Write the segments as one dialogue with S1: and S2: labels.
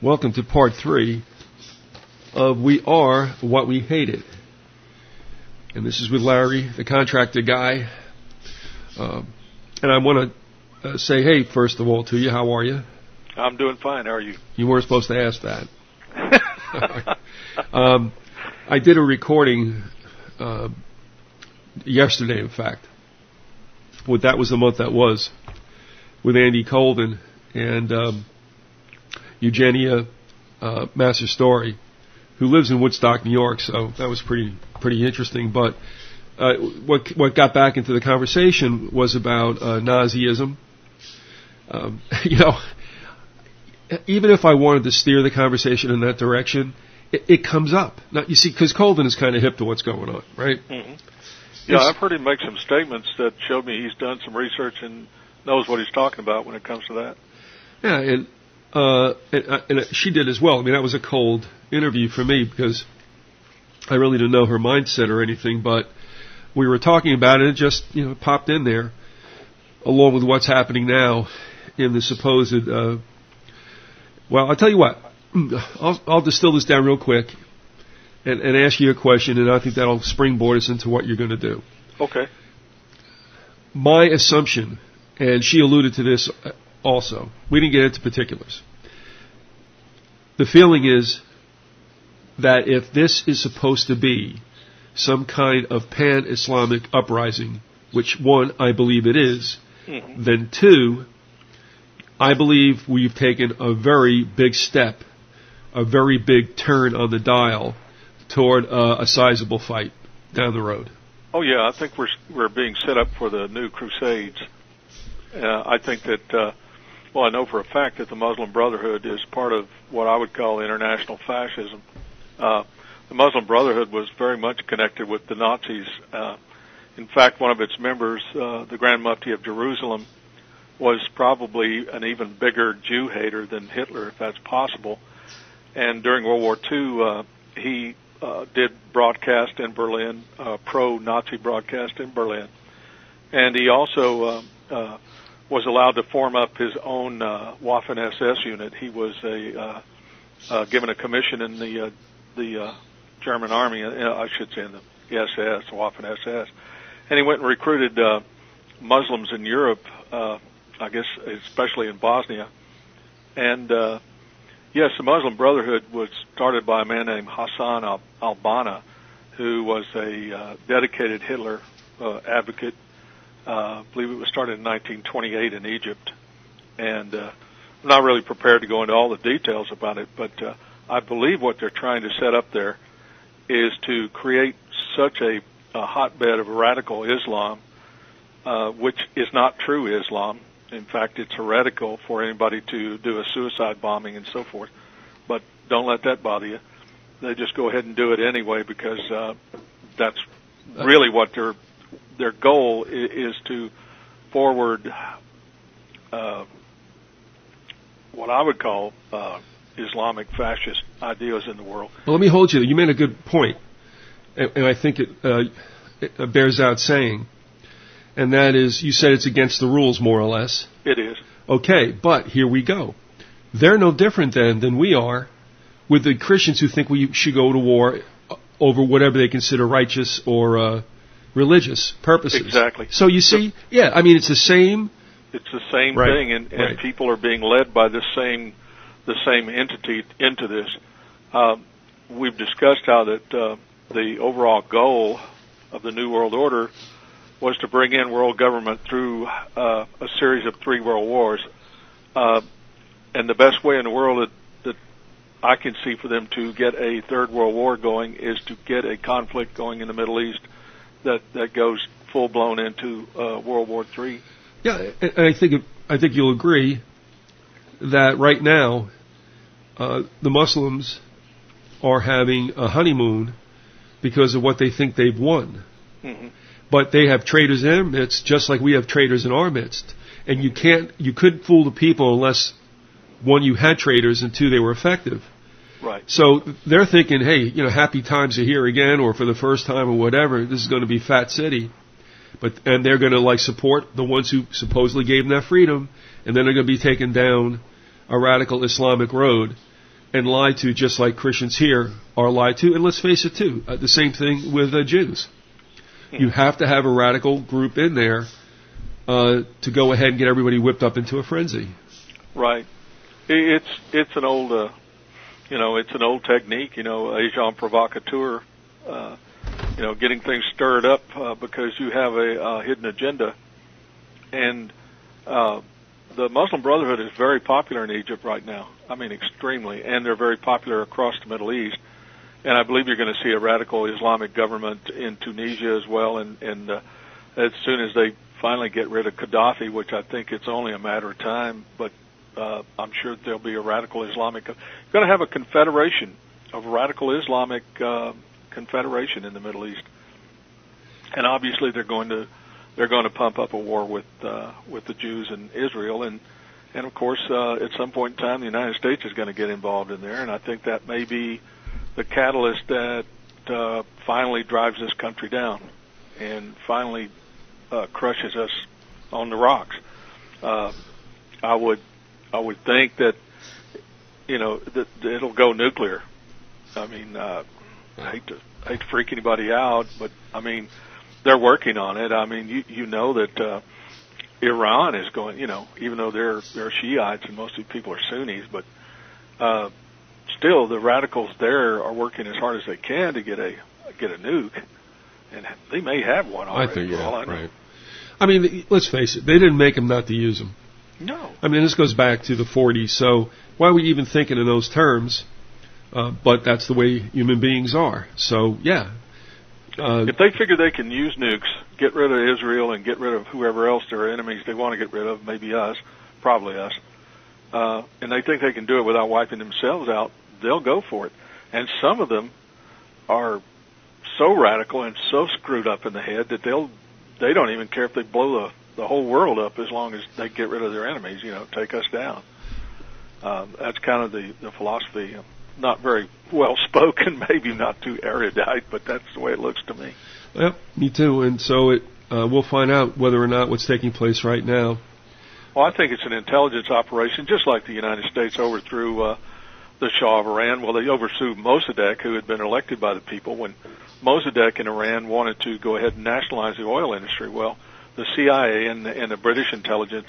S1: Welcome to part 3 of We Are What We Hated. And this is with Larry, the contractor guy. And I want to say, hey, first of all, to you, how are you?
S2: I'm doing fine. How are you?
S1: You weren't supposed to ask that. I did a recording yesterday, in fact. That was the month that was, with Andy Colden and Eugenia Master-Story, who lives in Woodstock, New York. So that was pretty interesting. But what got back into the conversation was about Nazism. Even if I wanted to steer the conversation in that direction, it comes up. Now, you see, because Colden is kind of hip to what's going on, right?
S2: Mm-hmm. Yeah, I've heard him make some statements that showed me he's done some research and knows what he's talking about when it comes to that.
S1: Yeah, and she did as well. I mean, that was a cold interview for me because I really didn't know her mindset or anything, but we were talking about it and it just, popped in there, along with what's happening now in the supposed, well, I'll tell you what, I'll distill this down real quick and ask you a question, and I think that'll springboard us into what you're going to do.
S2: Okay.
S1: My assumption, and she alluded to this also, we didn't get into particulars. The feeling is that if this is supposed to be some kind of pan-Islamic uprising, which one, I believe it is, mm-hmm. Then two, I believe we've taken a very big step, a very big turn on the dial toward a sizable fight down the road.
S2: Oh yeah, I think we're being set up for the new Crusades. I think that, well, I know for a fact that the Muslim Brotherhood is part of what I would call international fascism. The Muslim Brotherhood was very much connected with the Nazis. In fact, one of its members, the Grand Mufti of Jerusalem, was probably an even bigger Jew hater than Hitler, if that's possible. And during World War II, he did broadcast in Berlin, pro-Nazi broadcast in Berlin. And he also was allowed to form up his own Waffen-SS unit. He was given a commission in the German army, I should say in the SS, Waffen-SS. And he went and recruited Muslims in Europe, I guess especially in Bosnia. And yes, the Muslim Brotherhood was started by a man named Hassan al-Banna, who was a dedicated Hitler advocate. I believe it was started in 1928 in Egypt. And I'm not really prepared to go into all the details about it, but I believe what they're trying to set up there is to create such a hotbed of radical Islam, which is not true Islam. In fact, it's heretical for anybody to do a suicide bombing and so forth. But don't let that bother you. They just go ahead and do it anyway because that's really what their goal is, to forward what I would call Islamic fascist ideas in the world.
S1: Well, let me hold you. You made a good point, and I think it bears out saying. And that is, you said it's against the rules, more or less.
S2: It is.
S1: Okay, but here we go. They're no different than we are with the Christians who think we should go to war over whatever they consider righteous or religious purposes.
S2: Exactly.
S1: So you see, yeah, I mean, it's the same.
S2: It's the same
S1: right,
S2: thing, and
S1: right.
S2: People are being led by the same entity into this. We've discussed how that the overall goal of the New World Order was to bring in world government through a series of 3 world wars. And the best way in the world that I can see for them to get a 3rd world war going is to get a conflict going in the Middle East that goes full-blown into World War III.
S1: Yeah, and I think you'll agree that right now the Muslims are having a honeymoon because of what they think they've won. Mm-hmm. But they have traitors in their midst, just like we have traitors in our midst. And you couldn't fool the people unless, one, you had traitors, and two, they were effective.
S2: Right.
S1: So they're thinking, hey, happy times are here again, or for the first time, or whatever. This is going to be Fat City. And they're going to support the ones who supposedly gave them that freedom, and then they're going to be taking down a radical Islamic road. and lied to, just like Christians here are lied to. And let's face it, too, the same thing with Jews. You have to have a radical group in there to go ahead and get everybody whipped up into a frenzy.
S2: Right. It's an old, it's an old technique, agent provocateur, getting things stirred up because you have a hidden agenda. And the Muslim Brotherhood is very popular in Egypt right now. I mean, extremely. And they're very popular across the Middle East. And I believe you're going to see a radical Islamic government in Tunisia as well. And as soon as they finally get rid of Gaddafi, which I think it's only a matter of time, but I'm sure there'll be a radical Islamic. You're going to have a confederation of radical Islamic confederation in the Middle East. And obviously they're going to pump up a war with the Jews and Israel, and of course at some point in time the United States is going to get involved in there, and I think that may be the catalyst that finally drives this country down and finally crushes us on the rocks. I would think that that it'll go nuclear. I mean, I hate to freak anybody out, but I mean, they're working on it. I mean, you know that Iran is going, even though they're Shiites and most of the people are Sunnis, but still the radicals there are working as hard as they can to get a nuke, and they may have one already.
S1: I think, right. I mean, let's face it, they didn't make them not to use them.
S2: No.
S1: I mean, this goes back to the 40s, so why are we even thinking in those terms? But that's the way human beings are. So, yeah.
S2: If they figure they can use nukes, get rid of Israel and get rid of whoever else their enemies they want to get rid of, maybe us, probably us, and they think they can do it without wiping themselves out, they'll go for it. And some of them are so radical and so screwed up in the head that they don't even care if they blow the whole world up as long as they get rid of their enemies, take us down. That's kind of the philosophy. Not very well spoken, maybe not too erudite, but that's the way it looks to me.
S1: Yep, me too. And so we'll find out whether or not what's taking place right now.
S2: Well, I think it's an intelligence operation, just like the United States overthrew the Shah of Iran. Well, they overthrew Mossadegh, who had been elected by the people, when Mossadegh in Iran wanted to go ahead and nationalize the oil industry. Well, the CIA and the British intelligence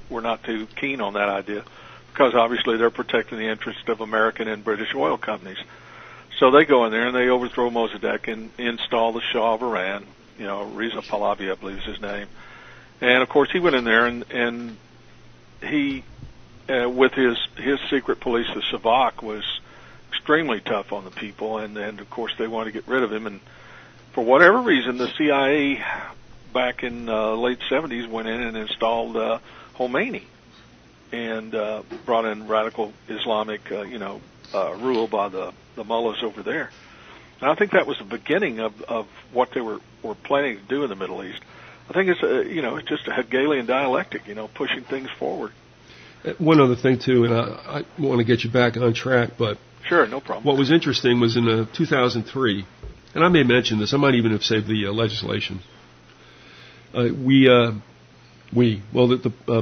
S2: were not too keen on that idea, because obviously they're protecting the interests of American and British oil companies. So they go in there and they overthrow Mossadegh and install the Shah of Iran, Reza Pahlavi, I believe is his name. And of course he went in there and he, with his secret police, the Savak, was extremely tough on the people, and of course they wanted to get rid of him. And for whatever reason, the CIA back in late 70s went in and installed Khomeini, and brought in radical Islamic, rule by the mullahs over there. And I think that was the beginning of what they were planning to do in the Middle East. I think it's it's just a Hegelian dialectic, pushing things forward.
S1: One other thing too, and I want to get you back on track, but
S2: sure, no problem.
S1: What was interesting was in 2003, and I may mention this, I might even have saved the legislation. The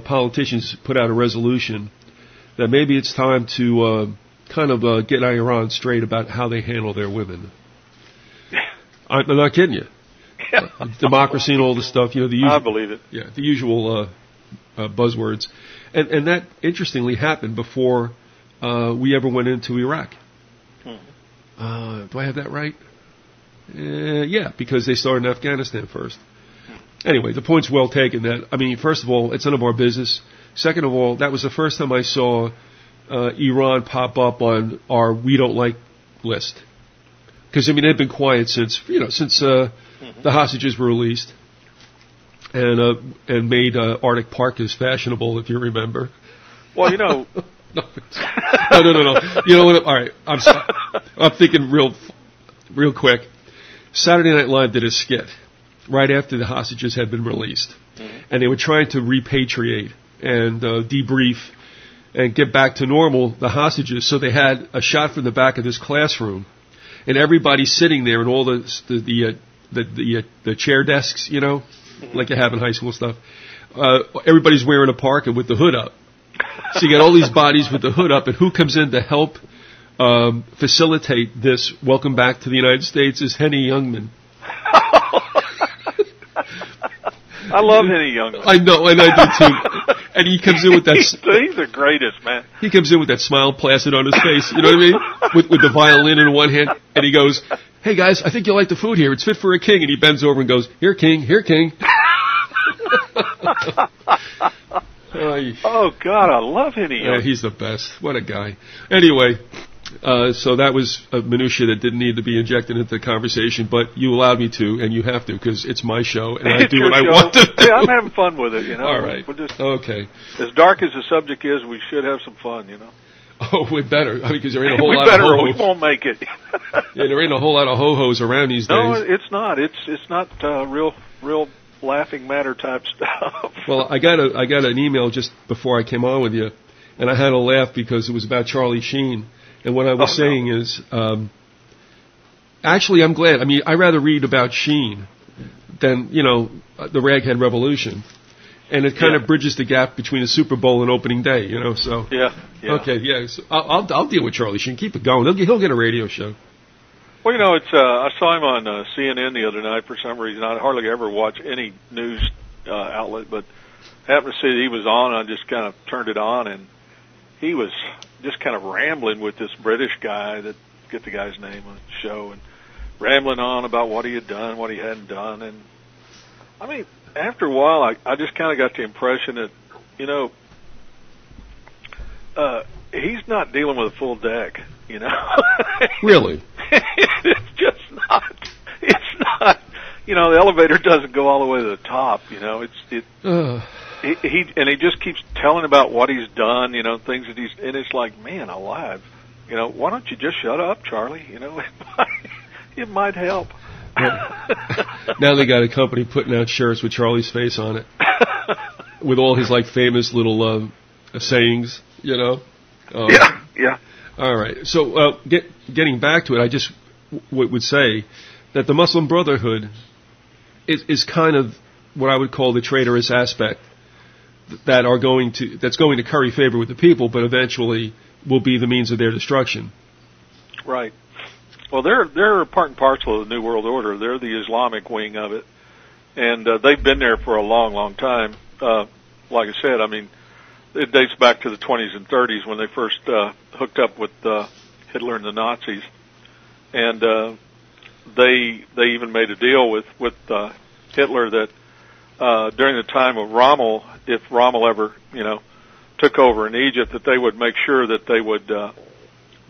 S1: politicians put out a resolution that maybe it's time to get Iran straight about how they handle their women. I'm not kidding you. Democracy and all this stuff, the usual.
S2: I believe it.
S1: Yeah, the usual buzzwords, and that interestingly happened before we ever went into Iraq. Do I have that right? Yeah, because they started in Afghanistan first. Anyway, the point's well taken. That, I mean, first of all, it's none of our business. Second of all, that was the first time I saw Iran pop up on our "we don't like" list. Because they've been quiet since the hostages were released, and made Arctic parkas fashionable, if you remember.
S2: Well,
S1: No. You know what? All right, I'm thinking real quick. Saturday Night Live did a skit right after the hostages had been released, and they were trying to repatriate and debrief and get back to normal the hostages. So they had a shot from the back of this classroom, and everybody's sitting there, and all the chair desks, like you have in high school stuff. Everybody's wearing a parka with the hood up. So you got all these bodies with the hood up, and who comes in to help facilitate this welcome back to the United States is Henny Youngman.
S2: I love Henny Youngman.
S1: I know, and I do too. And he comes in with that.
S2: He's the greatest, man.
S1: He comes in with that smile placid on his face. You know what I mean? With the violin in one hand, and he goes, "Hey guys, I think you'll like the food here. It's fit for a king." And he bends over and goes, "Here, king. Here, king."
S2: Oh God, I love Henny Youngman.
S1: Yeah, he's the best. What a guy. Anyway. So that was a minutia that didn't need to be injected into the conversation, but you allowed me to, and you have to, because it's my show, and I do what I want to do.
S2: Yeah, I'm having fun with it, you know.
S1: All right.
S2: Okay. As dark as the subject is, we should have some fun, you know.
S1: Oh, we better, because there ain't a whole lot of ho-hos.
S2: We won't make it.
S1: Yeah, there ain't a whole lot of ho-hos around these days.
S2: No, it's not. It's not real laughing matter type stuff.
S1: Well, I got an email just before I came on with you, and I had to laugh because it was about Charlie Sheen. And what I was saying is, actually, I'm glad. I mean, I'd rather read about Sheen than, the Raghead Revolution. And it kind of bridges the gap between the Super Bowl and opening day, so.
S2: Yeah.
S1: Okay, yeah. So I'll deal with Charlie Sheen. Keep it going. He'll get a radio show.
S2: Well, it's I saw him on CNN the other night for some reason. I hardly ever watch any news outlet, but happened to see that he was on. I just kind of turned it on, and he was just kind of rambling with this British guy get the guy's name on the show, and rambling on about what he had done, what he hadn't done. And I mean, after a while, I just kind of got the impression that, he's not dealing with a full deck,
S1: Really?
S2: It's just not. It's not. The elevator doesn't go all the way to the top. He just keeps telling about what he's done. Things that and it's like, man alive. Why don't you just shut up, Charlie? It might help.
S1: Now they got a company putting out shirts with Charlie's face on it, with all his famous little sayings.
S2: Yeah.
S1: All right. So getting back to it, I just would say that the Muslim Brotherhood is kind of what I would call the traitorous aspect that's going to curry favor with the people, but eventually will be the means of their destruction.
S2: Right. Well, they're part and parcel of the New World Order. They're the Islamic wing of it, and they've been there for a long, long time. Like I said, I mean, it dates back to the 20s and 30s when they first hooked up with Hitler and the Nazis, and they even made a deal with Hitler that during the time of Rommel, if Rommel ever took over in Egypt, that they would make sure that they would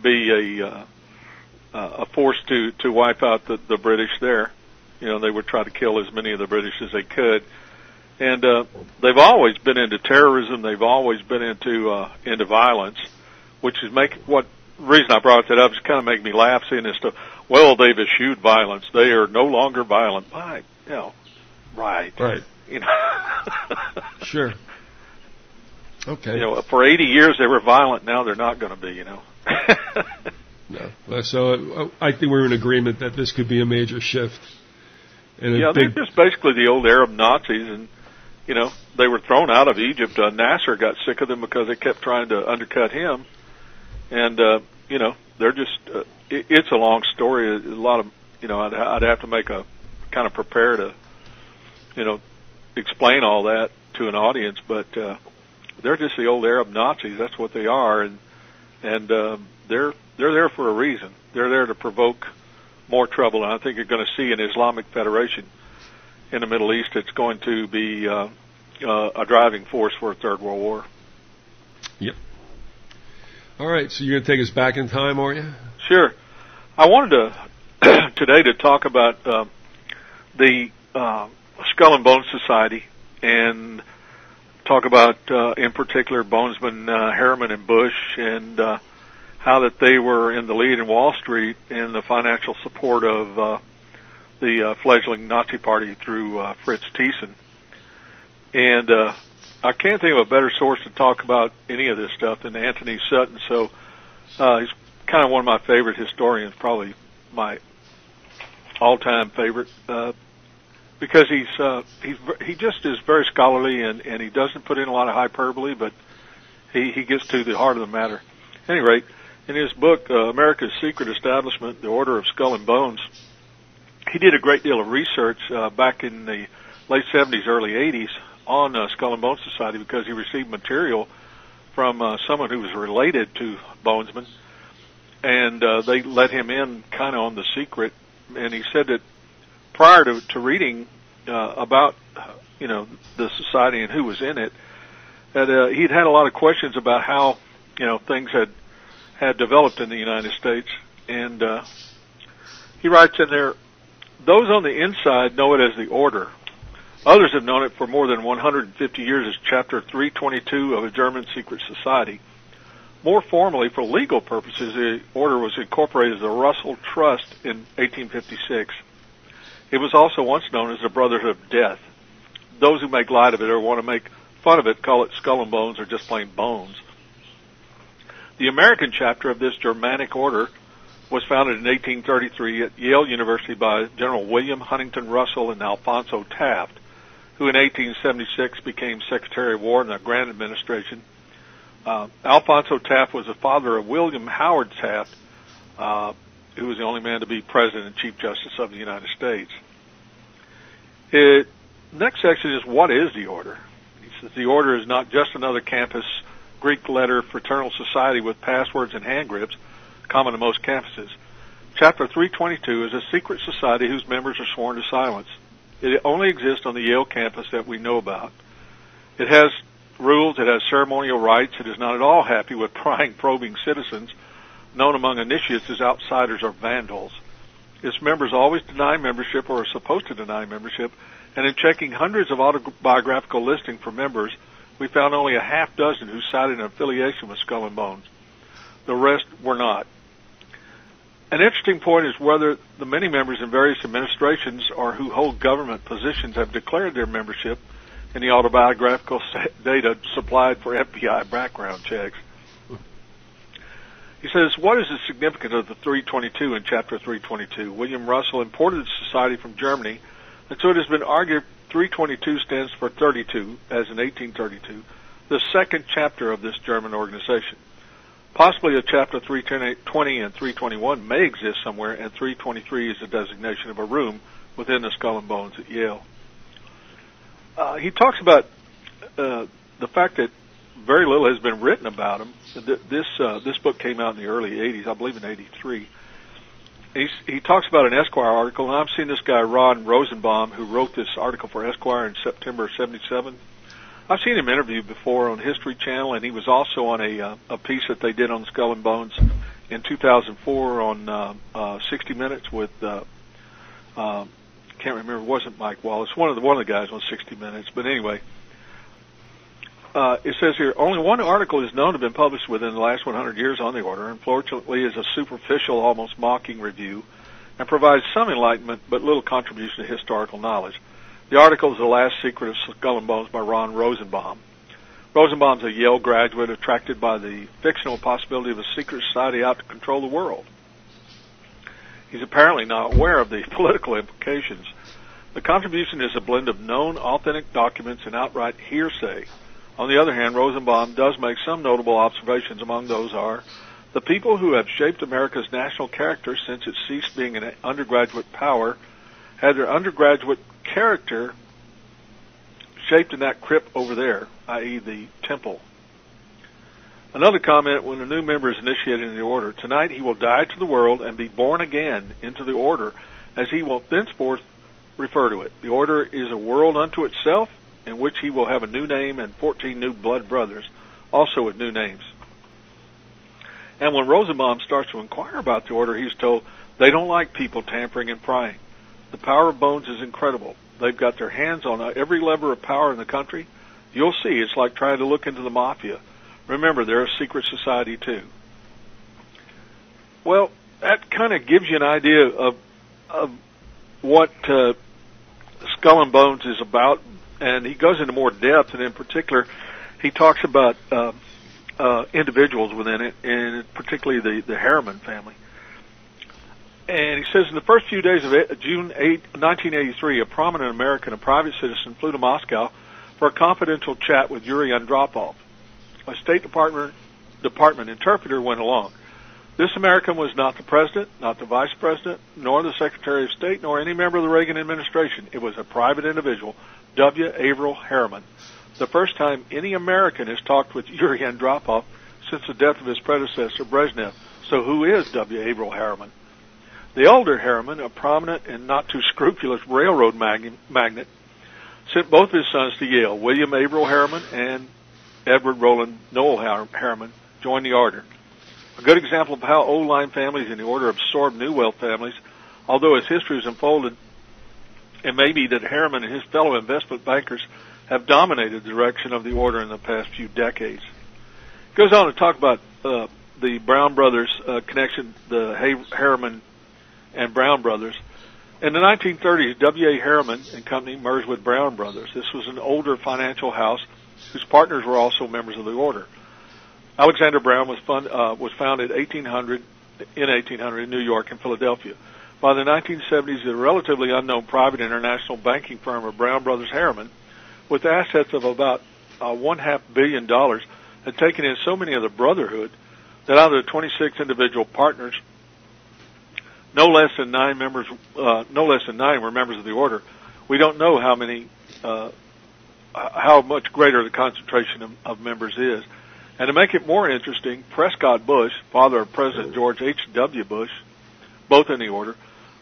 S2: be a force to wipe out the British there. They would try to kill as many of the British as they could. And they've always been into terrorism. They've always been into violence, which is the reason I brought that up is kind of making me laugh seeing this stuff. Well, they've eschewed violence. They are no longer violent. Right.
S1: Right. Sure. Okay.
S2: For 80 years they were violent. Now they're not going to be.
S1: No. So I think we're in agreement that this could be a major shift. And
S2: they're just basically the old Arab Nazis, and they were thrown out of Egypt. Nasser got sick of them because they kept trying to undercut him, and they're just. It's a long story. A lot of I'd have to make a kind of prepare to explain all that to an audience, but they're just the old Arab Nazis. That's what they are, and they're there for a reason. They're there to provoke more trouble, and I think you're going to see an Islamic Federation in the Middle East. It's going to be a driving force for a Third World War.
S1: Yep. All right, so you're going to take us back in time, are you?
S2: Sure. I wanted to today to talk about the Skull and Bones Society and talk about, in particular, Bonesman Harriman and Bush and how that they were in the lead in Wall Street in the financial support of the fledgling Nazi Party through Fritz Thyssen. And I can't think of a better source to talk about any of this stuff than Anthony Sutton. So he's kind of one of my favorite historians, probably my all-time favorite, because he just is very scholarly and he doesn't put in a lot of hyperbole, but he gets to the heart of the matter. At any rate, in his book, America's Secret Establishment, The Order of Skull and Bones, he did a great deal of research back in the late 70s, early 80s on Skull and Bones Society because he received material from someone who was related to Bonesman, and they let him in kind of on the secret. And he said that prior to reading about the society and who was in it, that he'd had a lot of questions about how things had developed in the United States. And he writes in there, those on the inside know it as the Order. Others have known it for more than 150 years as Chapter 322 of a German secret society. More formally, for legal purposes, the Order was incorporated as the Russell Trust in 1856. It was also once known as the Brotherhood of Death. Those who make light of it or want to make fun of it call it Skull and Bones or just plain Bones. The American chapter of this Germanic order was founded in 1833 at Yale University by General William Huntington Russell and Alphonso Taft, who in 1876 became Secretary of War in the Grant administration. Alphonso Taft was the father of William Howard Taft, who was the only man to be President and Chief Justice of the United States. Next section is, what is the Order? He says the Order is not just another campus Greek letter fraternal society with passwords and hand grips, common to most campuses. Chapter 322 is a secret society whose members are sworn to silence. It only exists on the Yale campus that we know about. It has rules, it has ceremonial rites, it is not at all happy with prying, probing citizens, known among initiates as outsiders or vandals. Its members always deny membership or are supposed to deny membership, and in checking hundreds of autobiographical listings for members, we found only a half dozen who cited an affiliation with Skull and Bones. The rest were not. An interesting point is whether the many members in various administrations or who hold government positions have declared their membership in the autobiographical data supplied for FBI background checks. He says, what is the significance of the 322 in Chapter 322? William Russell imported the society from Germany, and so it has been argued 322 stands for 32, as in 1832, the second chapter of this German organization. Possibly a Chapter 320 and 321 may exist somewhere, and 323 is the designation of a room within the Skull and Bones at Yale. He talks about the fact that very little has been written about him. This book came out in the early 80s, I believe in 83. He talks about an Esquire article, and I've seen this guy, Ron Rosenbaum, who wrote this article for Esquire in September of 77. I've seen him interviewed before on History Channel, and he was also on a piece that they did on Skull and Bones in 2004 on 60 Minutes with, can't remember, it wasn't Mike Wallace, one of the guys on 60 Minutes, but anyway. It says here, only one article is known to have been published within the last 100 years on the Order. Unfortunately, is a superficial, almost mocking review, and provides some enlightenment but little contribution to historical knowledge. The article is The Last Secret of Skull and Bones by Ron Rosenbaum. Rosenbaum's a Yale graduate attracted by the fictional possibility of a secret society out to control the world. He's apparently not aware of the political implications. The contribution is a blend of known, authentic documents and outright hearsay. On the other hand, Rosenbaum does make some notable observations. Among those are the people who have shaped America's national character since it ceased being an undergraduate power had their undergraduate character shaped in that crypt over there, i.e. the temple. Another comment, when a new member is initiated in the Order, tonight he will die to the world and be born again into the Order, as he will thenceforth refer to it. The Order is a world unto itself, in which he will have a new name and 14 new blood brothers, also with new names. And when Rosenbaum starts to inquire about the Order, he's told they don't like people tampering and prying. The power of Bones is incredible. They've got their hands on every lever of power in the country. You'll see, it's like trying to look into the mafia. Remember, they're a secret society too. Well, that kind of gives you an idea of what Skull and Bones is about, and he goes into more depth, and in particular, he talks about individuals within it, and particularly the Harriman family. And he says, in the first few days of June 1983, a prominent American, a private citizen, flew to Moscow for a confidential chat with Yuri Andropov. A State Department interpreter went along. This American was not the president, not the vice president, nor the Secretary of State, nor any member of the Reagan administration. It was a private individual, W. Averill Harriman. The first time any American has talked with Yuri Andropov since the death of his predecessor, Brezhnev. So who is W. Averill Harriman? The older Harriman, a prominent and not too scrupulous railroad magnate, sent both his sons to Yale. William Averill Harriman and Edward Roland Noel Harriman joined the order. A good example of how old line families in the order absorbed new wealth families, although as history is unfolded, it may be that Harriman and his fellow investment bankers have dominated the direction of the order in the past few decades. It goes on to talk about the Brown brothers connection, the Harriman and Brown brothers. In the 1930s, W.A. Harriman and Company merged with Brown Brothers. This was an older financial house whose partners were also members of the order. Alexander Brown was founded in 1800 in New York and Philadelphia. By the 1970s, the relatively unknown private international banking firm of Brown Brothers Harriman, with assets of about $1.5 billion, had taken in so many of the Brotherhood that out of the 26 individual partners, no less than 9 were members of the order. We don't know how much greater the concentration of members is. And to make it more interesting, Prescott Bush, father of President George H.W. Bush, both in the order,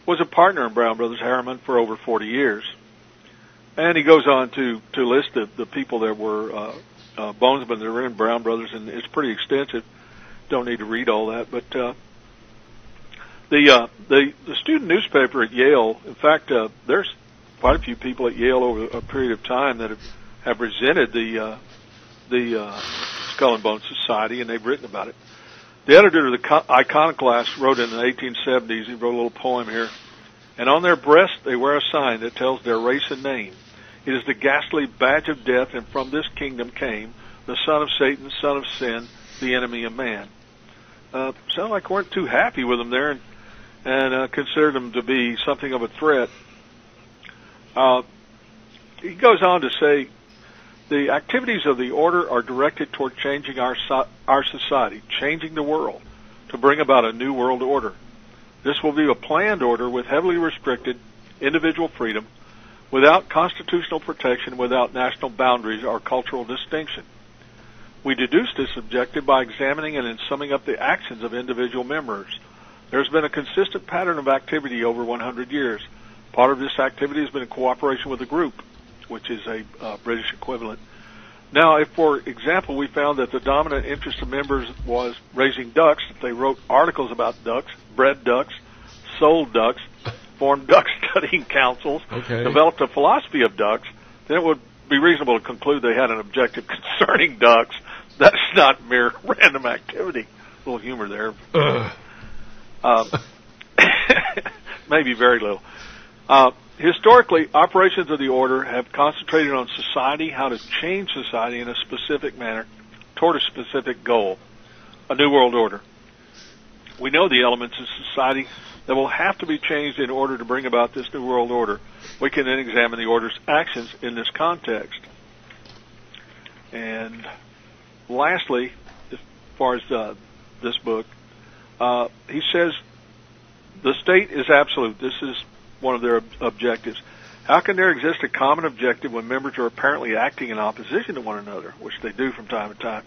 S2: was a partner in Brown Brothers Harriman for over 40 years. And he goes on to list the people that were bonesmen that were in Brown Brothers, and it's pretty extensive. Don't need to read all that, but the student newspaper at Yale, in fact, there's quite a few people at Yale over a period of time that have resented the Skull and Bones Society, and they've written about it. The editor of the Iconoclast wrote in the 1870s, he wrote a little poem here, and on their breast they wear a sign that tells their race and name. It is the ghastly badge of death, and from this kingdom came the son of Satan, son of sin, the enemy of man. Sound like we weren't too happy with them there, and considered them to be something of a threat. He goes on to say, the activities of the order are directed toward changing our society, changing the world, to bring about a new world order. This will be a planned order with heavily restricted individual freedom, without constitutional protection, without national boundaries or cultural distinction. We deduce this objective by examining and summing up the actions of individual members. There's been a consistent pattern of activity over 100 years. Part of this activity has been in cooperation with the group, which is a British equivalent. Now, if, for example, we found that the dominant interest of members was raising ducks, if they wrote articles about ducks, bred ducks, sold ducks, formed duck studying councils, developed a philosophy of ducks, then it would be reasonable to conclude they had an objective concerning ducks. That's not mere random activity. A little humor there. Maybe very little. Historically, operations of the order have concentrated on society, how to change society in a specific manner toward a specific goal, a new world order. We know the elements of society that will have to be changed in order to bring about this new world order. We can then examine the order's actions in this context. And lastly, as far as this book, he says the state is absolute. This is one of their objectives. How can there exist a common objective when members are apparently acting in opposition to one another, which they do from time to time?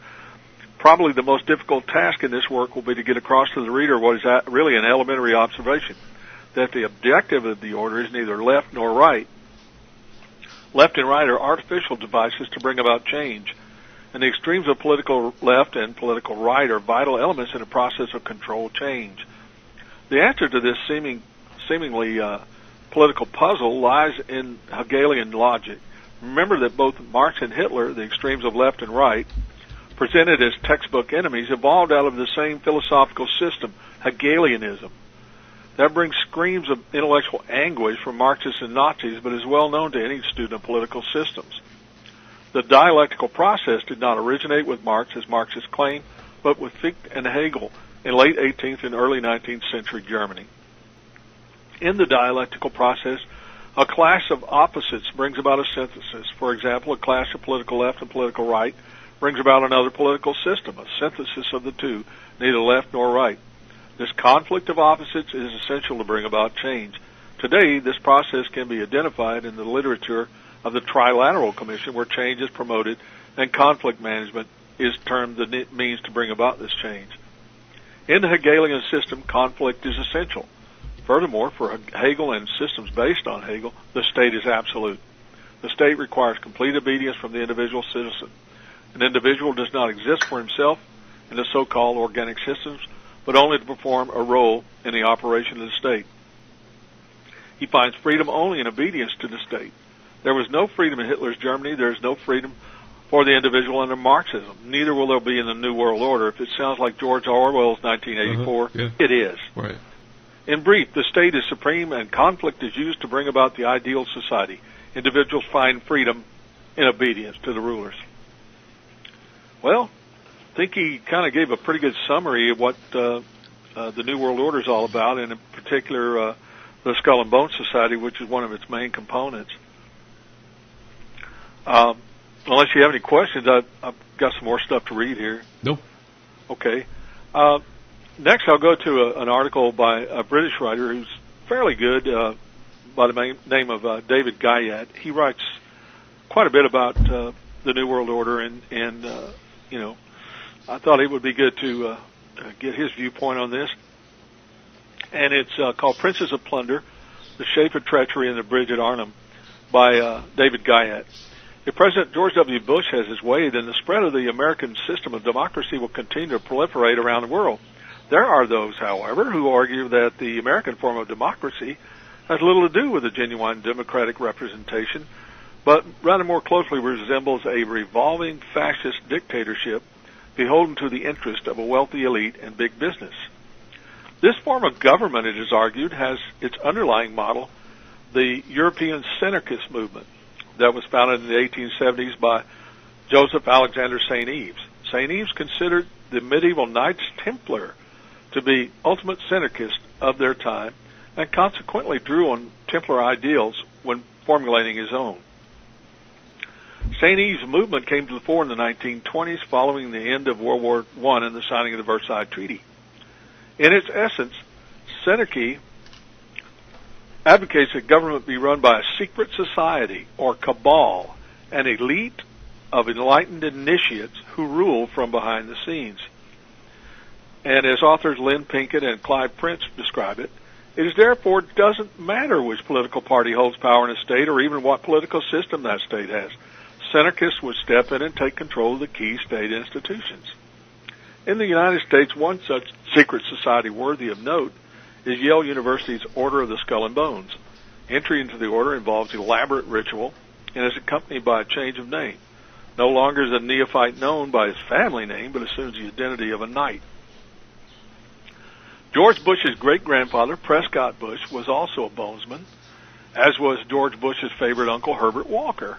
S2: Probably the most difficult task in this work will be to get across to the reader what is really an elementary observation, that the objective of the order is neither left nor right. Left and right are artificial devices to bring about change, and the extremes of political left and political right are vital elements in a process of controlled change. The answer to this seemingly political puzzle lies in Hegelian logic. Remember that both Marx and Hitler, the extremes of left and right, presented as textbook enemies, evolved out of the same philosophical system, Hegelianism. That brings screams of intellectual anguish from Marxists and Nazis, but is well known to any student of political systems. The dialectical process did not originate with Marx, as Marxists claim, but with Fichte and Hegel in late 18th and early 19th century Germany. In the dialectical process, a clash of opposites brings about a synthesis. For example, a clash of political left and political right brings about another political system, a synthesis of the two, neither left nor right. This conflict of opposites is essential to bring about change. Today, this process can be identified in the literature of the Trilateral Commission, where change is promoted and conflict management is termed the means to bring about this change. In the Hegelian system, conflict is essential. Furthermore, for Hegel and systems based on Hegel, the state is absolute. The state requires complete obedience from the individual citizen. An individual does not exist for himself in the so-called organic systems, but only to perform a role in the operation of the state. He finds freedom only in obedience to the state. There was no freedom in Hitler's Germany. There is no freedom for the individual under Marxism. Neither will there be in the New World Order. If it sounds like George Orwell's 1984, it is.
S1: Right.
S2: In brief, the state is supreme and conflict is used to bring about the ideal society. Individuals find freedom in obedience to the rulers. Well, I think he kind of gave a pretty good summary of what the New World Order is all about, and in particular the Skull and Bone Society, which is one of its main components. Unless you have any questions, I've got some more stuff to read here.
S1: Nope.
S2: Okay. Next, I'll go to an article by a British writer who's fairly good, by the name of David Guyat. He writes quite a bit about the New World Order, and you know, I thought it would be good to get his viewpoint on this. And it's called Princes of Plunder, The Shape of Treachery and the Bridge at Arnhem by David Guyat. If President George W. Bush has his way, then the spread of the American system of democracy will continue to proliferate around the world. There are those, however, who argue that the American form of democracy has little to do with a genuine democratic representation, but rather more closely resembles a revolving fascist dictatorship beholden to the interest of a wealthy elite and big business. This form of government, it is argued, has its underlying model, the European Synarchist movement that was founded in the 1870s by Joseph Alexander St. Ives. St. Ives considered the medieval Knights Templar to be ultimate synarchists of their time, and consequently drew on Templar ideals when formulating his own. St. Ives' movement came to the fore in the 1920s following the end of World War I and the signing of the Versailles Treaty. In its essence, synarchy advocates that government be run by a secret society or cabal, an elite of enlightened initiates who rule from behind the scenes. And as authors Lynn Pinkett and Clive Prince describe it, it is therefore doesn't matter which political party holds power in a state or even what political system that state has. Synarchists would step in and take control of the key state institutions. In the United States, one such secret society worthy of note is Yale University's Order of the Skull and Bones. Entry into the order involves elaborate ritual and is accompanied by a change of name. No longer is a neophyte known by his family name, but assumes the identity of a knight. George Bush's great-grandfather, Prescott Bush, was also a bonesman, as was George Bush's favorite uncle, Herbert Walker.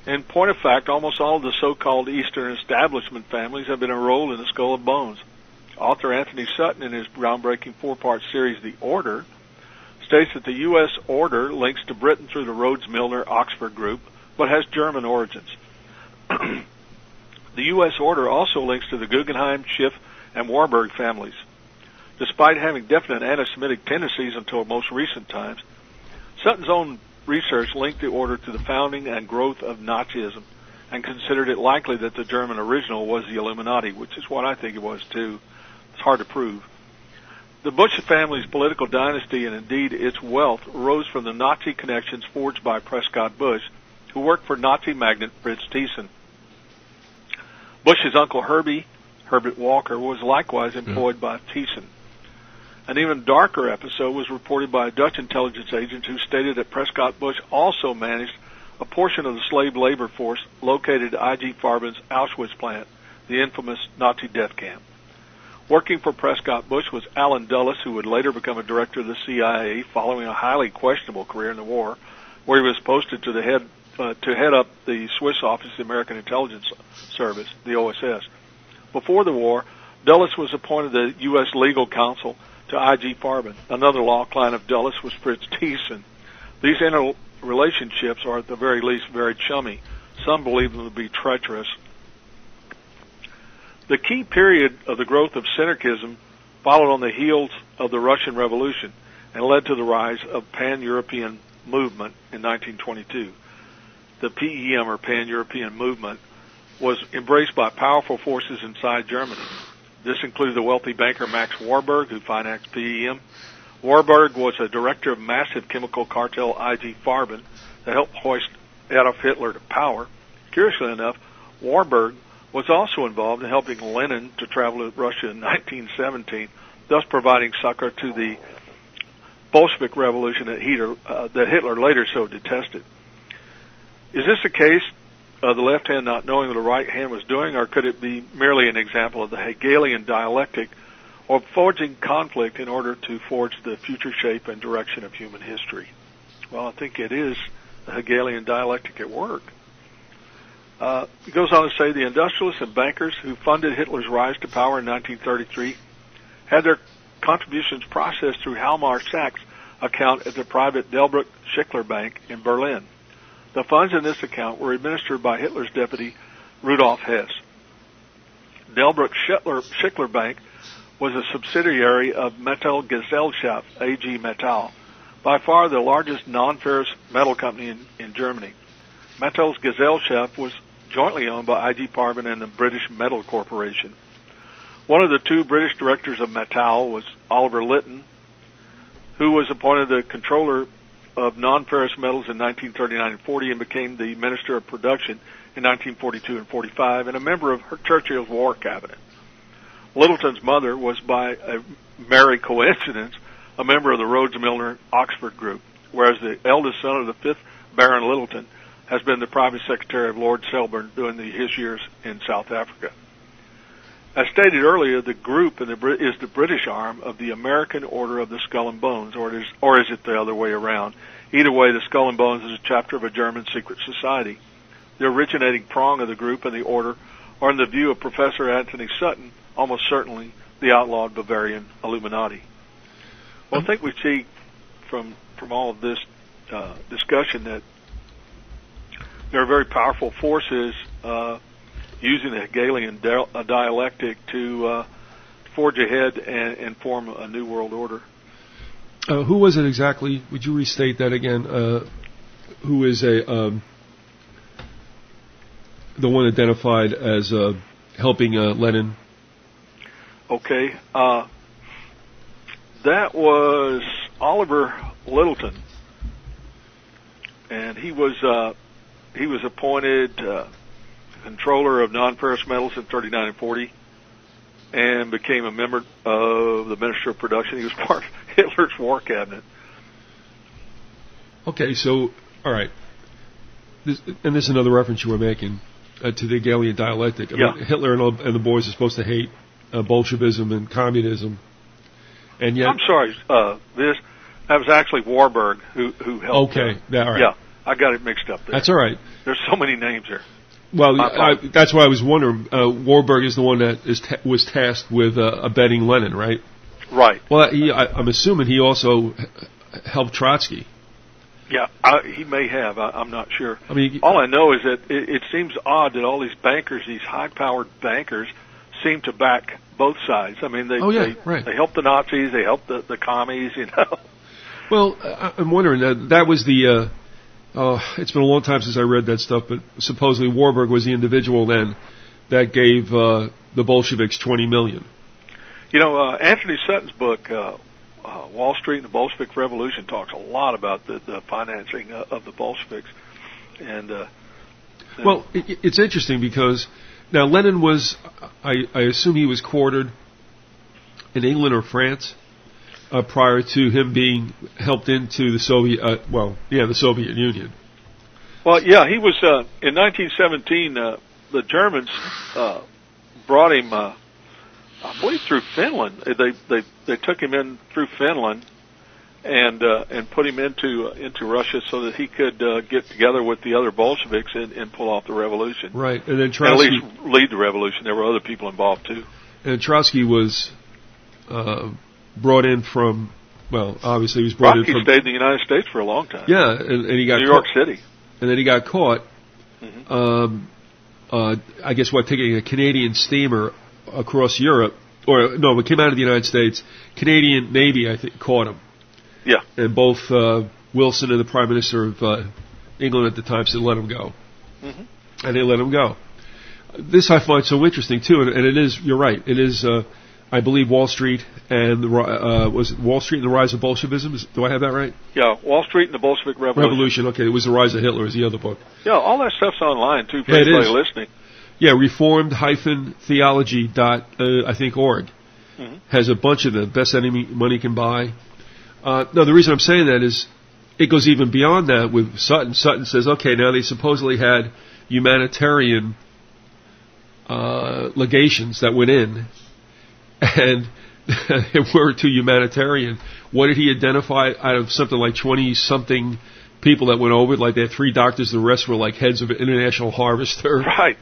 S2: In point of fact, almost all of the so-called Eastern establishment families have been enrolled in the Skull and Bones. Author Anthony Sutton, in his groundbreaking four-part series, The Order, states that the U.S. Order links to Britain through the Rhodes-Milner-Oxford group, but has German origins. The U.S. Order also links to the Guggenheim, Schiff, and Warburg families. Despite having definite anti-Semitic tendencies until most recent times, Sutton's own research linked the order to the founding and growth of Nazism and considered it likely that the German original was the Illuminati, which is what I think it was too. It's hard to prove. The Bush family's political dynasty and indeed its wealth arose from the Nazi connections forged by Prescott Bush, who worked for Nazi magnate Fritz Thyssen. Bush's uncle Herbert Walker, was likewise employed by Thyssen. An even darker episode was reported by a Dutch intelligence agent who stated that Prescott Bush also managed a portion of the slave labor force located at I.G. Farben's Auschwitz plant, the infamous Nazi death camp. Working for Prescott Bush was Allen Dulles, who would later become a director of the CIA following a highly questionable career in the war, where he was posted to head up the Swiss office of the American Intelligence Service, the OSS. Before the war, Dulles was appointed the U.S. legal counsel to I.G. Farben. Another law client of Dulles was Fritz Thyssen. These interrelationships are at the very least very chummy. Some believe them to be treacherous. The key period of the growth of synarchism followed on the heels of the Russian Revolution and led to the rise of pan-European movement in 1922. The PEM, or pan-European movement, was embraced by powerful forces inside Germany. This included the wealthy banker Max Warburg, who financed PEM. Warburg was a director of massive chemical cartel IG Farben that helped hoist Adolf Hitler to power. Curiously enough, Warburg was also involved in helping Lenin to travel to Russia in 1917, thus providing succor to the Bolshevik Revolution that Hitler later so detested. Is this a case of the left hand not knowing what the right hand was doing, or could it be merely an example of the Hegelian dialectic of forging conflict in order to forge the future shape and direction of human history? Well, I think it is the Hegelian dialectic at work. It goes on to say the industrialists and bankers who funded Hitler's rise to power in 1933 had their contributions processed through Hjalmar Sachs' account at the private Delbrück Schickler Bank in Berlin. The funds in this account were administered by Hitler's deputy, Rudolf Hess. Delbrück Schickler Bank was a subsidiary of Metallgesellschaft AG Metall, by far the largest non-ferrous metal company in Germany. Metallgesellschaft was jointly owned by IG Farben and the British Metal Corporation. One of the two British directors of Metall was Oliver Lytton, who was appointed the controller of non-ferrous metals in 1939 and 40 and became the Minister of Production in 1942 and 45 and a member of Churchill's War Cabinet. Littleton's mother was, by a merry coincidence, a member of the Rhodes-Milner Oxford Group, whereas the eldest son of the 5th Baron Littleton has been the private secretary of Lord Selborne during his years in South Africa. As stated earlier, the group is the British arm of the American Order of the Skull and Bones, or is it the other way around? Either way, the Skull and Bones is a chapter of a German secret society. The originating prong of the group and the order are, in the view of Professor Anthony Sutton, almost certainly the outlawed Bavarian Illuminati. Well, I think we see from all of this discussion that there are very powerful forces using the Hegelian dialectic to forge ahead and form a new world order.
S1: Who was it exactly? Would you restate that again? Who is the one identified as helping Lenin?
S2: Okay, that was Oliver Littleton, and he was appointed controller of non-ferrous metals in 39 and 40, and became a member of the Minister of Production. He was part of Hitler's War Cabinet.
S1: Okay, so all right, this is another reference you were making to the Hegelian dialectic. I mean, Hitler and the boys are supposed to hate Bolshevism and communism, and yet
S2: I'm sorry, that was actually Warburg who helped.
S1: Okay, all right.
S2: Yeah, I got it mixed up there.
S1: That's all right.
S2: There's so many names here.
S1: Well, that's why I was wondering. Warburg is the one that was tasked with abetting Lenin, right?
S2: Right.
S1: Well, I'm assuming he also helped Trotsky.
S2: Yeah, he may have. I'm not sure.
S1: I mean,
S2: all I know is that it seems odd that all these bankers, these high-powered bankers, seem to back both sides. I mean, they help the Nazis, they help the commies, you know.
S1: Well, I'm wondering, that was the, it's been a long time since I read that stuff, but supposedly Warburg was the individual then that gave the Bolsheviks $20 million. You know,
S2: Anthony Sutton's book, Wall Street and the Bolshevik Revolution, talks a lot about the financing of the Bolsheviks. And
S1: well, it's interesting because now Lenin was, I assume he was quartered in England or France prior to him being helped into the Soviet, the Soviet Union.
S2: Well, yeah, he was in 1917. The Germans brought him, I believe, through Finland. They took him in through Finland and put him into Russia so that he could get together with the other Bolsheviks and pull off the revolution.
S1: Right, and then Trotsky,
S2: at least lead the revolution. There were other people involved too.
S1: And Trotsky was brought in from, obviously he was brought
S2: Trotsky
S1: in from...
S2: stayed in the United States for a long time.
S1: Yeah, and he got
S2: New York City.
S1: And then he got caught,
S2: Mm-hmm.
S1: I guess, taking a Canadian steamer across Europe it came out of the United States. Canadian Navy, I think, caught him.
S2: Yeah.
S1: And both Wilson and the Prime Minister of England at the time said, let him go. Mm-hmm. And they let him go. This I find so interesting, too, and it is, you're right, it is, I believe, Wall Street and was it Wall Street and the Rise of Bolshevism? Do I have that right?
S2: Yeah, Wall Street and the Bolshevik Revolution.
S1: Okay, it was The Rise of Hitler is the other book.
S2: Yeah, all that stuff's online, too, for anybody listening.
S1: Yeah, reformed-theology.org has a bunch of the best any money can buy. No, the reason I'm saying that is it goes even beyond that with Sutton. Sutton says, okay, now they supposedly had humanitarian legations that went in, and they were too humanitarian. What did he identify out of something like 20-something people that went over? Like they had 3 doctors, the rest were like heads of an international harvester.
S2: Right.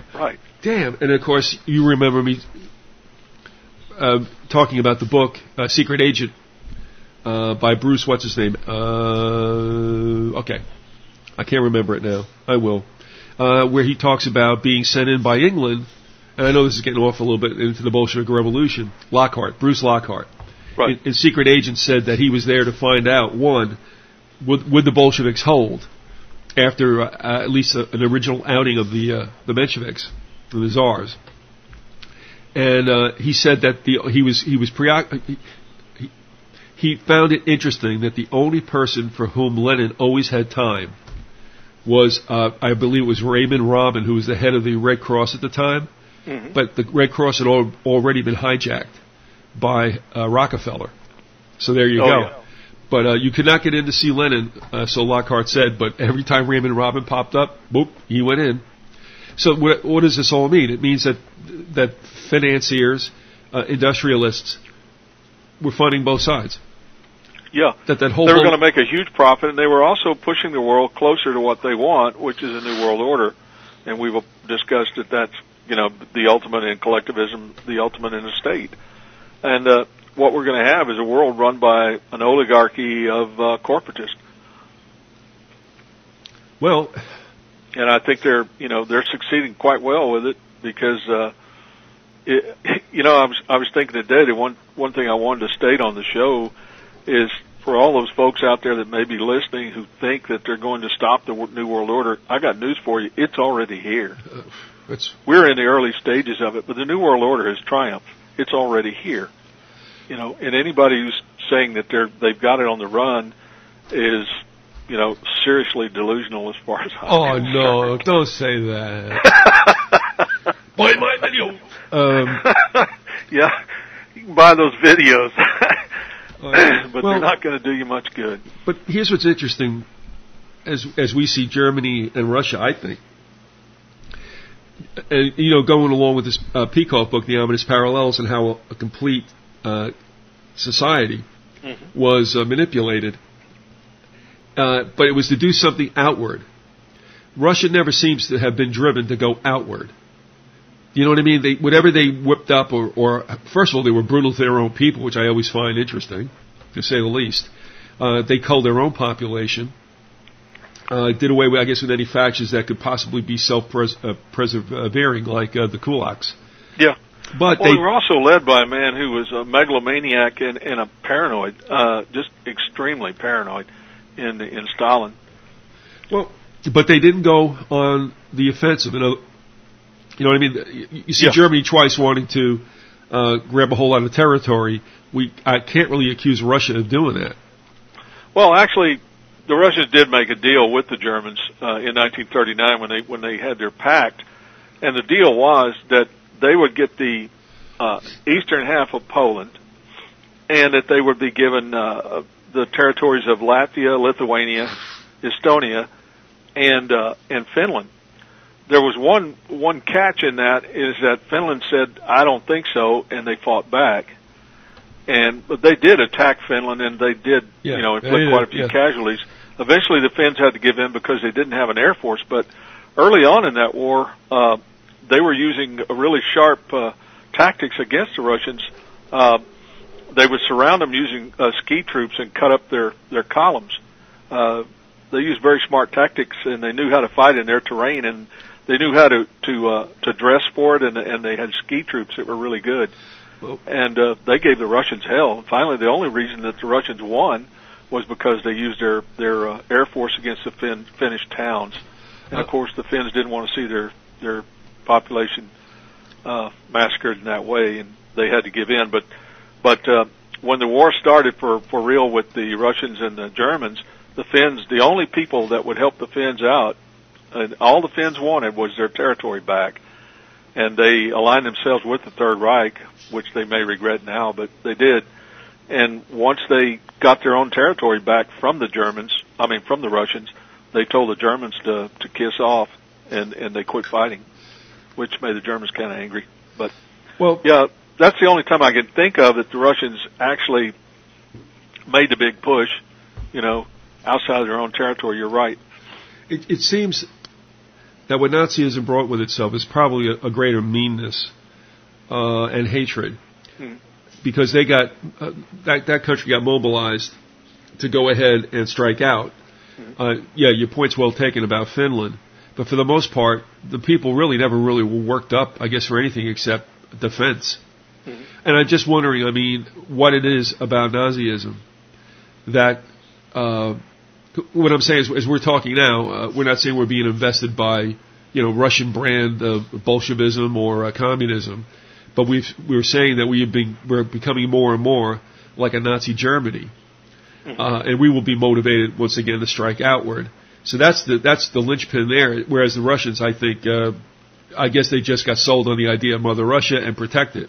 S1: Damn. And of course, you remember me talking about the book Secret Agent by Bruce, what's his name? Okay. I can't remember it now. I will. Where he talks about being sent in by England. And I know this is getting off a little bit into the Bolshevik Revolution. Bruce Lockhart.
S2: Right.
S1: In Secret Agent said that he was there to find out, one, would the Bolsheviks hold after at least an original outing of the Mensheviks, the Tsars. And he said that he found it interesting that the only person for whom Lenin always had time was, I believe it was Raymond Robin, who was the head of the Red Cross at the time. Mm-hmm. But the Red Cross had already been hijacked by Rockefeller. So there you go. Yeah. But you could not get in to see Lenin, so Lockhart said, but every time Raymond Robin popped up, boop, he went in. So what does this all mean? It means that financiers, industrialists, were funding both sides.
S2: Yeah.
S1: They were
S2: going to make a huge profit, and they were also pushing the world closer to what they want, which is a new world order. And we've discussed that that's, the ultimate in collectivism, the ultimate in a state. And what we're going to have is a world run by an oligarchy of corporatists.
S1: Well,
S2: and I think they're succeeding quite well with it because, I was thinking today that one thing I wanted to state on the show is for all those folks out there that may be listening who think that they're going to stop the New World Order, I got news for you. It's already here. We're in the early stages of it, but the New World Order has triumphed. It's already here. And anybody who's saying that they've got it on the run is, seriously delusional as far as I'm concerned.
S1: No, don't say that. Buy my video.
S2: Yeah, you can buy those videos. But they're not going to do you much good.
S1: But here's what's interesting, as we see Germany and Russia, I think. And, going along with this Peacock book, The Ominous Parallels, and how a complete society was manipulated. But it was to do something outward. Russia never seems to have been driven to go outward. You know what I mean? Whatever they whipped up, or first of all, they were brutal to their own people, which I always find interesting, to say the least. They culled their own population. Did away with, with any factions that could possibly be self-persevering, like the kulaks.
S2: Yeah. But they were also led by a man who was a megalomaniac and a paranoid, just extremely paranoid in Stalin. Well,
S1: but they didn't go on the offensive. You know what I mean? You see Germany twice wanting to grab a whole lot of territory. I can't really accuse Russia of doing that.
S2: Well, actually, the Russians did make a deal with the Germans in 1939 when they had their pact, and the deal was that they would get the eastern half of Poland, and that they would be given the territories of Latvia, Lithuania, Estonia, and Finland. There was one catch in that is that Finland said, "I don't think so," and they fought back. But they did attack Finland, and they did, inflict quite a few casualties. Eventually, the Finns had to give in because they didn't have an air force. But early on in that war, they were using really sharp tactics against the Russians. They would surround them using ski troops and cut up their columns. They used very smart tactics, and they knew how to fight in their terrain, and they knew how to dress for it, and they had ski troops that were really good. and they gave the Russians hell. And finally, the only reason that the Russians won was because they used their air force against the Finnish towns. And of course, the Finns didn't want to see their population massacred in that way, and they had to give in. But when the war started for real with the Russians and the Germans, the Finns, the only people that would help the Finns out, and all the Finns wanted was their territory back. And they aligned themselves with the Third Reich, which they may regret now, but they did. And once they got their own territory back from the Russians, they told the Germans to kiss off, and they quit fighting, which made the Germans kind of angry. But, yeah, that's the only time I can think of that the Russians actually made the big push, outside of their own territory. You're right.
S1: It seems that what Nazism brought with itself is probably a greater meanness and hatred, because they got that country got mobilized to go ahead and strike out. Yeah, your point's well taken about Finland, but for the most part, the people really never really were worked up, I guess, for anything except defense. And I'm just wondering, what it is about Nazism that. What I'm saying is, as we're talking now, we're not saying we're being invested by, Russian brand of Bolshevism or communism, but we're saying that we're becoming more and more like a Nazi Germany, and we will be motivated once again to strike outward. So that's the linchpin there. Whereas the Russians, I think, I guess they just got sold on the idea of Mother Russia and protect it.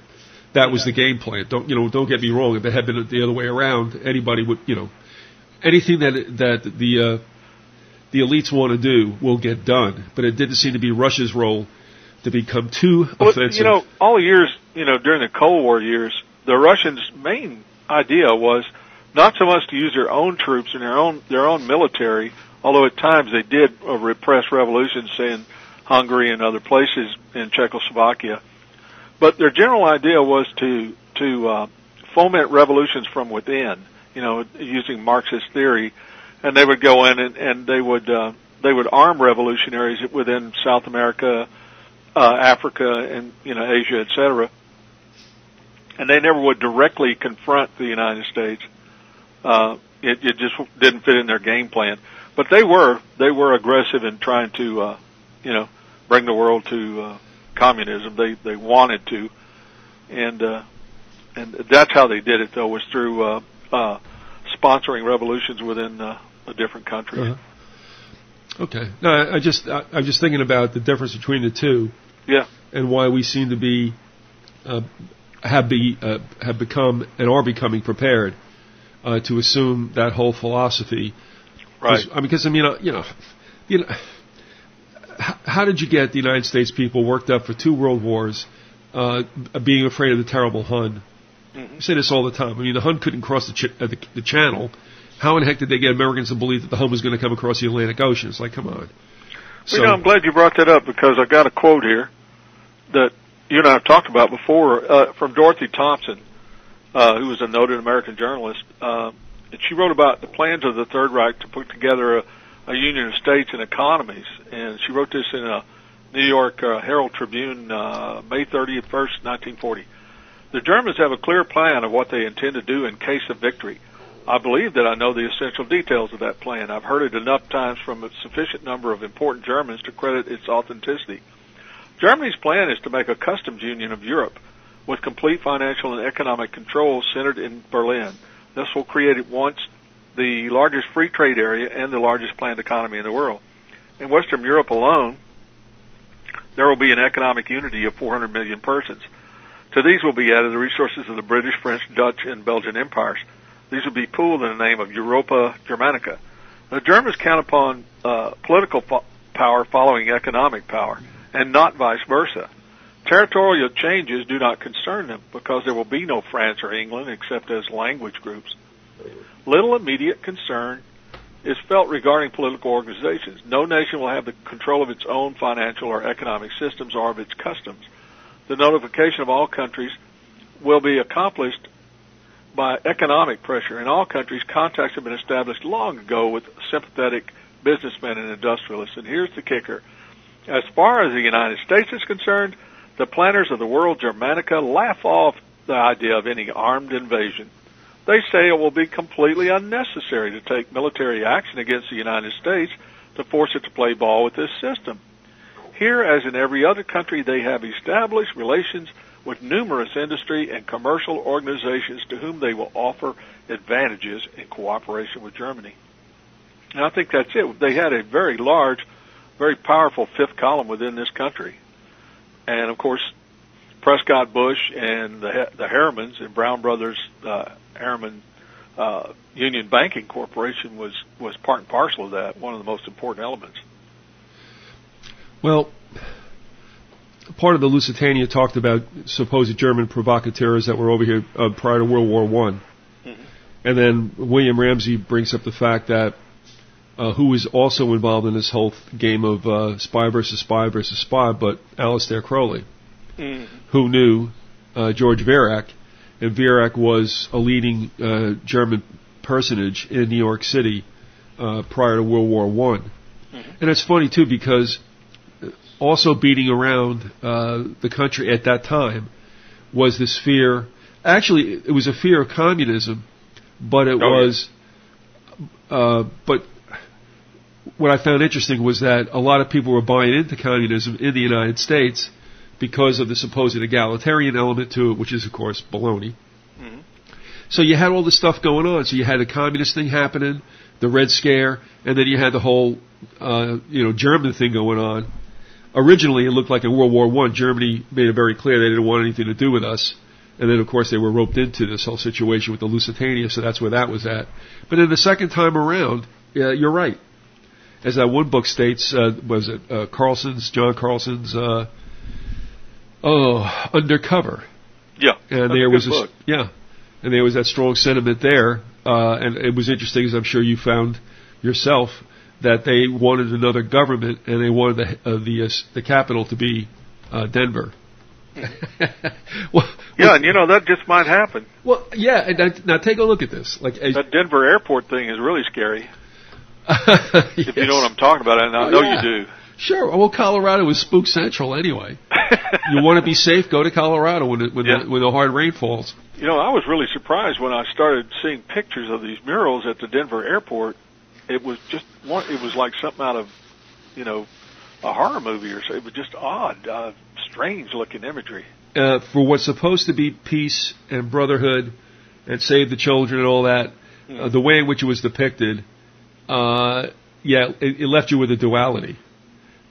S1: That was the game plan. Don't get me wrong. If it had been the other way around, anybody would, anything that the elites want to do will get done, but it didn't seem to be Russia's role to become too offensive.
S2: All the years, during the Cold War years, the Russians' main idea was not so much to use their own troops and their own military, although at times they did repress revolutions, say in Hungary and other places in Czechoslovakia. But their general idea was to foment revolutions from within, using Marxist theory, and they would go in and they would arm revolutionaries within South America, Africa, and Asia, etc. And they never would directly confront the United States. It just didn't fit in their game plan. But they were aggressive in trying to bring the world to communism. They wanted to, and that's how they did it, though, was through sponsoring revolutions within a different country.
S1: Okay. No, I'm just thinking about the difference between the two.
S2: Yeah.
S1: And why we seem to be have become and are becoming prepared to assume that whole philosophy.
S2: Right.
S1: Because how did you get the United States people worked up for 2 world wars, being afraid of the terrible Hun? I say this all the time. The Hun couldn't cross the channel. How in the heck did they get Americans to believe that the Hun was going to come across the Atlantic Ocean? It's like, come on.
S2: So, I'm glad you brought that up, because I got a quote here that you and I have talked about before from Dorothy Thompson, who was a noted American journalist. And she wrote about the plans of the Third Reich to put together a union of states and economies. And she wrote this in a New York Herald Tribune, May 31st, 1940. The Germans have a clear plan of what they intend to do in case of victory. I believe that I know the essential details of that plan. I've heard it enough times from a sufficient number of important Germans to credit its authenticity. Germany's plan is to make a customs union of Europe with complete financial and economic control centered in Berlin. This will create at once the largest free trade area and the largest planned economy in the world. In Western Europe alone, there will be an economic unity of 400 million persons. To these will be added the resources of the British, French, Dutch, and Belgian empires. These will be pooled in the name of Europa Germanica. The Germans count upon political power following economic power, and not vice versa. Territorial changes do not concern them, because there will be no France or England except as language groups. Little immediate concern is felt regarding political organizations. No nation will have the control of its own financial or economic systems or of its customs. The notification of all countries will be accomplished by economic pressure. In all countries, contacts have been established long ago with sympathetic businessmen and industrialists. And here's the kicker. As far as the United States is concerned, the planners of the world Germanica laugh off the idea of any armed invasion. They say it will be completely unnecessary to take military action against the United States to force it to play ball with this system. Here, as in every other country, they have established relations with numerous industry and commercial organizations to whom they will offer advantages in cooperation with Germany. And I think that's it. They had a very large, very powerful fifth column within this country. And, of course, Prescott Bush and the Harrimans and Brown Brothers Harriman Union Banking Corporation was part and parcel of that, one of the most important elements.
S1: Well, part of the Lusitania talked about supposed German provocateurs that were over here prior to World War I. Mm-hmm. And then William Ramsey brings up the fact that who was also involved in this whole game of spy versus spy versus spy, but Aleister Crowley, who knew George Viereck, and Viereck was a leading German personage in New York City prior to World War I. Mm-hmm. And it's funny, too, because also beating around the country at that time was this fear. Actually, it was a fear of communism, but it was... but what I found interesting was that a lot of people were buying into communism in the United States because of the supposed egalitarian element to it, which is, of course, baloney. Mm-hmm. So you had all this stuff going on. So you had the communist thing happening, the Red Scare, and then you had the whole, German thing going on. Originally, it looked like in World War I, Germany made it very clear they didn't want anything to do with us. And then, of course, they were roped into this whole situation with the Lusitania, so that's where that was at. But then the second time around, you're right. As that one book states, was it John Carlson's, Undercover.
S2: Yeah,
S1: and there was and there was that strong sentiment there, and it was interesting, as I'm sure you found yourself, that they wanted another government and they wanted the capital to be Denver.
S2: And that just might happen.
S1: Well, yeah. And now take a look at this.
S2: That Denver airport thing is really scary. Yes. If you know what I'm talking about, and I know you do.
S1: Sure. Well, Colorado is spook central anyway. You want to be safe, go to Colorado when the hard rain falls.
S2: I was really surprised when I started seeing pictures of these murals at the Denver airport. It was like something out of, a horror movie or so. It was just odd, strange looking imagery.
S1: For what's supposed to be peace and brotherhood and save the children and all that, the way in which it was depicted, it left you with a duality.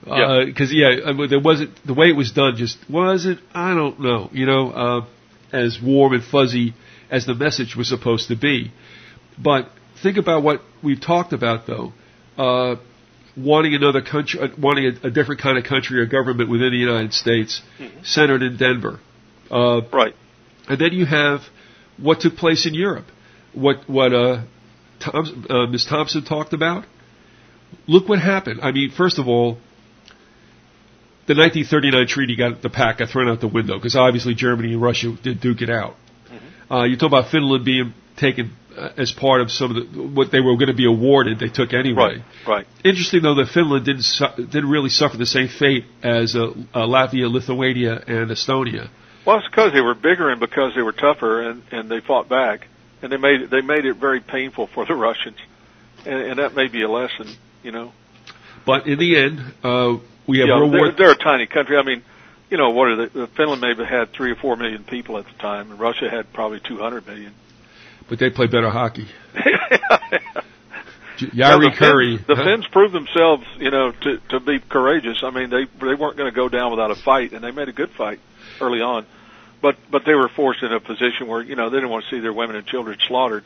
S1: Because there wasn't, the way it was done just wasn't, I don't know, as warm and fuzzy as the message was supposed to be. But think about what we've talked about, though. Wanting another country, wanting a different kind of country or government within the United States, centered in Denver.
S2: Right.
S1: And then you have what took place in Europe. What Ms. Thompson talked about. Look what happened. I mean, first of all, the 1939 treaty got thrown out the window because obviously Germany and Russia did duke it out. Mm-hmm. You talk about Finland being taken as part of some of what they were going to be awarded. They took anyway.
S2: Right.
S1: Interesting though that Finland didn't really suffer the same fate as Latvia, Lithuania, and Estonia.
S2: Well, it's because they were bigger and because they were tougher and they fought back and they made it very painful for the Russians, and that may be a lesson,
S1: But in the end. We have
S2: they're a tiny country. I mean, what are they? Finland maybe had 3 or 4 million people at the time, and Russia had probably 200 million.
S1: But they play better hockey. Jari Kurri.
S2: The Finns proved themselves, to be courageous. I mean, they weren't going to go down without a fight, and they made a good fight early on. But they were forced in a position where, they didn't want to see their women and children slaughtered,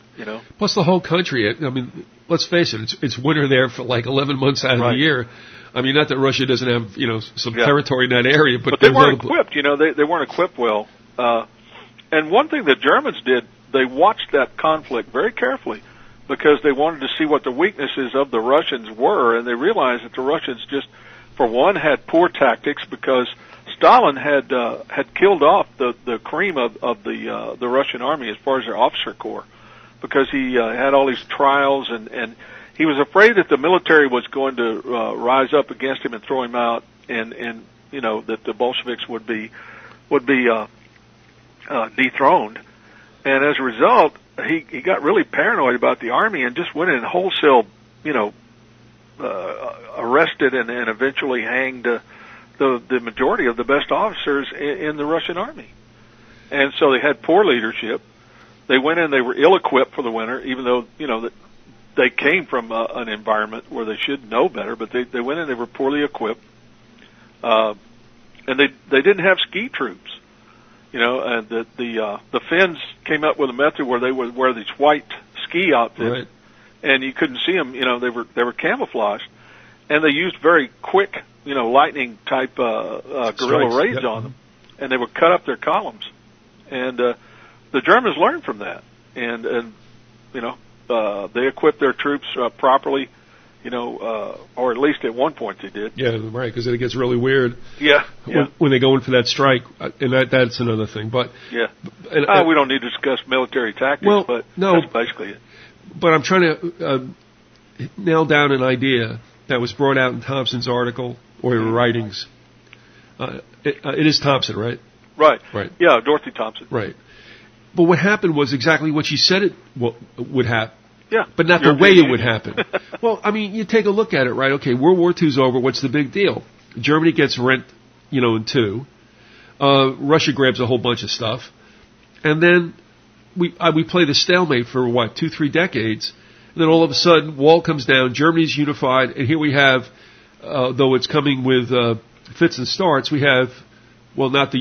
S1: Plus the whole country, I mean, let's face it, it's winter there for like 11 months out of the year. I mean, not that Russia doesn't have, some territory in that area, but
S2: they weren't equipped, they weren't equipped well. And one thing the Germans did, they watched that conflict very carefully because they wanted to see what the weaknesses of the Russians were, and they realized that the Russians just, for one, had poor tactics because Stalin had killed off the cream of the Russian army as far as their officer corps because he had all these trials and he was afraid that the military was going to rise up against him and throw him out, and that the Bolsheviks would be dethroned. And as a result, he got really paranoid about the army and just went in and wholesale, arrested and eventually hanged the majority of the best officers in the Russian army. And so they had poor leadership. They went in, they were ill-equipped for the winter, even though, that they came from an environment where they should know better, but they went in, they were poorly equipped. And they didn't have ski troops. And the Finns came up with a method where they would wear these white ski outfits,
S1: right,
S2: and you couldn't see them. They were camouflaged, and they used very quick, lightning type guerrilla raids
S1: yep,
S2: on them, and they would cut up their columns. And the Germans learned from that, and they equipped their troops properly. Or at least at one point they did.
S1: Yeah, right, because it gets really weird.
S2: Yeah,
S1: when they go in for that strike, and that's another thing. But
S2: yeah,
S1: and
S2: we don't need to discuss military tactics, but
S1: no,
S2: that's basically it.
S1: But I'm trying to nail down an idea that was brought out in Thompson's article or writings. It is Thompson, right?
S2: Right. Yeah, Dorothy Thompson.
S1: Right. But what happened was exactly what she said it would happen.
S2: Yeah.
S1: But not the way it would happen. Well, I mean, you take a look at it, right? Okay, World War II's over. What's the big deal? Germany gets rent, in two. Russia grabs a whole bunch of stuff. And then we play the stalemate for, 2-3 decades. And then all of a sudden, wall comes down, Germany's unified, and here we have, though it's coming with fits and starts, we have, not the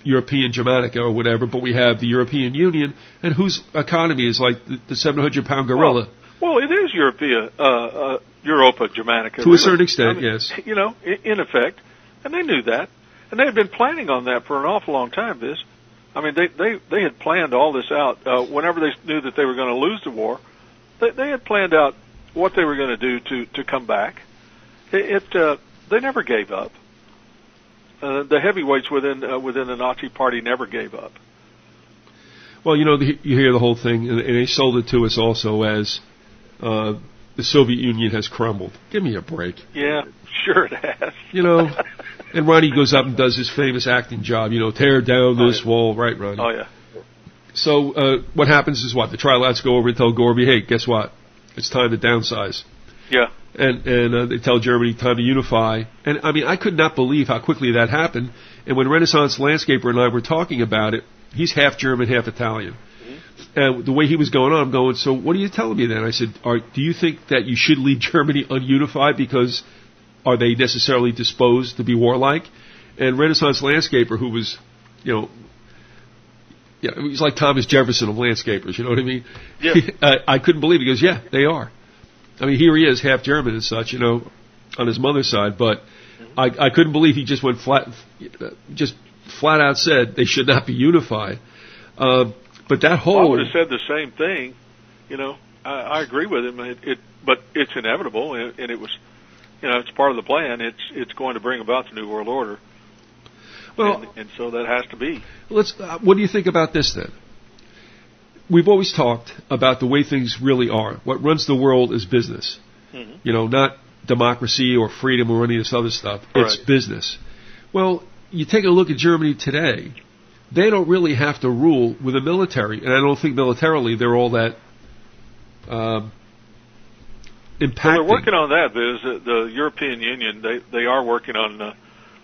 S1: European Germanica or whatever, but we have the European Union, and whose economy is like the 700-pound gorilla.
S2: Well, it is Europa Germanica.
S1: To a certain extent, yes.
S2: In effect, and they knew that, and they had been planning on that for an awful long time, Biz. I mean, they had planned all this out. Whenever they knew that they were going to lose the war, they had planned out what they were going to do to come back. They never gave up. The heavyweights within the Nazi Party never gave up.
S1: Well, you hear the whole thing, and they sold it to us also as the Soviet Union has crumbled. Give me a break.
S2: Yeah, sure it has.
S1: And Ronnie goes up and does his famous acting job, tear down this wall, right, Ronnie?
S2: Oh, yeah.
S1: So what happens is the trilads go over and tell Gorby, hey, guess what? It's time to downsize.
S2: Yeah.
S1: And they tell Germany time to unify. And, I mean, I could not believe how quickly that happened. And when Renaissance Landscaper and I were talking about it, he's half German, half Italian. Mm-hmm. And the way he was going on, I'm going, so what are you telling me then? I said, do you think that you should leave Germany ununified because are they necessarily disposed to be warlike? And Renaissance Landscaper, who was, he's like Thomas Jefferson of landscapers, you know what I mean?
S2: Yeah.
S1: I couldn't believe it. He goes, yeah, they are. I mean, here he is, half German and such, on his mother's side, but I couldn't believe he just went flat out said they should not be unified. But that whole...
S2: I would have said the same thing, I agree with him, but it's inevitable, and it was, it's part of the plan. It's going to bring about the New World Order. Well, and so that has to be.
S1: What do you think about this then? We've always talked about the way things really are. What runs the world is business. Mm-hmm. Not democracy or freedom or any of this other stuff.
S2: Right.
S1: It's business. Well, you take a look at Germany today. They don't really have to rule with a military, and I don't think militarily they're all that impacting.
S2: Well, they're working on that. The European Union, they are working on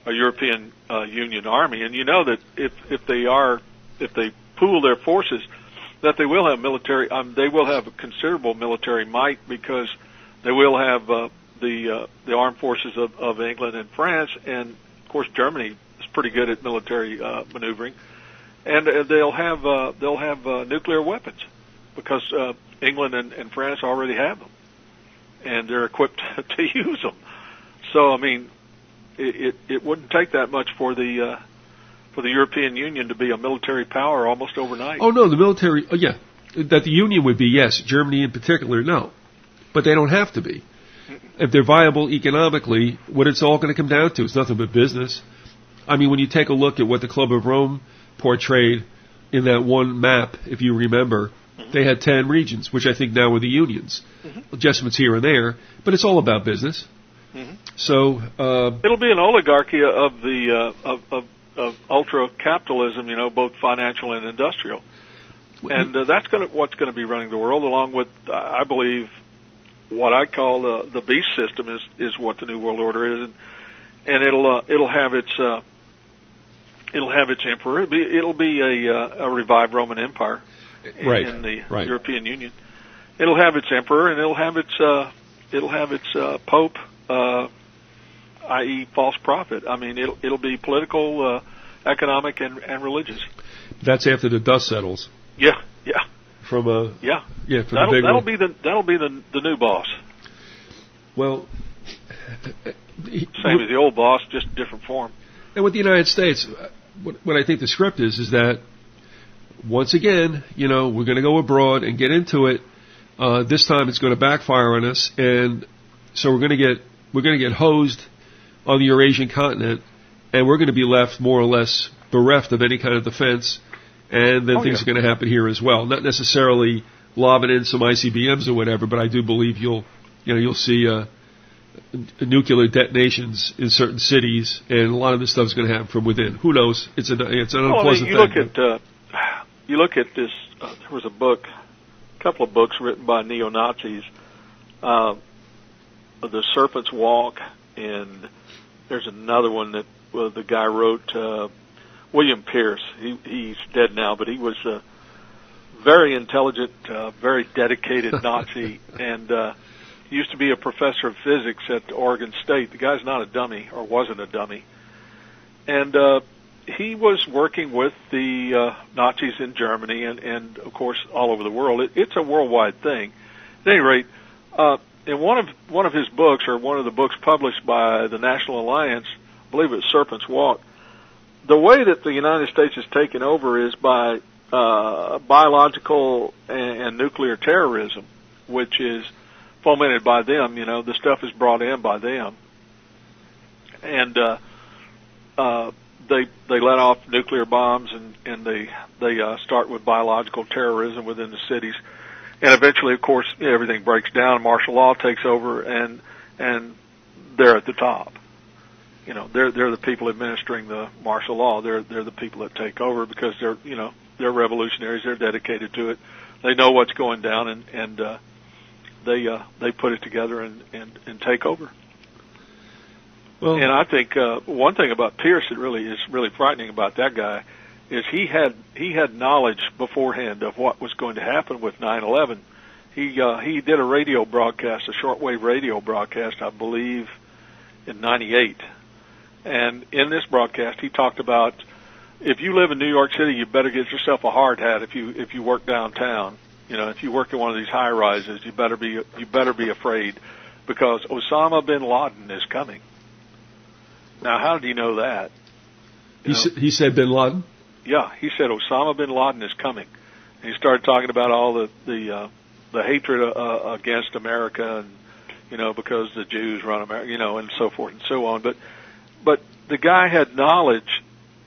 S2: a European Union army, and that if they pool their forces, that they will have military. They will have a considerable military might because they will have the armed forces of England and France, and of course Germany is pretty good at military maneuvering, and they'll have nuclear weapons because England and France already have them, and they're equipped to use them. So I mean, it wouldn't take that much for the European Union to be a military power almost overnight.
S1: Oh, no, the military, that the Union would be, yes. Germany in particular, no. But they don't have to be. If they're viable economically, what it's all going to come down to is nothing but business. I mean, when you take a look at what the Club of Rome portrayed in that one map, if you remember, they had 10 regions, which I think now are the unions. Adjustments here and there, but it's all about business. So
S2: it'll be an oligarchy of of ultra capitalism, both financial and industrial. And that's what's going to be running the world, along with, I believe, what I call the beast system is what the New World Order is, and it'll have its emperor. It'll be a revived Roman Empire in the European Union. It'll have its emperor, and it'll have its pope, i.e., false prophet. I mean, it'll be political, economic, and religious.
S1: That's after the dust settles.
S2: Yeah.
S1: From the big
S2: that'll be the new boss.
S1: Well,
S2: same as the old boss, just different form.
S1: And with the United States, what I think the script is that once again, we're going to go abroad and get into it. This time it's going to backfire on us, and so we're going to get hosed on the Eurasian continent, and we're going to be left more or less bereft of any kind of defense. And then things are going to happen here as well. Not necessarily lobbing in some ICBMs or whatever, but I do believe you'll see nuclear detonations in certain cities, and a lot of this stuff is going to happen from within. Who knows? It's an unpleasant thing.
S2: You look at this. There was a couple of books written by neo-Nazis, The Serpent's Walk, and there's another one that the guy wrote. William Pierce, he's dead now, but he was a very intelligent, very dedicated Nazi, and used to be a professor of physics at Oregon State. The guy's not a dummy, or wasn't a dummy. And he was working with the Nazis in Germany and, of course, all over the world. It's a worldwide thing. At any rate, in one of his books, or one of the books published by the National Alliance, I believe it was Serpent's Walk, the way that the United States is taken over is by biological and nuclear terrorism, which is fomented by them. The stuff is brought in by them, and they let off nuclear bombs, and they start with biological terrorism within the cities, and eventually, of course, everything breaks down. Martial law takes over, and they're at the top. They're the people administering the martial law. They're the people that take over because they're revolutionaries. They're dedicated to it. They know what's going down, and they put it together and take over. Well, and I think one thing about Pierce that really is really frightening about that guy is he had knowledge beforehand of what was going to happen with 9/11. He did a radio broadcast, a shortwave radio broadcast, I believe, in '98. And in this broadcast, he talked about if you live in New York City, you better get yourself a hard hat if you work downtown. If you work in one of these high rises, you better be afraid because Osama bin Laden is coming. Now, how did he know that?
S1: He said bin Laden?
S2: Yeah, he said Osama bin Laden is coming. And he started talking about all the hatred against America and because the Jews run America, and so forth and so on. But the guy had knowledge.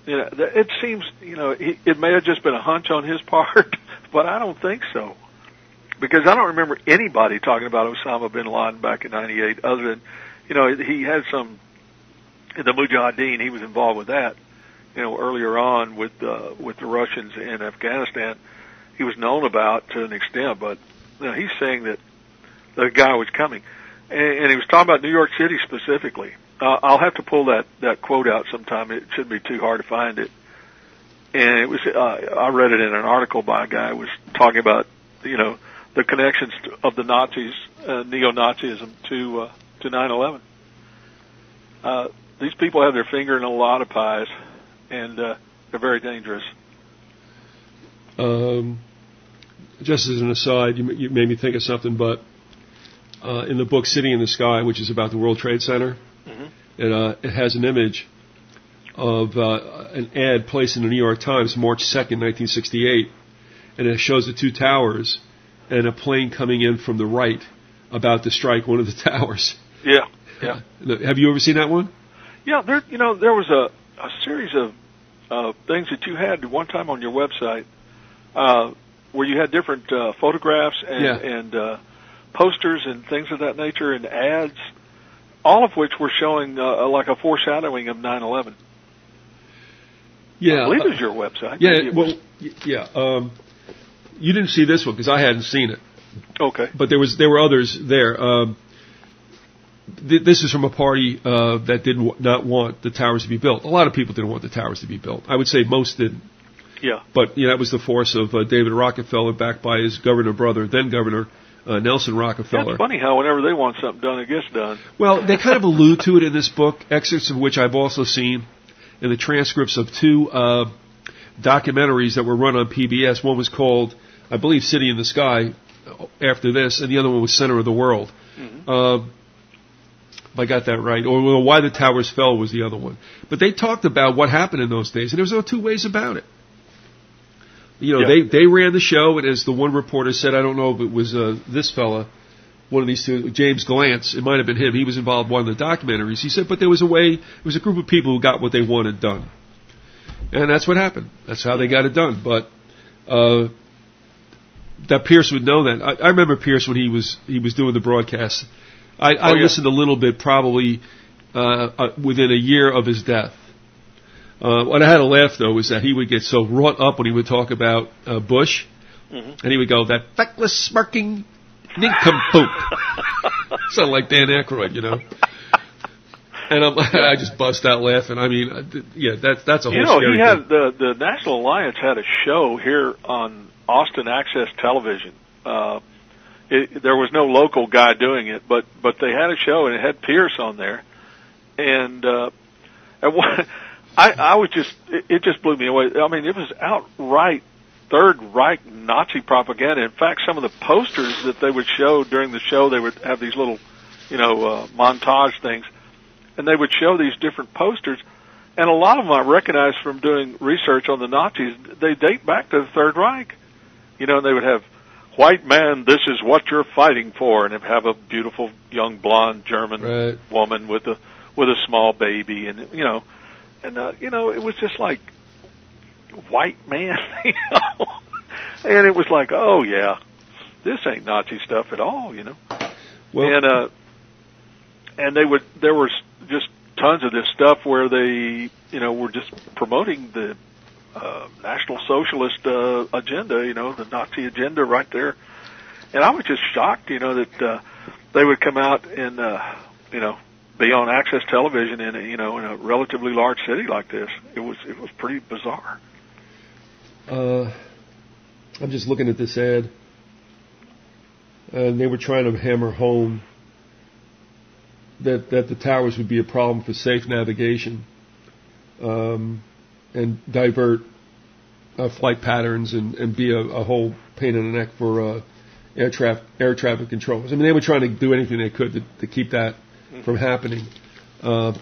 S2: It seems, it may have just been a hunch on his part, but I don't think so. Because I don't remember anybody talking about Osama bin Laden back in '98 other than, he had the Mujahideen, he was involved with that, earlier on with the Russians in Afghanistan. He was known about to an extent, but he's saying that the guy was coming. And he was talking about New York City specifically. I'll have to pull that quote out sometime. It shouldn't be too hard to find it. And it was I read it in an article by a guy who was talking about the connections of the Nazis, neo-Nazism to 9/11. These people have their finger in a lot of pies, and they're very dangerous.
S1: Just as an aside, you made me think of something, but in the book City in the Sky, which is about the World Trade Center, it has an image of an ad placed in the New York Times March 2nd, 1968, and it shows the two towers and a plane coming in from the right about to strike one of the towers.
S2: Yeah.
S1: Have you ever seen that one?
S2: Yeah, there was a series of things that you had one time on your website where you had different photographs and posters and things of that nature and ads, all of which were showing like a foreshadowing of 9/11. I believe it's your website.
S1: You didn't see this one because I hadn't seen it.
S2: Okay.
S1: But there were others there. This is from a party that did not want the towers to be built. A lot of people didn't want the towers to be built. I would say most didn't.
S2: Yeah.
S1: But that was the force of David Rockefeller, backed by his governor brother, then Governor Nelson Rockefeller.
S2: It's funny how whenever they want something done, it gets done.
S1: Well, they kind of allude to it in this book, excerpts of which I've also seen in the transcripts of two documentaries that were run on PBS. One was called, I believe, City in the Sky, after this, and the other one was Center of the World. Mm-hmm. If I got that right. Or Why the Towers Fell was the other one. But they talked about what happened in those days, and there was no two ways about it. They ran the show, and as the one reporter said, I don't know if it was this fella, one of these two, James Glantz, it might have been him, he was involved in one of the documentaries. He said, but there was a group of people who got what they wanted done. And that's what happened. That's how they got it done. But that Pierce would know that. I remember Pierce when he was doing the broadcast. I listened a little bit, probably within a year of his death. What I had to laugh, though, was that he would get so wrought up when he would talk about Bush, and he would go, that feckless, smirking nincompoop. Sounded like Dan Aykroyd, And I just bust out laughing. I mean, that's a whole scary
S2: he had
S1: thing.
S2: the National Alliance had a show here on Austin Access Television. There was no local guy doing it, but they had a show and it had Pierce on there, and it just blew me away. I mean, it was outright Third Reich Nazi propaganda. In fact, some of the posters that they would show during the show, they would have these little, montage things, and they would show these different posters, and a lot of them I recognized from doing research on the Nazis. They date back to the Third Reich, and they would have, white man, this is what you're fighting for, and have a beautiful young blonde German woman with a small baby, and it was just like white man, and it was like, oh yeah, this ain't Nazi stuff at all, Well, and there was just tons of this stuff where they, were just promoting the National Socialist agenda, the Nazi agenda right there. And I was just shocked, that they would come out and, be on Access Television in a relatively large city like this. It was pretty bizarre.
S1: I'm just looking at this ad, and they were trying to hammer home that the towers would be a problem for safe navigation, and divert flight patterns and be a whole pain in the neck for air traffic controllers. I mean, they were trying to do anything they could to keep that from happening. But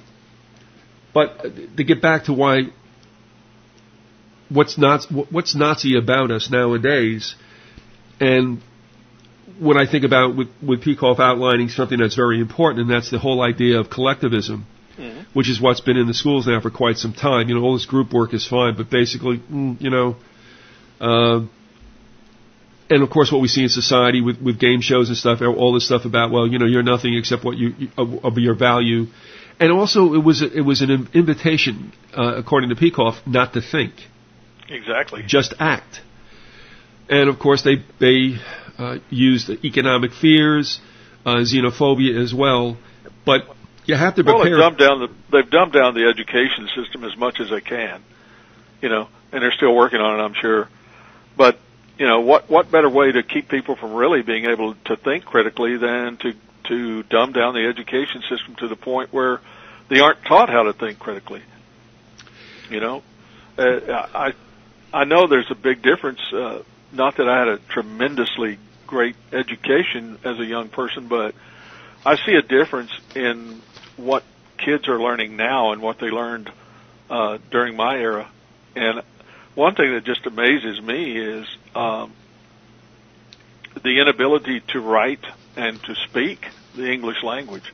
S1: to get back to what's Nazi about us nowadays, and what I think about with Peikoff outlining something that's very important, and that's the whole idea of collectivism, which is what's been in the schools now for quite some time. All this group work is fine, but basically, and of course what we see in society with game shows and stuff, all this stuff about, well, you're nothing except what of your value. And also it was an invitation, according to Peikoff, not to think.
S2: Exactly.
S1: Just act. And of course they used economic fears, xenophobia as well, but you have to prepare.
S2: Well, they've dumbed down the education system as much as they can, and they're still working on it, I'm sure. But what better way to keep people from really being able to think critically than to dumb down the education system to the point where they aren't taught how to think critically. I know there's a big difference. Not that I had a tremendously great education as a young person, but I see a difference in what kids are learning now and what they learned during my era. And one thing that just amazes me is the inability to write and to speak the English language.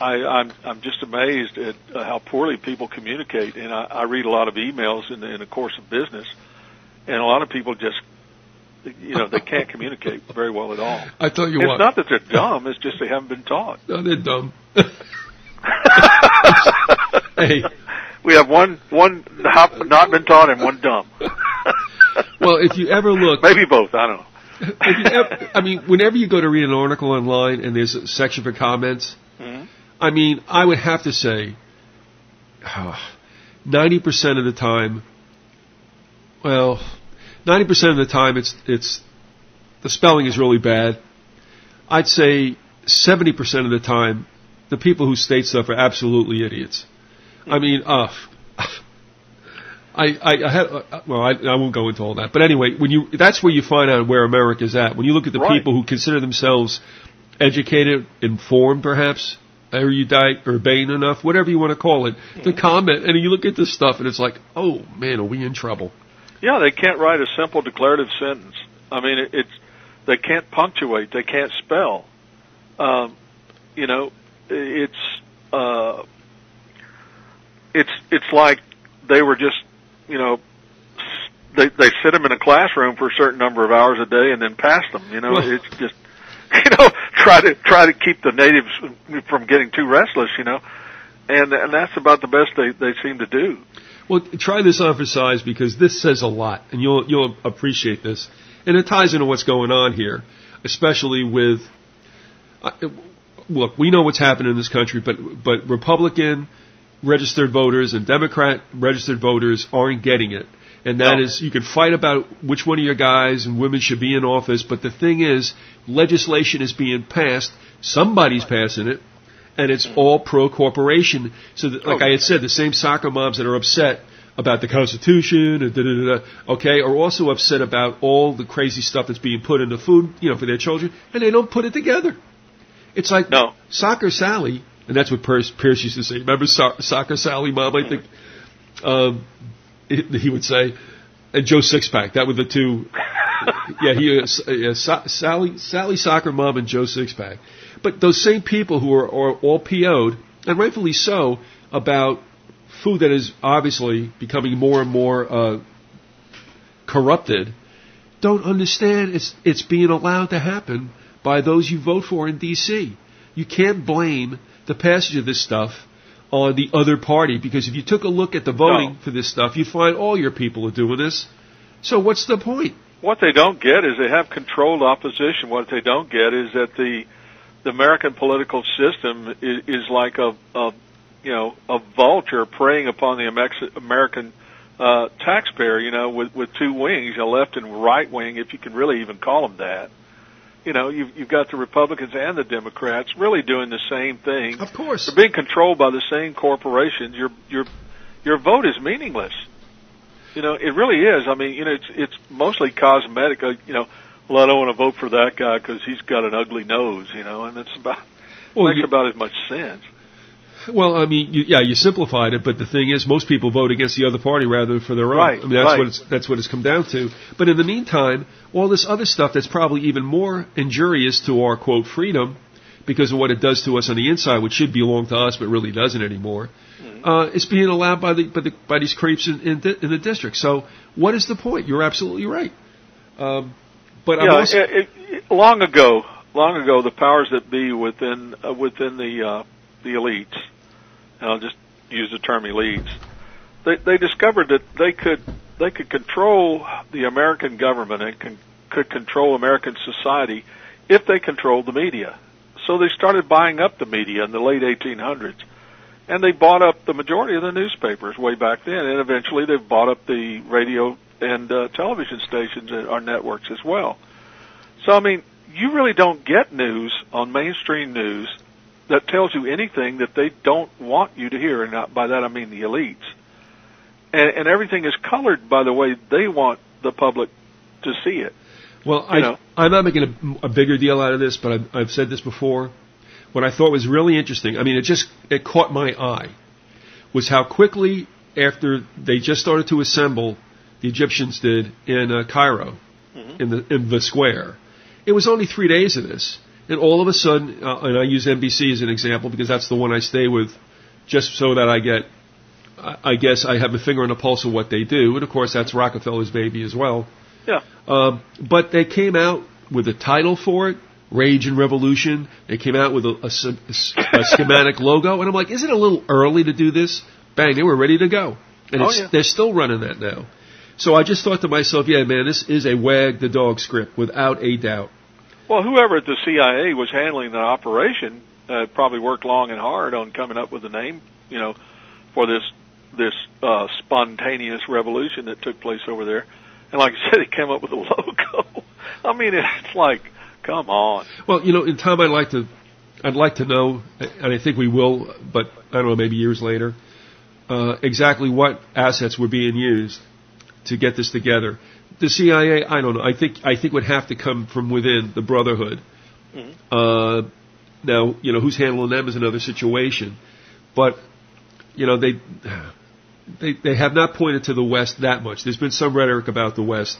S2: I'm just amazed at how poorly people communicate, and I read a lot of emails in the course of business, and a lot of people just, they can't communicate very well at all.
S1: I tell you
S2: what.
S1: It's
S2: not that they're dumb, it's just they haven't been taught.
S1: No, they're dumb. Hey,
S2: We have one not been taught and one dumb.
S1: Well, if you ever look,
S2: maybe both. I don't know.
S1: I mean, whenever you go to read an article online and there's a section for comments,
S2: mm-hmm.
S1: I mean, I would have to say 90% of the time, well, 90% of the time it's the spelling is really bad. I'd say 70% of the time, the people who state stuff are absolutely idiots. I mean, I won't go into all that. But anyway, that's where you find out where America's at. When you look at the people who consider themselves educated, informed perhaps, erudite, urbane enough, whatever you want to call it, to comment, and you look at this stuff and it's like, oh man, are we in trouble?
S2: Yeah, they can't write a simple declarative sentence. I mean, they can't punctuate, they can't spell. It's like they were just, they sit them in a classroom for a certain number of hours a day and then pass them. It's just, try to keep the natives from getting too restless, and that's about the best they seem to do.
S1: Well, try this on for size because this says a lot, and you'll appreciate this, and it ties into what's going on here, especially with. Look, we know what's happening in this country, but Republican registered voters and Democrat registered voters aren't getting it. And that is, you can fight about which one of your guys and women should be in office, but the thing is, legislation is being passed, somebody's passing it, and it's all pro-corporation. So, like I had said, the same soccer moms that are upset about the Constitution and are also upset about all the crazy stuff that's being put in the food, for their children, and they don't put it together. It's like Soccer Sally, and that's what Pierce used to say. Remember Soccer Sally, Mom? I think he would say, and Joe Sixpack. That were the two. Sally Soccer Mom and Joe Sixpack. But those same people who are all PO'd, and rightfully so, about food that is obviously becoming more and more corrupted, don't understand it's being allowed to happen by those you vote for in D.C. You can't blame the passage of this stuff on the other party, because if you took a look at the voting for this stuff, you'd find all your people are doing this. So what's the point?
S2: What they don't get is they have controlled opposition. What they don't get is that the American political system is like a vulture preying upon the American taxpayer, with two wings, a left and right wing, if you can really even call them that. You've got the Republicans and the Democrats really doing the same thing.
S1: Of course,
S2: they're being controlled by the same corporations. Your vote is meaningless. It really is. I mean, it's mostly cosmetic. Well, I don't want to vote for that guy because he's got an ugly nose. And it's makes about as much sense.
S1: Well, I mean, you simplified it, but the thing is, most people vote against the other party rather than for their own.
S2: Right,
S1: I mean, that's what it's come down to. But in the meantime, all this other stuff that's probably even more injurious to our, quote, freedom, because of what it does to us on the inside, which should belong to us but really doesn't anymore, is being allowed by these creeps in the district. So what is the point? You're absolutely right. But
S2: long ago, the powers that be within the elites, and I'll just use the term elites, they discovered that they could control the American government and could control American society if they controlled the media. So they started buying up the media in the late 1800s, and they bought up the majority of the newspapers way back then, and eventually they've bought up the radio and television stations and our networks as well. So I mean, you really don't get news on mainstream news that tells you anything that they don't want you to hear, and by that I mean the elites. And everything is colored by the way they want the public to see it.
S1: Well, I'm not making a bigger deal out of this, but I've said this before. What I thought was really interesting, I mean, it caught my eye, was how quickly after they just started to assemble, the Egyptians did in Cairo, in the square. It was only 3 days of this. And all of a sudden, and I use NBC as an example because that's the one I stay with, just so that I guess I have a finger on the pulse of what they do. And of course, that's Rockefeller's baby as well.
S2: Yeah.
S1: But they came out with a title for it, Rage and Revolution. They came out with a schematic logo. And I'm like, isn't it a little early to do this? bang, they were ready to go. And
S2: Oh, yeah.
S1: they're still running that now. So I just thought to myself, yeah, man, this is a wag the dog script without a doubt.
S2: Well, whoever at the CIA was handling the operation probably worked long and hard on coming up with a name, for this spontaneous revolution that took place over there. And like I said, he came up with a logo. I mean, it's like, come on.
S1: Well, in time I'd like to know, and I think we will, but I don't know, maybe years later, exactly what assets were being used to get this together. The CIA, I don't know. I think it would have to come from within the Brotherhood.
S2: Mm-hmm.
S1: Now, who's handling them is another situation, but they have not pointed to the West that much. There's been some rhetoric about the West.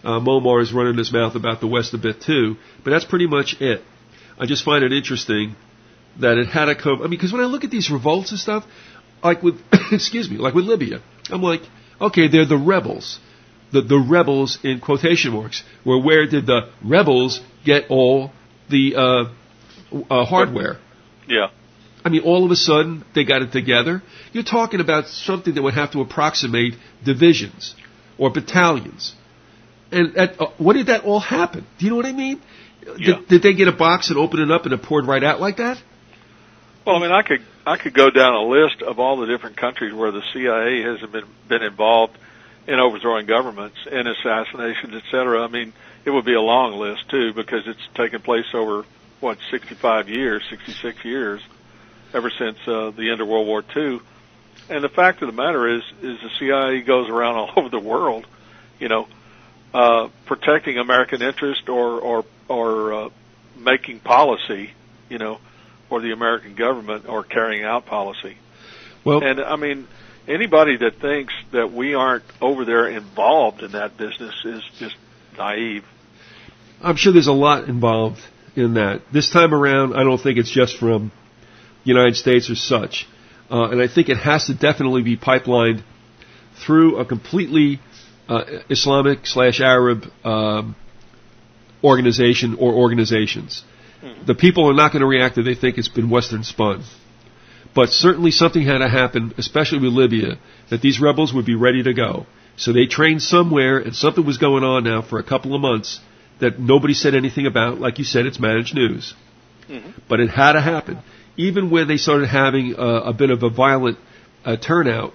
S1: Momar is running his mouth about the West a bit too, but that's pretty much it. I just find it interesting that it had to come. I mean, because when I look at these revolts and stuff, like with like with Libya, I'm like, okay, they're the rebels. The rebels in quotation marks. Where did the rebels get all the hardware?
S2: Yeah.
S1: I mean, all of a sudden, they got it together. You're talking about something that would have to approximate divisions or battalions. And what did that all happen? Do you know what I mean?
S2: Yeah.
S1: Did they get a box and open it up and it poured right out like that?
S2: Well, I mean, I could go down a list of all the different countries where the CIA has been involved in overthrowing governments and assassinations, et cetera. I mean, it would be a long list, too, because it's taken place over, 65 years, 66 years, ever since the end of World War II. And the fact of the matter is the CIA goes around all over the world, protecting American interest or making policy, for the American government or carrying out policy.
S1: Well,
S2: and I mean, anybody that thinks that we aren't over there involved in that business is just naive.
S1: I'm sure there's a lot involved in that. This time around, I don't think it's just from the United States or such. And I think it has to definitely be pipelined through a completely Islamic/Arab organization or organizations. Mm-hmm. The people are not going to react if they think it's been Western spun. But certainly something had to happen, especially with Libya, that these rebels would be ready to go. So they trained somewhere, and something was going on now for a couple of months that nobody said anything about. Like you said, it's managed news. Mm-hmm. But it had to happen. Even when they started having a bit of a violent turnout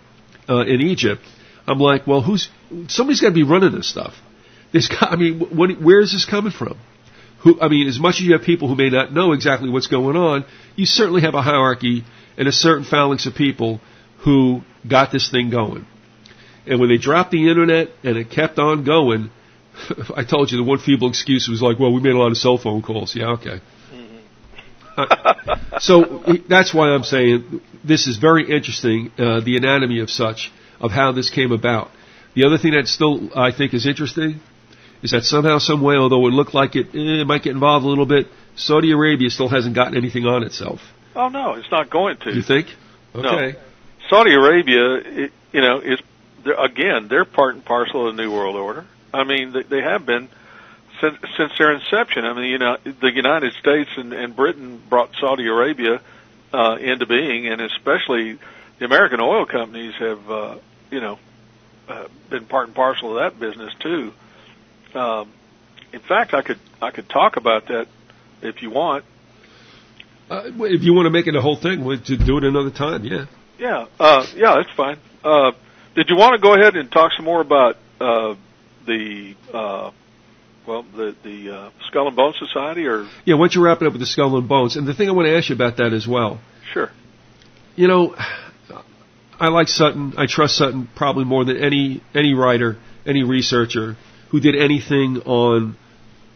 S1: in Egypt, I'm like, well, somebody's got to be running this stuff. Where is this coming from? As much as you have people who may not know exactly what's going on, you certainly have a hierarchy and a certain phalanx of people who got this thing going. And when they dropped the internet and it kept on going, I told you the one feeble excuse was like, well, we made a lot of cell phone calls. Yeah, okay. So that's why I'm saying this is very interesting, the anatomy of how this came about. The other thing that still I think is interesting is that somehow, some way, although it looked like it might get involved a little bit, Saudi Arabia still hasn't gotten anything on itself.
S2: Oh, no, it's not going to.
S1: You think? Okay.
S2: No. Saudi Arabia, they're part and parcel of the New World Order. I mean, they have been since their inception. I mean, the United States and Britain brought Saudi Arabia into being, and especially the American oil companies have, been part and parcel of that business too. In fact, I could talk about that if you want.
S1: If you want to make it a whole thing, we'll do it another time. Yeah.
S2: Yeah. That's fine. Did you want to go ahead and talk some more about the Skull and Bone Society, or? Yeah,
S1: why don't you wrap it up with the Skull and Bones? And the thing I want to ask you about that as well.
S2: Sure.
S1: I like Sutton. I trust Sutton probably more than any writer, any researcher who did anything on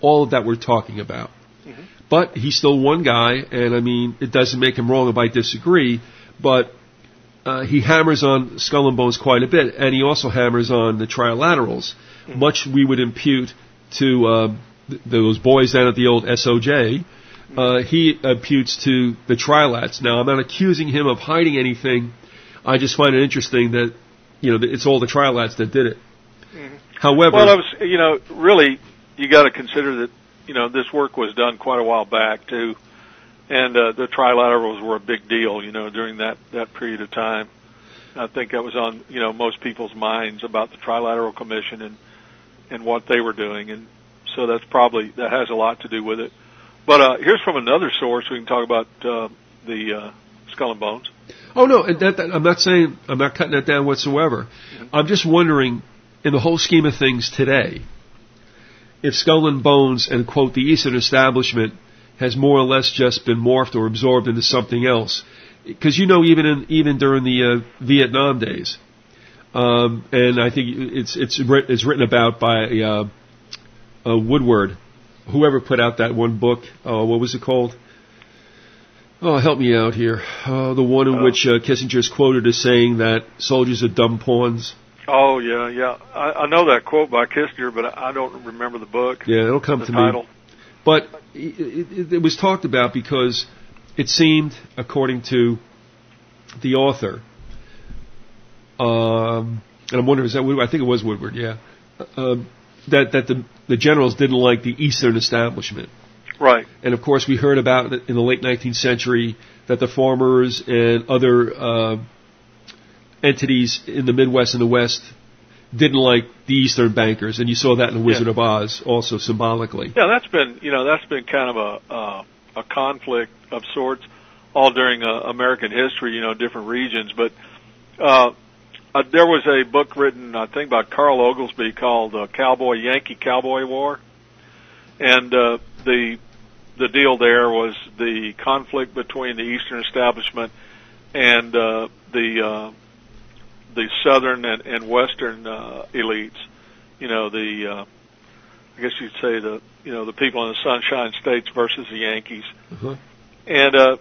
S1: all of that we're talking about. Mm-hmm. But he's still one guy, and it doesn't make him wrong if I disagree, but he hammers on Skull and Bones quite a bit, and he also hammers on the trilaterals, mm-hmm. much we would impute to those boys down at the old SOJ. He imputes to the trilats. Now, I'm not accusing him of hiding anything. I just find it interesting that, it's all the trilats that did it.
S2: Mm-hmm.
S1: However...
S2: Well, really, you got to consider that, this work was done quite a while back, too. And the trilaterals were a big deal, during that period of time. I think that was on most people's minds about the Trilateral Commission and what they were doing, and so that has a lot to do with it. But here's from another source. We can talk about the Skull and Bones.
S1: Oh no, I'm not saying, I'm not cutting that down whatsoever. Mm-hmm. I'm just wondering, in the whole scheme of things today, if Skull and Bones and, quote, the Eastern establishment has more or less just been morphed or absorbed into something else. Because even during the Vietnam days, and I think it's written about by Woodward, whoever put out that one book. What was it called? Oh, help me out here. The one in which Kissinger is quoted as saying that soldiers are dumb pawns.
S2: Oh, yeah. I know that quote by Kissinger, but I don't remember the book.
S1: Yeah, it'll come to
S2: title.
S1: Me. But it was talked about because it seemed, according to the author, and I'm wondering, is that Woodward? I think it was Woodward, yeah, that the generals didn't like the Eastern establishment.
S2: Right.
S1: And, of course, we heard about it in the late 19th century that the farmers and other entities in the Midwest and the West didn't like the Eastern bankers, and you saw that in The Wizard of Oz also symbolically.
S2: Yeah, that's been kind of a conflict of sorts all during American history, different regions. But there was a book written, I think, by Carl Oglesby called Yankee Cowboy War, and the deal there was the conflict between the Eastern establishment and the Southern and Western elites. I guess you'd say the people in the Sunshine States versus the Yankees.
S1: Uh-huh.
S2: And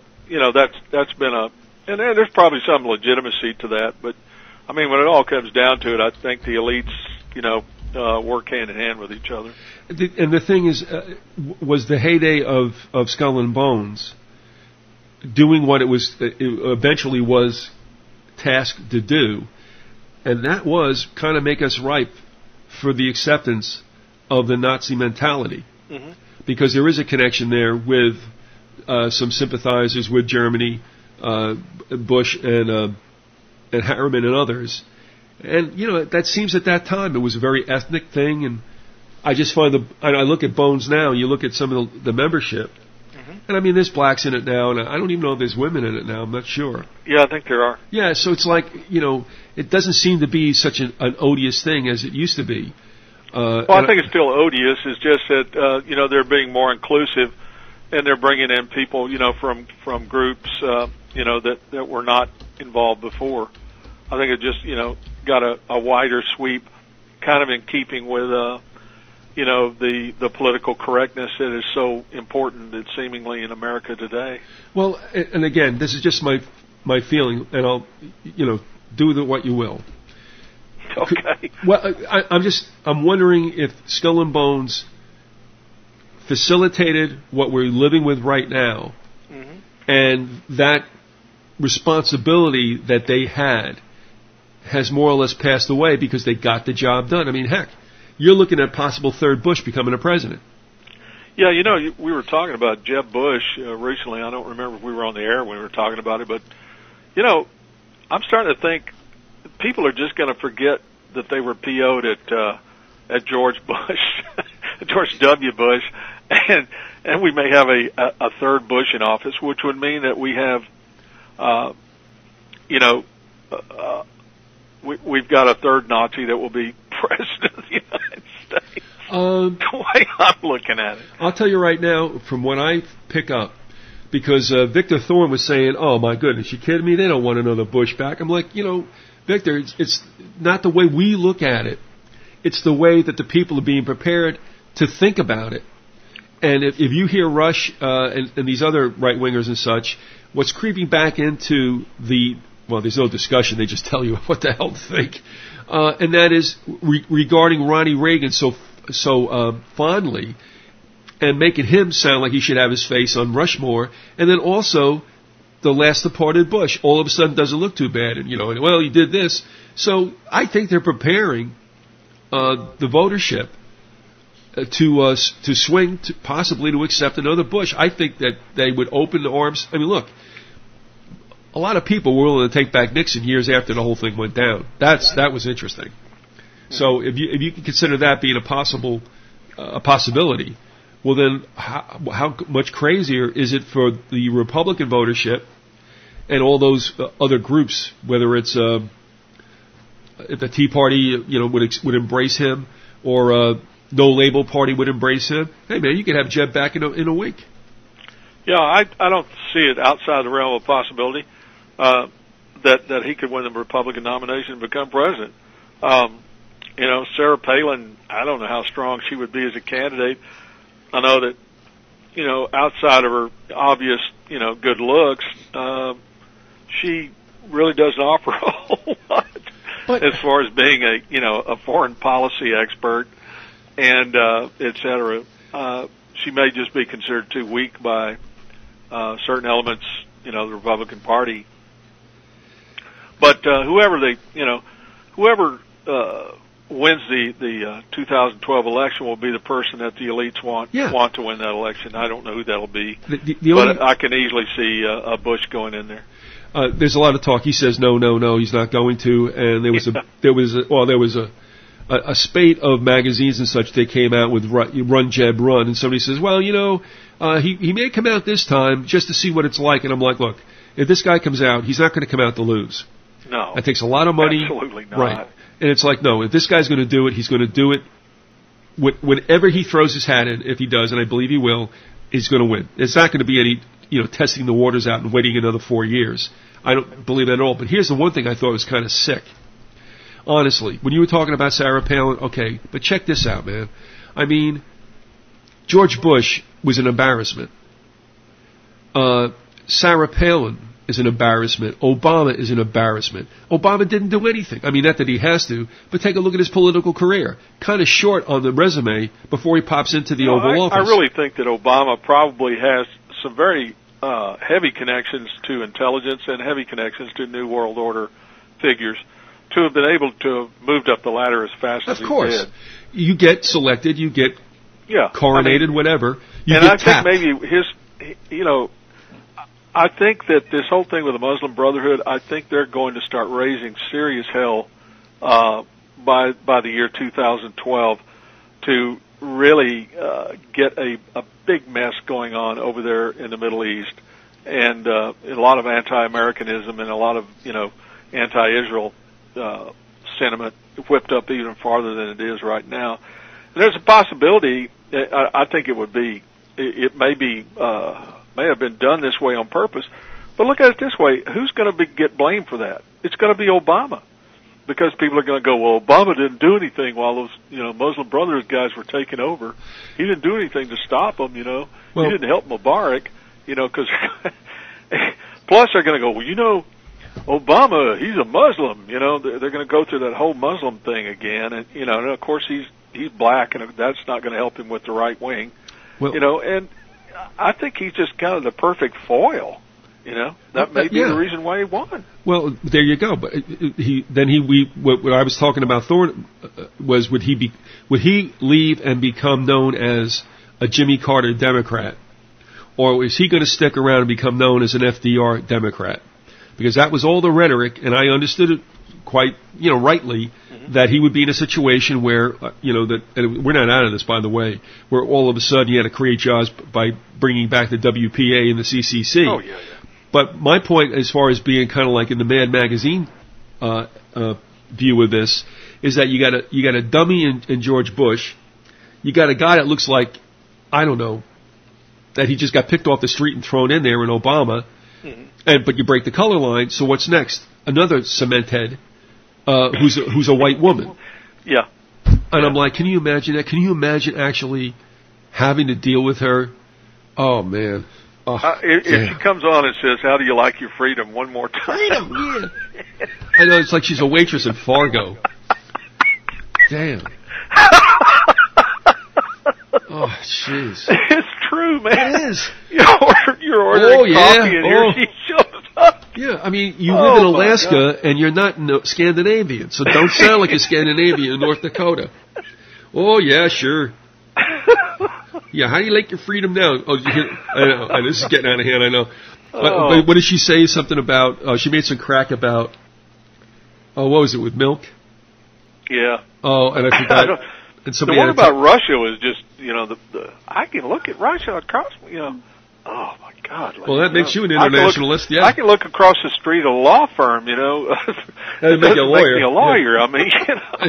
S2: that's been and there's probably some legitimacy to that, but I mean, when it all comes down to it, I think the elites work hand in hand with each other.
S1: And the thing is, was the heyday of Skull and Bones doing what it eventually was tasked to do, and that was kind of make us ripe for the acceptance of the Nazi mentality. Mm-hmm. Because there is a connection there with some sympathizers with Germany, Bush and Harriman and others. And, that seems at that time it was a very ethnic thing, and I just find I look at Bones now, and you look at some of the membership, mm-hmm. and I mean, there's blacks in it now, and I don't even know if there's women in it now, I'm not sure.
S2: Yeah, I think there are.
S1: Yeah, so it's like, it doesn't seem to be such an odious thing as it used to be.
S2: Well, I think it's still odious, it's just that, they're being more inclusive, and they're bringing in people, from groups, that were not involved before. I think it just, got a wider sweep, kind of in keeping with, the political correctness that is so important, that seemingly in America today.
S1: Well, and again, this is just my feeling, and I'll, do what you will.
S2: Okay.
S1: Well, I'm wondering if Skull and Bones facilitated what we're living with right now, mm-hmm. and that responsibility that they had has more or less passed away because they got the job done. I mean, heck, you're looking at possible third Bush becoming a president.
S2: Yeah, we were talking about Jeb Bush recently. I don't remember if we were on the air when we were talking about it, but, I'm starting to think people are just going to forget that they were PO'd at George Bush, George W. Bush, and we may have a third Bush in office, which would mean that we have, we've got a third Nazi that will be president of the United States. The way I'm looking at it. I'll
S1: tell you right now, from what I pick up, because Victor Thorne was saying, oh, my goodness, you kidding me? They don't want another Bush back. I'm like, Victor, it's not the way we look at it. It's the way that the people are being prepared to think about it. And if you hear Rush and these other right-wingers and such, what's creeping back into well, there's no discussion. They just tell you what the hell to think. And that is regarding Ronnie Reagan so fondly, and making him sound like he should have his face on Rushmore, and then also the last departed Bush all of a sudden doesn't look too bad, and well, he did this. So I think they're preparing the votership to swing possibly to accept another Bush. I think that they would open the arms. I mean, look, a lot of people were willing to take back Nixon years after the whole thing went down. That was interesting. So if you can consider that being a possibility, well then how much crazier is it for the Republican votership and all those other groups, whether it's if the Tea Party would embrace him, or No Label Party would embrace him. Hey man, you could have Jeb back in a week.
S2: Yeah, I don't see it outside the realm of possibility that he could win the Republican nomination and become president. Sarah Palin, I don't know how strong she would be as a candidate. I know that, outside of her obvious, good looks, she really doesn't offer a whole lot as far as being a foreign policy expert and et cetera. She may just be considered too weak by certain elements, the Republican Party. But whoever wins the 2012 election will be the person that the elites want to win that election. I don't know who that'll be, but I can easily see a Bush going in there.
S1: There's a lot of talk. He says no, he's not going to. And there was a spate of magazines and such. They came out with Run Jeb Run, and somebody says, well, he may come out this time just to see what it's like. And I'm like, look, if this guy comes out, he's not going to come out to lose.
S2: No,
S1: that takes a lot of money.
S2: Absolutely not.
S1: Right. And it's like, no, if this guy's going to do it, he's going to do it. Whenever he throws his hat in, if he does, and I believe he will, he's going to win. It's not going to be any, testing the waters out and waiting another 4 years. I don't believe that at all. But here's the one thing I thought was kind of sick. Honestly, when you were talking about Sarah Palin, okay, but check this out, man. I mean, George Bush was an embarrassment. Sarah Palin is an embarrassment. Obama is an embarrassment. Obama didn't do anything. I mean, not that he has to, but take a look at his political career. Kind of short on the resume before he pops into the Oval Office.
S2: I really think that Obama probably has some very heavy connections to intelligence and heavy connections to New World Order figures to have been able to have moved up the ladder as fast as he did. Of course.
S1: You get selected, you get coronated, whatever.
S2: I think maybe I think that this whole thing with the Muslim Brotherhood, I think they're going to start raising serious hell by the year 2012 to really get a big mess going on over there in the Middle East, and a lot of anti-Americanism and a lot of anti-Israel sentiment whipped up even farther than it is right now. And there's a possibility. I think it would be. It may have been done this way on purpose. But look at it this way: who's going to get blamed for that? It's going to be Obama, because people are going to go, well, Obama didn't do anything while those Muslim Brotherhood guys were taking over. He didn't do anything to stop them. Well, he didn't help Mubarak. Because plus they're going to go, well, Obama, he's a Muslim. They're going to go through that whole Muslim thing again, and and of course he's black, and that's not going to help him with the right wing. Well, and I think he's just kind of the perfect foil. That may be the reason why he won. Well,
S1: there you go. But what I was talking about Thorne was would he leave and become known as a Jimmy Carter Democrat, or is he going to stick around and become known as an FDR Democrat? Because that was all the rhetoric, and I understood it quite rightly, that he would be in a situation where and we're not out of this, by the way, where all of a sudden you had to create jobs by bringing back the WPA and the CCC.
S2: Oh yeah.
S1: But my point, as far as being kind of like in the Mad Magazine view of this, is that you got a dummy in George Bush, you got a guy that looks like, I don't know, that he just got picked off the street and thrown in there in Obama, but you break the color line. So what's next? Another cement head, who's a white woman.
S2: Yeah.
S1: And I'm like, can you imagine that? Can you imagine actually having to deal with her? Oh man.
S2: If she comes on and says, "How do you like your freedom?" one more time.
S1: Freedom, yeah. I know, it's like she's a waitress in Fargo. Damn. Oh, jeez.
S2: It's true, man.
S1: It is.
S2: You're ordering coffee and here she shows up.
S1: Yeah, I mean, you live in Alaska and you're not Scandinavian, so don't sound like a Scandinavian in North Dakota. Oh, yeah, sure. Yeah, how do you like your freedom now? Oh, I know, this is getting out of hand, I know. What did she say? Something about, she made some crack about, what was it, with milk?
S2: Yeah.
S1: Oh, and I forgot. And
S2: the one about Russia was just, I can look at Russia across, oh my God.
S1: Well, that makes you an internationalist,
S2: I can look across the street at a law firm,
S1: That'd make you a lawyer.
S2: Make me a lawyer, I mean,
S1: I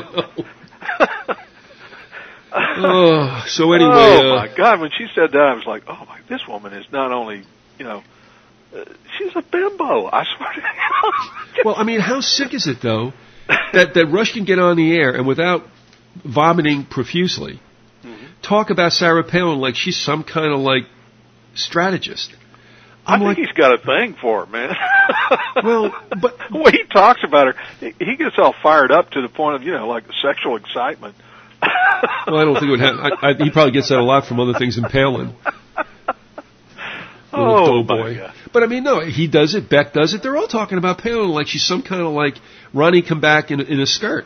S1: know. So anyway.
S2: Oh my God, when she said that, I was like, oh my, this woman is not only, she's a bimbo, I swear to God.
S1: Well, I mean, how sick is it, though, that Rush can get on the air and without vomiting profusely, talk about Sarah Palin like she's some kind of, strategist.
S2: I think he's got a thing for her, man.
S1: Well, but
S2: the way he talks about her, he gets all fired up to the point of, sexual excitement.
S1: Well, I don't think it would happen. He probably gets that a lot from other things than Palin.
S2: Oh, my God.
S1: But, I mean, no, he does it, Beck does it. They're all talking about Palin like she's some kind of, Ronnie come back in a skirt.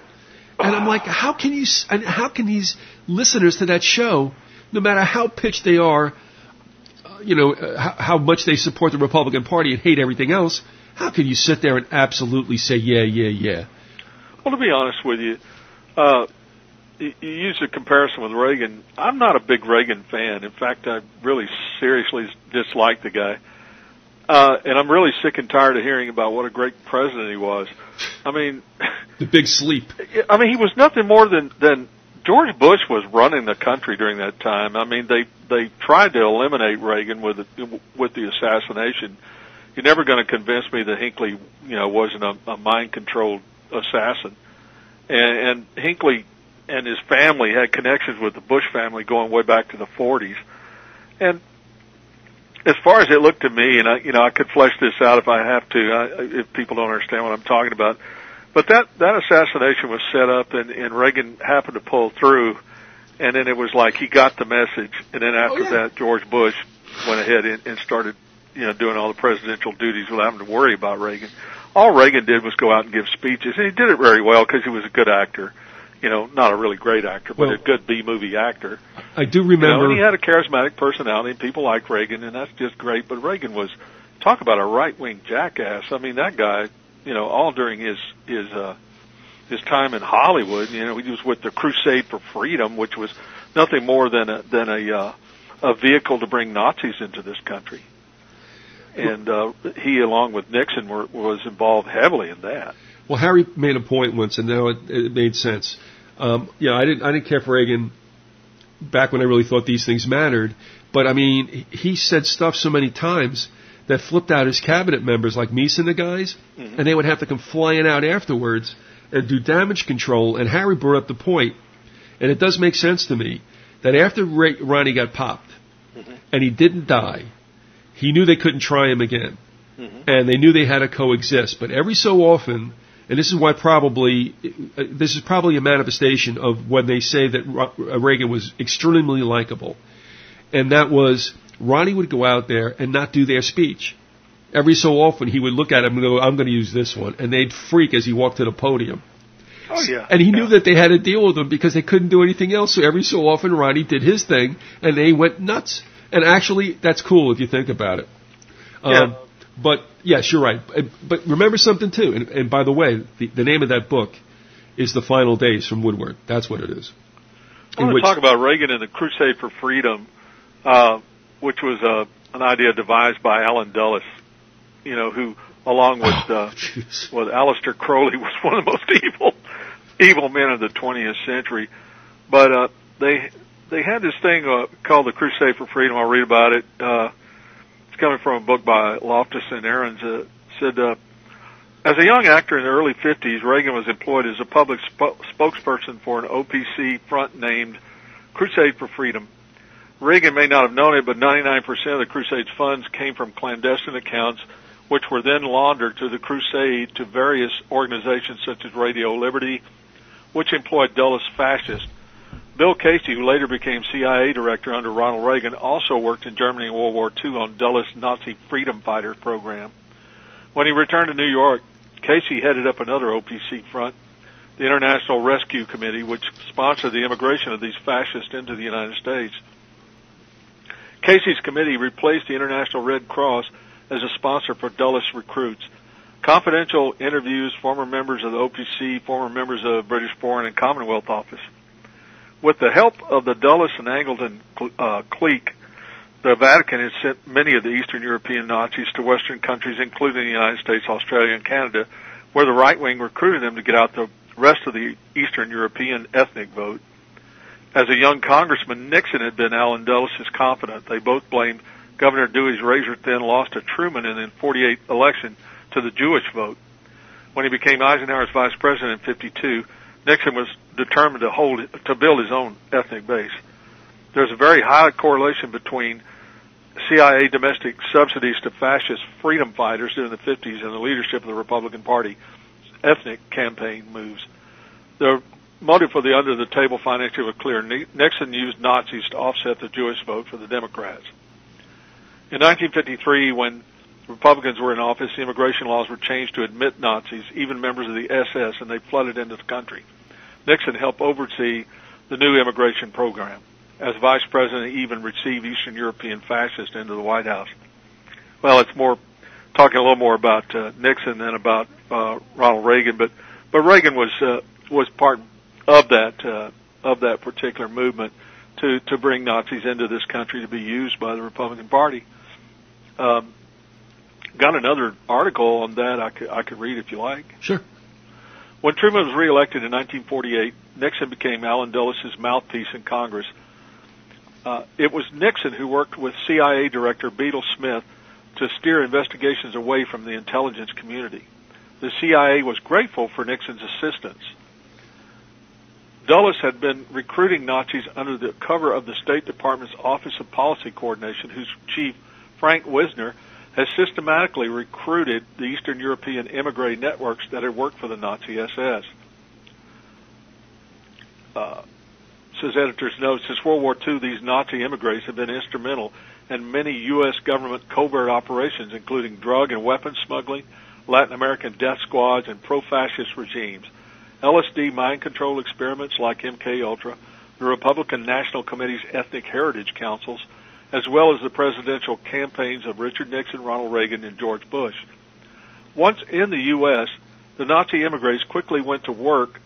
S1: And I'm like, how can these listeners to that show, no matter how pitched they are, how much they support the Republican Party and hate everything else, how can you sit there and absolutely say, yeah?
S2: Well, to be honest with you, you used a comparison with Reagan. I'm not a big Reagan fan. In fact, I really seriously dislike the guy. And I'm really sick and tired of hearing about what a great president he was. I mean,
S1: the big sleep.
S2: I mean, he was nothing more than George Bush was running the country during that time. I mean, they tried to eliminate Reagan with the assassination. You're never going to convince me that Hinckley, wasn't a mind-controlled assassin. And Hinckley and his family had connections with the Bush family going way back to the 40s. And as far as it looked to me, and I could flesh this out if I have to, if people don't understand what I'm talking about, but that assassination was set up, and Reagan happened to pull through, and then it was like he got the message, and then after that, George Bush went ahead and started, doing all the presidential duties without having to worry about Reagan. All Reagan did was go out and give speeches, and he did it very well because he was a good actor. Not a really great actor, but a good B-movie actor.
S1: I do remember.
S2: And he had a charismatic personality, and people liked Reagan, and that's just great. But Reagan was, talk about a right-wing jackass. I mean, that guy, all during his time in Hollywood, he was with the Crusade for Freedom, which was nothing more than a vehicle to bring Nazis into this country. And he, along with Nixon, was involved heavily in that.
S1: Well, Harry made a point once, and now it made sense. I didn't care for Reagan back when I really thought these things mattered. But, I mean, he said stuff so many times that flipped out his cabinet members like Meese and the guys, and they would have to come flying out afterwards and do damage control. And Harry brought up the point, and it does make sense to me, that after Ronnie got popped and he didn't die, he knew they couldn't try him again. And they knew they had to coexist. But every so often, and this is why this is probably a manifestation of when they say that Reagan was extremely likable. And that was, Ronnie would go out there and not do their speech. Every so often he would look at him and go, I'm going to use this one. And they'd freak as he walked to the podium.
S2: Oh, yeah.
S1: And he knew that they had to deal with him because they couldn't do anything else. So every so often Ronnie did his thing and they went nuts. And actually, that's cool if you think about it. But, yes, you're right. But remember something, too. And by the way, the name of that book is The Final Days from Woodward. That's what it is.
S2: I want to talk about Reagan and the Crusade for Freedom, which was an idea devised by Allen Dulles, who, along with Aleister Crowley, was one of the most evil men of the 20th century. But they had this thing called the Crusade for Freedom. I'll read about it. It's coming from a book by Loftus and Ahrens. Said, as a young actor in the early 50s, Reagan was employed as a public spokesperson for an OPC front named Crusade for Freedom. Reagan may not have known it, but 99% of the Crusade's funds came from clandestine accounts, which were then laundered to the Crusade to various organizations such as Radio Liberty, which employed Dulles fascists. Bill Casey, who later became CIA director under Ronald Reagan, also worked in Germany in World War II on Dulles' Nazi freedom fighter program. When he returned to New York, Casey headed up another OPC front, the International Rescue Committee, which sponsored the immigration of these fascists into the United States. Casey's committee replaced the International Red Cross as a sponsor for Dulles recruits. Confidential interviews, former members of the OPC, former members of the British Foreign and Commonwealth Office. With the help of the Dulles and Angleton clique, the Vatican had sent many of the Eastern European Nazis to Western countries, including the United States, Australia, and Canada, where the right wing recruited them to get out the rest of the Eastern European ethnic vote. As a young congressman, Nixon had been Alan Dulles' confidant. They both blamed Governor Dewey's razor-thin loss to Truman in the 1948 election to the Jewish vote. When he became Eisenhower's vice president in 1952, Nixon was determined to build his own ethnic base. There's a very high correlation between CIA domestic subsidies to fascist freedom fighters during the 1950s and the leadership of the Republican Party ethnic campaign moves. The motive for the under-the-table financing was clear. Nixon used Nazis to offset the Jewish vote for the Democrats. In 1953, when Republicans were in office, the immigration laws were changed to admit Nazis, even members of the SS, and they flooded into the country. Nixon helped oversee the new immigration program. As vice president, he even received Eastern European fascists into the White House. Well, it's more talking a little more about Nixon than about Ronald Reagan, but Reagan was part of that particular movement to bring Nazis into this country to be used by the Republican Party. Got another article on that I could read if you like.
S1: Sure.
S2: When Truman was reelected in 1948, Nixon became Alan Dulles' mouthpiece in Congress. It was Nixon who worked with CIA Director Beadle Smith to steer investigations away from the intelligence community. The CIA was grateful for Nixon's assistance. Dulles had been recruiting Nazis under the cover of the State Department's Office of Policy Coordination, whose chief, Frank Wisner, has systematically recruited the Eastern European emigre networks that had worked for the Nazi SS. Says editor's note, since World War II, these Nazi emigres have been instrumental in many U.S. government covert operations, including drug and weapons smuggling, Latin American death squads, and pro-fascist regimes. LSD mind control experiments like MK-Ultra, the Republican National Committee's Ethnic Heritage Councils, as well as the presidential campaigns of Richard Nixon, Ronald Reagan, and George Bush. Once in the U.S., the Nazi emigres quickly went to work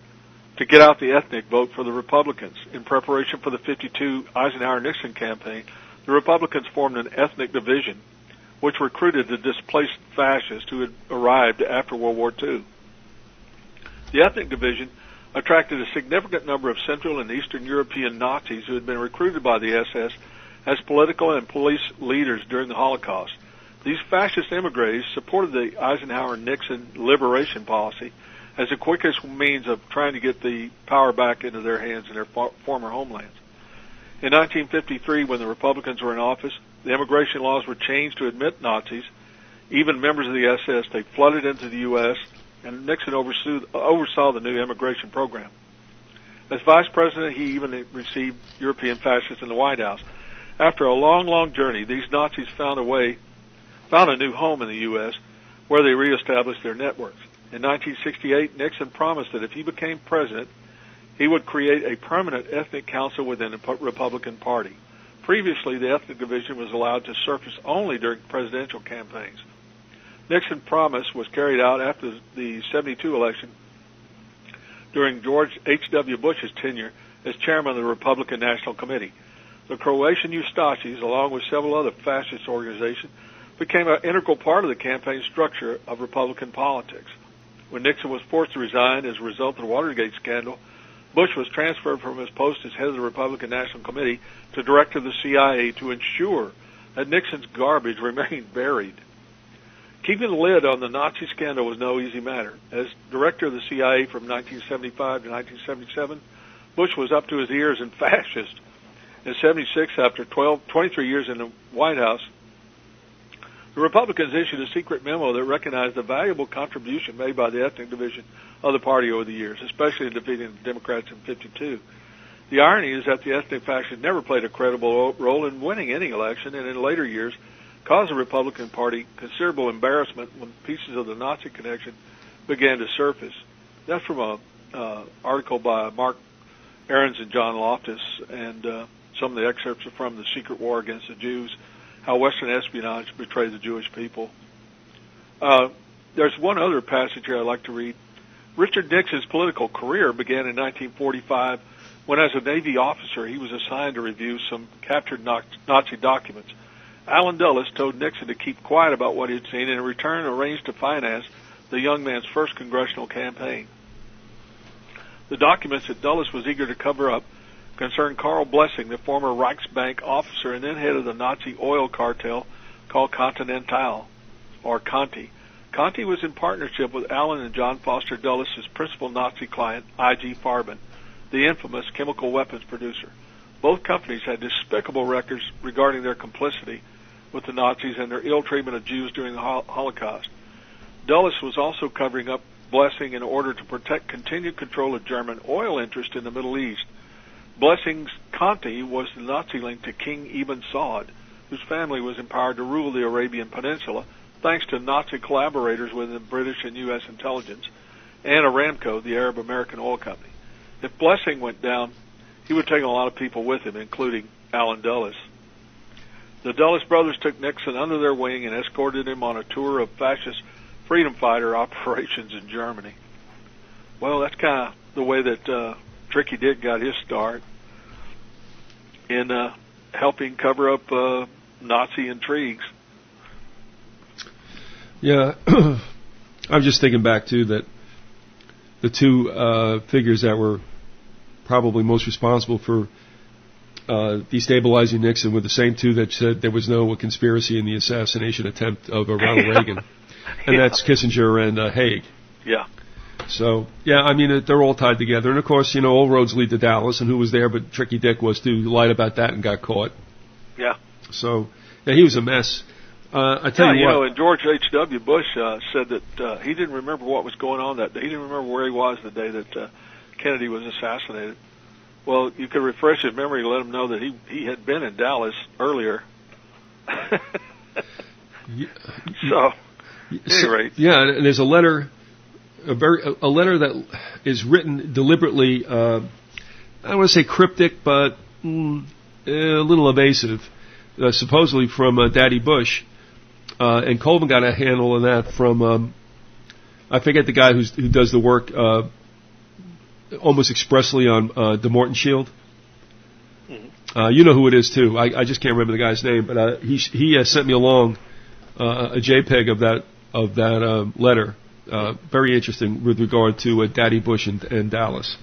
S2: to get out the ethnic vote for the Republicans. In preparation for the 1952 Eisenhower-Nixon campaign, the Republicans formed an ethnic division, which recruited the displaced fascists who had arrived after World War II. The ethnic division attracted a significant number of Central and Eastern European Nazis who had been recruited by the SS as political and police leaders during the Holocaust. These fascist emigres supported the Eisenhower-Nixon liberation policy as the quickest means of trying to get the power back into their hands in their former homelands. In 1953, when the Republicans were in office, the immigration laws were changed to admit Nazis, even members of the SS. They flooded into the U.S., and Nixon oversaw the new immigration program. As vice president, he even received European fascists in the White House. After a long, long journey, these Nazis found a new home in the U.S., where they reestablished their networks. In 1968, Nixon promised that if he became president, he would create a permanent ethnic council within the Republican Party. Previously, the ethnic division was allowed to surface only during presidential campaigns. Nixon's promise was carried out after the 1972 election during George H.W. Bush's tenure as chairman of the Republican National Committee. The Croatian Ustashis, along with several other fascist organizations, became an integral part of the campaign structure of Republican politics. When Nixon was forced to resign as a result of the Watergate scandal, Bush was transferred from his post as head of the Republican National Committee to director of the CIA to ensure that Nixon's garbage remained buried. Keeping the lid on the Nazi scandal was no easy matter. As director of the CIA from 1975 to 1977, Bush was up to his ears in fascists. In 1976, after 23 years in the White House, the Republicans issued a secret memo that recognized the valuable contribution made by the ethnic division of the party over the years, especially in defeating the Democrats in 1952. The irony is that the ethnic fascists never played a credible role in winning any election, and in later years caused the Republican Party considerable embarrassment when pieces of the Nazi connection began to surface. That's from an article by Mark Ahrens and John Loftus, and some of the excerpts are from The Secret War Against the Jews. how Western espionage betrayed the Jewish people. There's one other passage here I'd like to read. Richard Nixon's political career began in 1945 when, as a Navy officer, he was assigned to review some captured Nazi documents. Allen Dulles told Nixon to keep quiet about what he had seen and in return arranged to finance the young man's first congressional campaign. The documents that Dulles was eager to cover up concerned Karl Blessing, the former Reichsbank officer and then head of the Nazi oil cartel called Continental, or Conti. Conti was in partnership with Allen and John Foster Dulles' principal Nazi client, I.G. Farben, the infamous chemical weapons producer. Both companies had despicable records regarding their complicity with the Nazis and their ill treatment of Jews during the Holocaust. Dulles was also covering up Blessing in order to protect continued control of German oil interests in the Middle East. Blessing's Conti was the Nazi link to King Ibn Saud, whose family was empowered to rule the Arabian Peninsula thanks to Nazi collaborators within the British and U.S. intelligence, and Aramco, the Arab-American oil company. If Blessing went down, he would take a lot of people with him, including Allen Dulles. The Dulles brothers took Nixon under their wing and escorted him on a tour of fascist freedom fighter operations in Germany. Well, that's kind of the way that Tricky Dick got his start in helping cover up Nazi intrigues. Yeah,
S1: I'm just thinking back, too, that the two figures that were probably most responsible for destabilizing Nixon were the same two that said there was no conspiracy in the assassination attempt of Ronald Reagan. And that's Kissinger and Haig.
S2: Yeah.
S1: So, yeah, I mean, they're all tied together. And, of course, you know, all roads lead to Dallas, and who was there but Tricky Dick was too. He lied about that and got caught.
S2: Yeah.
S1: So, yeah, he was a mess. I tell you what.
S2: You know, and George H.W. Bush said that he didn't remember what was going on that day. He didn't remember where he was the day that Kennedy was assassinated. Well, you could refresh his memory and let him know that he had been in Dallas earlier. So, at any rate.
S1: Yeah, and there's a letter, a letter that is written deliberately, I don't want to say cryptic, but a little evasive, supposedly from Daddy Bush. And Coleman got a handle on that from, I forget the guy who does the work almost expressly on the Morton Shield. Mm-hmm. You know who it is, too. I just can't remember the guy's name, but he sent me along a JPEG of that letter. Very interesting with regard to Daddy Bush and Dallas.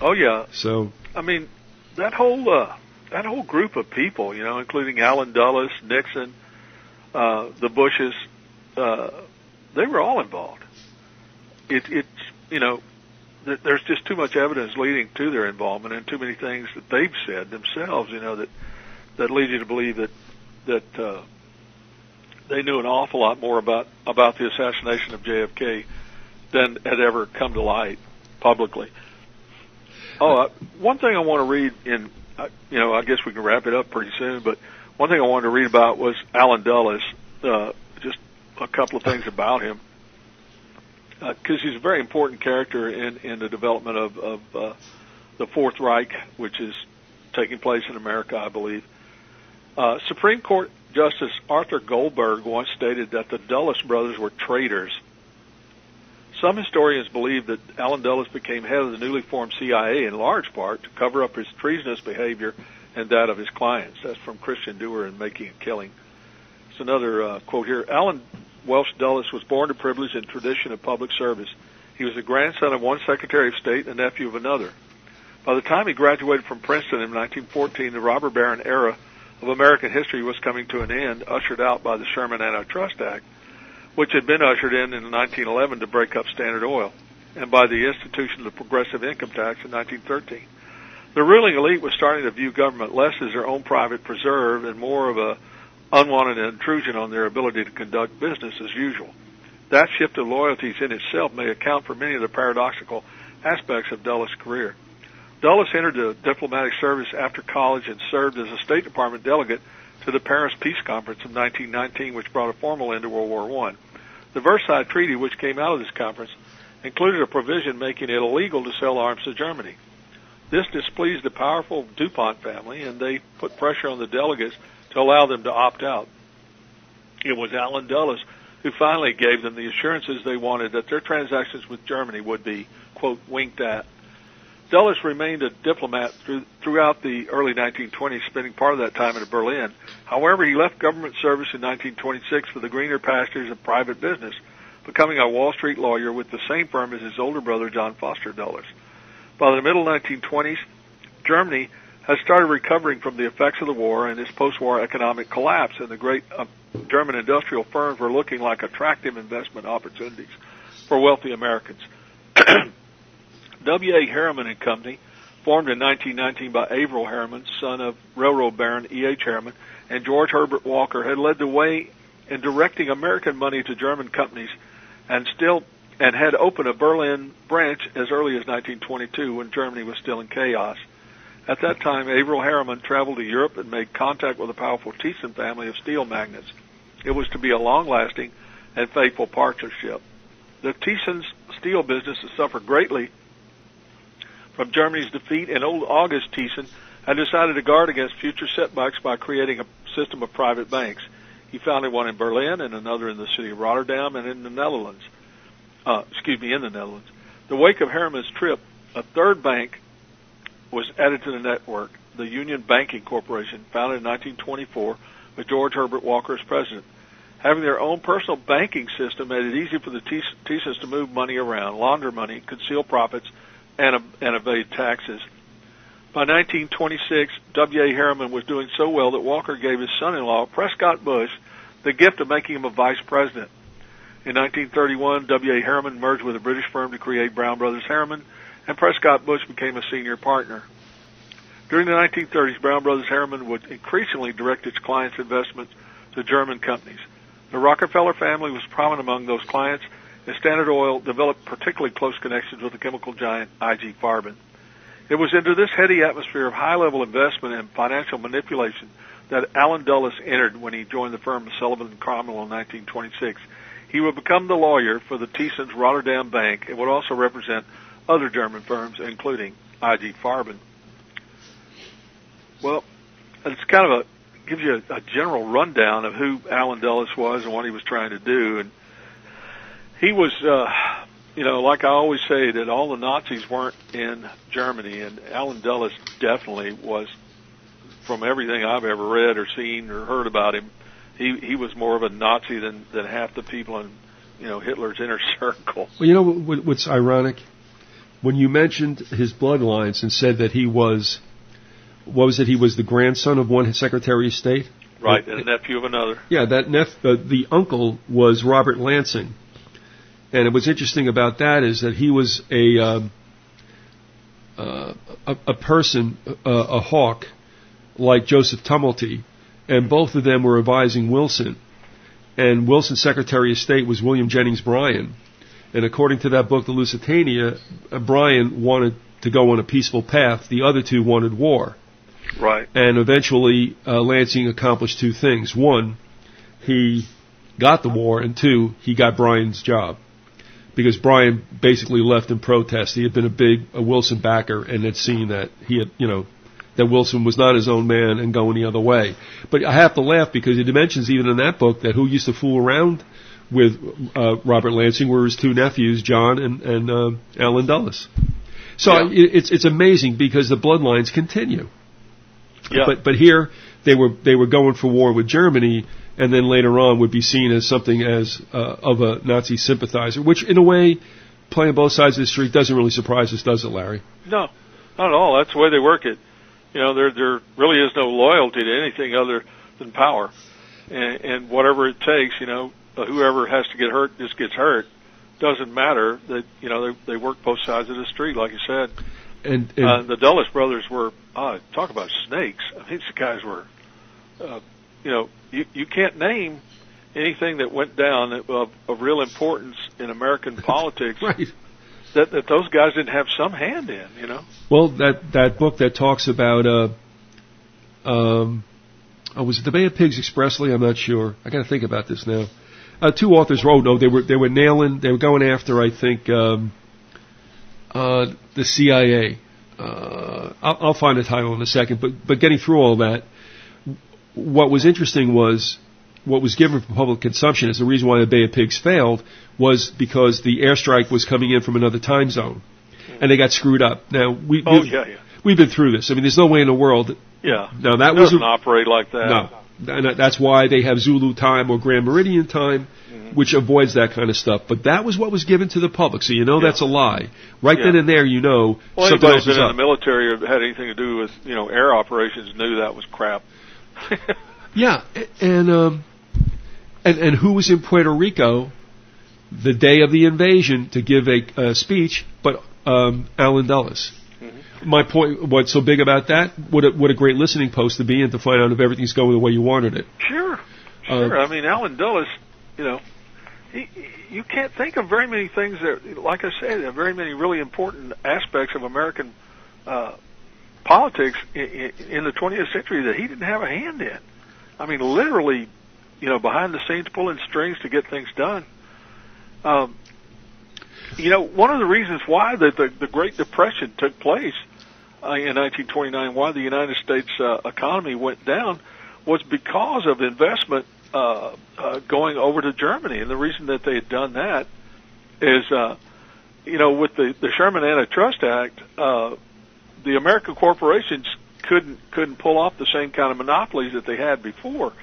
S2: Oh, yeah.
S1: So,
S2: I mean, that whole group of people, you know, including Allen Dulles, Nixon, the Bushes, they were all involved. It's you know, there's just too much evidence leading to their involvement and too many things that they've said themselves, you know, that lead you to believe that they knew an awful lot more about the assassination of JFK than had ever come to light publicly. Oh, one thing I want to read in, you know, I guess we can wrap it up pretty soon, but one thing I wanted to read about was Allen Dulles, just a couple of things about him, because he's a very important character in the development of the Fourth Reich, which is taking place in America, I believe. Supreme Court Justice Arthur Goldberg once stated that the Dulles brothers were traitors. Some historians believe that Allen Dulles became head of the newly formed CIA in large part to cover up his treasonous behavior and that of his clients. That's from Christian Dewar in Making a Killing. It's another quote here. Allen Welsh Dulles was born to privilege and tradition of public service. He was the grandson of one Secretary of State and the nephew of another. By the time he graduated from Princeton in 1914, the robber baron era of American history was coming to an end, ushered out by the Sherman Antitrust Act, which had been ushered in 1911 to break up Standard Oil, and by the institution of the progressive income tax in 1913. The ruling elite was starting to view government less as their own private preserve and more of a unwanted intrusion on their ability to conduct business as usual. That shift of loyalties in itself may account for many of the paradoxical aspects of Dulles' career. Dulles entered the diplomatic service after college and served as a State Department delegate to the Paris Peace Conference of 1919, which brought a formal end to World War I. The Versailles Treaty, which came out of this conference, included a provision making it illegal to sell arms to Germany. This displeased the powerful DuPont family, and they put pressure on the delegates to allow them to opt out. It was Allen Dulles who finally gave them the assurances they wanted that their transactions with Germany would be, quote, winked at. Dulles remained a diplomat throughout the early 1920s, spending part of that time in Berlin. However, he left government service in 1926 for the greener pastures of private business, becoming a Wall Street lawyer with the same firm as his older brother, John Foster Dulles. By the middle 1920s, Germany has started recovering from the effects of the war and its post-war economic collapse, and the great German industrial firms were looking like attractive investment opportunities for wealthy Americans. W.A. Harriman and Company, formed in 1919 by Averill Harriman, son of railroad baron E.H. Harriman, and George Herbert Walker, had led the way in directing American money to German companies, and had opened a Berlin branch as early as 1922 when Germany was still in chaos. At that time, Averill Harriman traveled to Europe and made contact with the powerful Thyssen family of steel magnates. It was to be a long-lasting and faithful partnership. The Thyssen's steel business has suffered greatly from Germany's defeat, and old August Thyssen had decided to guard against future setbacks by creating a system of private banks. He founded one in Berlin and another in the city of Rotterdam and in the Netherlands. In the Netherlands. The wake of Harriman's trip, a third bank was added to the network, the Union Banking Corporation, founded in 1924 with George Herbert Walker as president. Having their own personal banking system made it easy for the Thyssen's to move money around, launder money, conceal profits, and evade taxes. By 1926, W.A. Harriman was doing so well that Walker gave his son-in-law, Prescott Bush, the gift of making him a vice president. In 1931, W.A. Harriman merged with a British firm to create Brown Brothers Harriman, and Prescott Bush became a senior partner. During the 1930s, Brown Brothers Harriman would increasingly direct its clients' investments to German companies. The Rockefeller family was prominent among those clients, and Standard Oil developed particularly close connections with the chemical giant I.G. Farben. It was into this heady atmosphere of high-level investment and financial manipulation that Allen Dulles entered when he joined the firm of Sullivan and Cromwell in 1926. He would become the lawyer for the Thyssen's Rotterdam Bank and would also represent other German firms, including I.G. Farben. Well, it's kind of gives you a general rundown of who Allen Dulles was and what he was trying to do. And he was, like I always say, that all the Nazis weren't in Germany, and Allen Dulles definitely was, from everything I've ever read or seen or heard about him, he was more of a Nazi than half the people in, Hitler's inner circle.
S1: Well, what's ironic? When you mentioned his bloodlines and said that he was, he was the grandson of one Secretary of State?
S2: Right, and a nephew of another.
S1: Yeah, the uncle was Robert Lansing. And what's interesting about that is that he was a person, a hawk, like Joseph Tumulty, and both of them were advising Wilson. And Wilson's Secretary of State was William Jennings Bryan. And according to that book, The Lusitania, Bryan wanted to go on a peaceful path. The other two wanted war.
S2: Right.
S1: And eventually, Lansing accomplished two things. One, he got the war, and two, he got Bryan's job. Because Bryan basically left in protest. He had been a Wilson backer and had seen that he had, that Wilson was not his own man and going the other way. But I have to laugh because it mentions even in that book that who used to fool around with Robert Lansing were his two nephews, John and Allen Dulles. So yeah. It's amazing because the bloodlines continue.
S2: Yeah.
S1: But here they were going for war with Germany, and then later on would be seen as something as of a Nazi sympathizer, which in a way, playing both sides of the street doesn't really surprise us, does it, Larry?
S2: No, not at all. That's the way they work it. There really is no loyalty to anything other than power, and whatever it takes, whoever has to get hurt just gets hurt. Doesn't matter that they work both sides of the street, like you said. And the Dulles brothers were talk about snakes. I mean, these guys were, you can't name anything that went down of real importance in American politics.
S1: Right.
S2: That those guys didn't have some hand in,
S1: Well, that book that talks about, was it The Bay of Pigs expressly? I'm not sure. I got to think about this now. Two authors wrote. No, they were going after, I think, the CIA. I'll find a title in a second. But getting through all that, what was interesting was what was given for public consumption as the reason why the Bay of Pigs failed was because the airstrike was coming in from another time zone, and they got screwed up. Now we've been through this. I mean, there's no way in the world.
S2: Yeah.
S1: Now that
S2: doesn't operate like that.
S1: No. And that's why they have Zulu time or Grand Meridian time, which avoids that kind of stuff. But that was what was given to the public, so you know that's a lie. Right then and there, you know something else is up.
S2: Anybody in the military or had anything to do with air operations knew that was crap.
S1: Yeah, and who was in Puerto Rico the day of the invasion to give a speech? But Alan Dulles. My point, what's so big about that? What a great listening post to be in to find out if everything's going the way you wanted it.
S2: Sure. I mean, Alan Dulles, you can't think of very many things that, like I said, there are very many really important aspects of American politics in the 20th century that he didn't have a hand in. I mean, literally, behind the scenes pulling strings to get things done. One of the reasons why the Great Depression took place in 1929, why the United States economy went down, was because of investment going over to Germany. And the reason that they had done that is, with the Sherman Antitrust Act, the American corporations couldn't pull off the same kind of monopolies that they had before.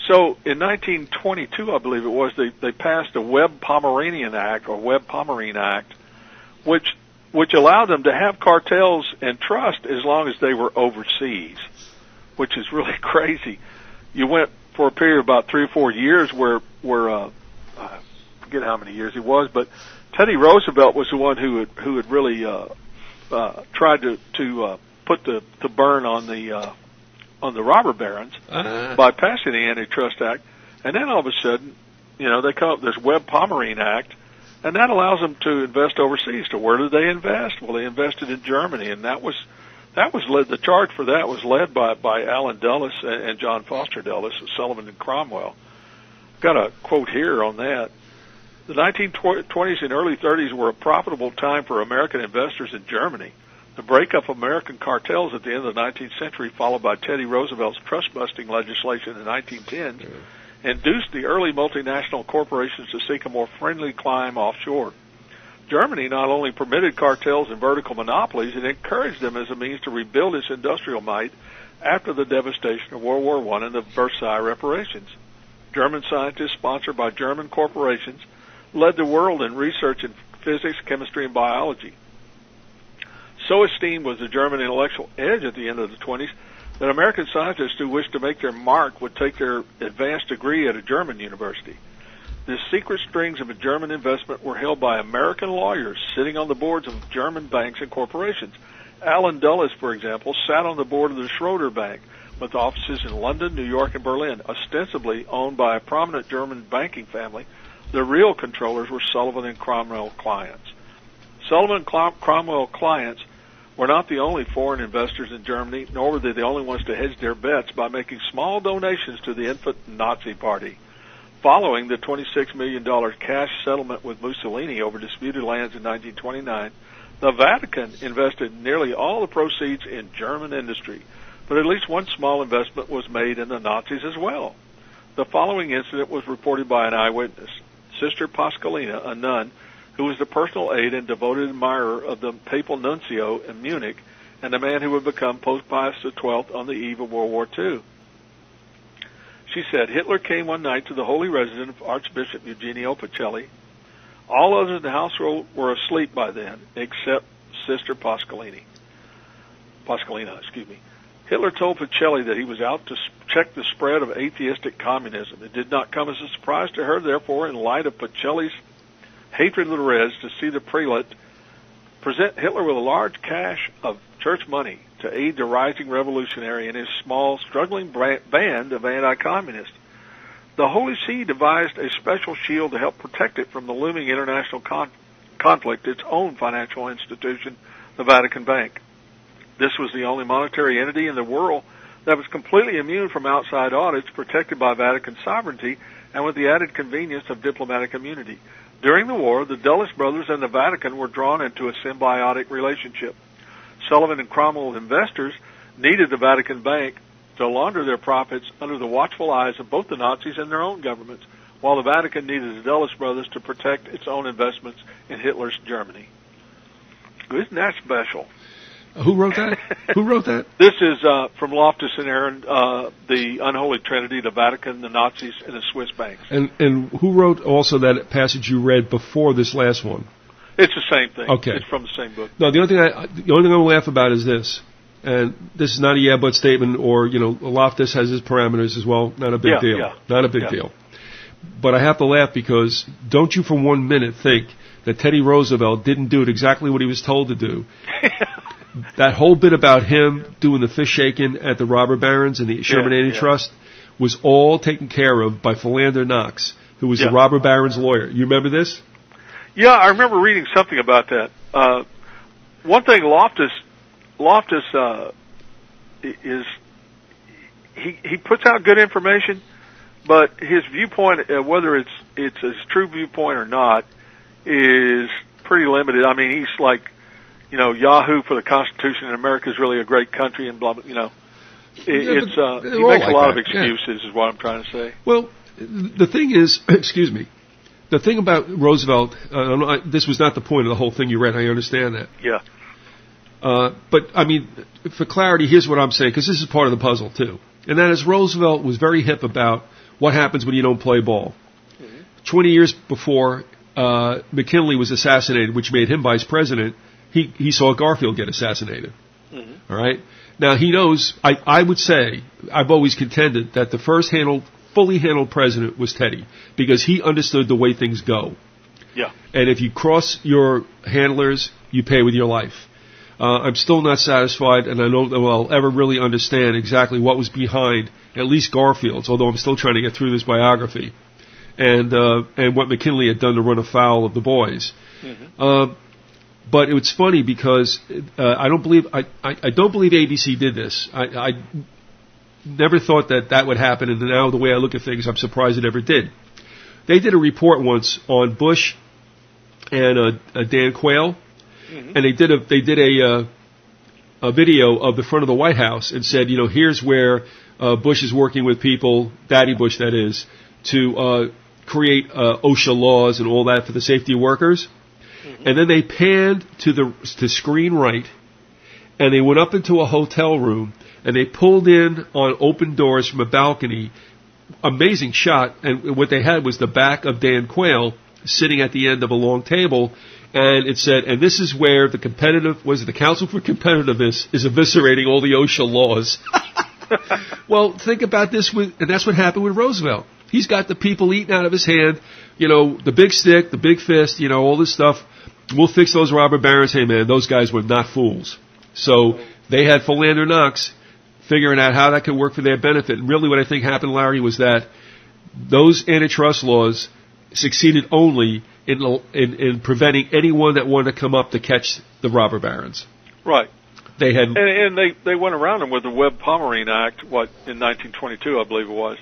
S2: So in 1922, I believe it was, they passed the Webb-Pomeranian Act, or Webb-Pomerine Act, which allowed them to have cartels and trust as long as they were overseas, which is really crazy. You went for a period of about 3 or 4 years where I forget how many years it was, but Teddy Roosevelt was the one who had really tried to put the burn on the robber barons by passing the Antitrust Act, and then all of a sudden, they come up with this Webb-Pomerine Act, and that allows them to invest overseas. So where did they invest? Well, they invested in Germany, and that was led. The charge for that was led by Alan Dulles and John Foster Dulles, Sullivan and Cromwell. Got a quote here on that. The 1920s and early 30s were a profitable time for American investors in Germany. The breakup of American cartels at the end of the 19th century, followed by Teddy Roosevelt's trust-busting legislation in the 1910s, induced the early multinational corporations to seek a more friendly climb offshore. Germany not only permitted cartels and vertical monopolies, it encouraged them as a means to rebuild its industrial might after the devastation of World War I and the Versailles reparations. German scientists, sponsored by German corporations, led the world in research in physics, chemistry, and biology. So esteemed was the German intellectual edge at the end of the 20s that American scientists who wished to make their mark would take their advanced degree at a German university. The secret strings of a German investment were held by American lawyers sitting on the boards of German banks and corporations. Alan Dulles, for example, sat on the board of the Schroeder Bank, with offices in London, New York, and Berlin, ostensibly owned by a prominent German banking family. The real controllers were Sullivan and Cromwell clients. Sullivan and Cromwell clients were not the only foreign investors in Germany, nor were they the only ones to hedge their bets by making small donations to the infant Nazi Party. Following the $26 million cash settlement with Mussolini over disputed lands in 1929, the Vatican invested nearly all the proceeds in German industry, but at least one small investment was made in the Nazis as well. The following incident was reported by an eyewitness. Sister Pasqualina, a nun, who was the personal aide and devoted admirer of the papal nuncio in Munich, and the man who would become Pope Pius XII on the eve of World War II. She said, Hitler came one night to the holy residence of Archbishop Eugenio Pacelli. All others in the household were asleep by then, except Sister Pasqualina. Hitler told Pacelli that he was out to check the spread of atheistic communism. It did not come as a surprise to her, therefore, in light of Pacelli's hatred of the Reds, to see the prelate present Hitler with a large cache of church money to aid the rising revolutionary and his small, struggling band of anti-communists. The Holy See devised a special shield to help protect it from the looming international conflict, its own financial institution, the Vatican Bank. This was the only monetary entity in the world that was completely immune from outside audits, protected by Vatican sovereignty, and with the added convenience of diplomatic immunity. During the war, the Dulles brothers and the Vatican were drawn into a symbiotic relationship. Sullivan and Cromwell investors needed the Vatican Bank to launder their profits under the watchful eyes of both the Nazis and their own governments, while the Vatican needed the Dulles brothers to protect its own investments in Hitler's Germany. Isn't that special?
S1: Who wrote that? Who wrote that?
S2: This is from Loftus and Aaron, the unholy trinity, the Vatican, the Nazis, and the Swiss banks.
S1: And who wrote also that passage you read before this last one?
S2: It's the same thing.
S1: Okay.
S2: It's from the same book.
S1: No, the only thing I'm going to laugh about is this, and this is not a yeah but statement, or Loftus has his parameters as well. Not a big deal.
S2: Yeah.
S1: Not a big deal. But I have to laugh because don't you for 1 minute think that Teddy Roosevelt didn't do it exactly what he was told to do? That whole bit about him doing the fish shaking at the robber barons and the Sherman Antitrust was all taken care of by Philander Knox, who was the robber baron's lawyer. You remember this?
S2: Yeah, I remember reading something about that. One thing Loftus is he puts out good information, but his viewpoint, whether it's his true viewpoint or not, is pretty limited. I mean, he's like, Yahoo for the Constitution, and America is really a great country, and blah blah. He makes a lot of excuses, is what I'm trying to say.
S1: Well, the thing is, excuse me, the thing about Roosevelt, this was not the point of the whole thing you read. I understand that.
S2: Yeah.
S1: But I mean, for clarity, here's what I'm saying, because this is part of the puzzle too, and that is Roosevelt was very hip about what happens when you don't play ball. 20 years before McKinley was assassinated, which made him vice president, he saw Garfield get assassinated. All right? Now, he knows, I would say, I've always contended that the first fully handled president was Teddy, because he understood the way things go.
S2: Yeah.
S1: And if you cross your handlers, you pay with your life. I'm still not satisfied, and I don't know I'll ever really understand exactly what was behind at least Garfield's, although I'm still trying to get through this biography, and what McKinley had done to run afoul of the boys. But it was funny because I don't believe ABC did this. I never thought that would happen, and now the way I look at things, I'm surprised it ever did. They did a report once on Bush and Dan Quayle, and they did a video of the front of the White House and said, here's where Bush is working with people, Daddy Bush that is, to create OSHA laws and all that for the safety of workers. And then they panned to screen right, and they went up into a hotel room, and they pulled in on open doors from a balcony. Amazing shot, and what they had was the back of Dan Quayle sitting at the end of a long table, and it said, and this is where the Council for Competitiveness is eviscerating all the OSHA laws. Well, think about this, and that's what happened with Roosevelt. He's got the people eating out of his hand, the big stick, the big fist, all this stuff. We'll fix those robber barons. Hey, man, those guys were not fools. So they had Philander Knox figuring out how that could work for their benefit. And really what I think happened, Larry, was that those antitrust laws succeeded only in preventing anyone that wanted to come up to catch the robber barons.
S2: Right.
S1: They had,
S2: and they went around them with the Webb-Pomerene Act, in 1922, I believe it was.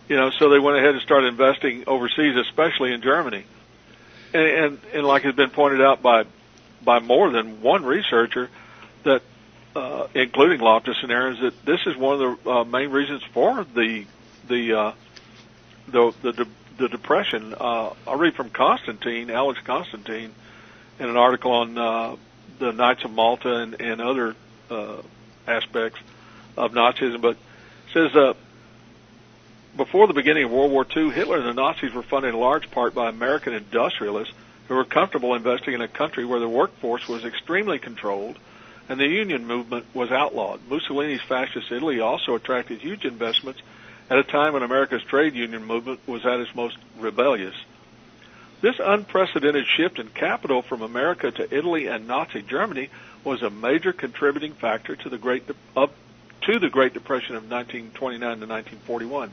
S2: So they went ahead and started investing overseas, especially in Germany. And like has been pointed out by more than one researcher, that including Loftus and Aarons, that this is one of the main reasons for the depression. I'll read from Alex Constantine, in an article on the Knights of Malta and other aspects of Nazism, but it says before the beginning of World War II, Hitler and the Nazis were funded in large part by American industrialists who were comfortable investing in a country where the workforce was extremely controlled and the union movement was outlawed. Mussolini's fascist Italy also attracted huge investments at a time when America's trade union movement was at its most rebellious. This unprecedented shift in capital from America to Italy and Nazi Germany was a major contributing factor to the Great Depression of 1929 to 1941.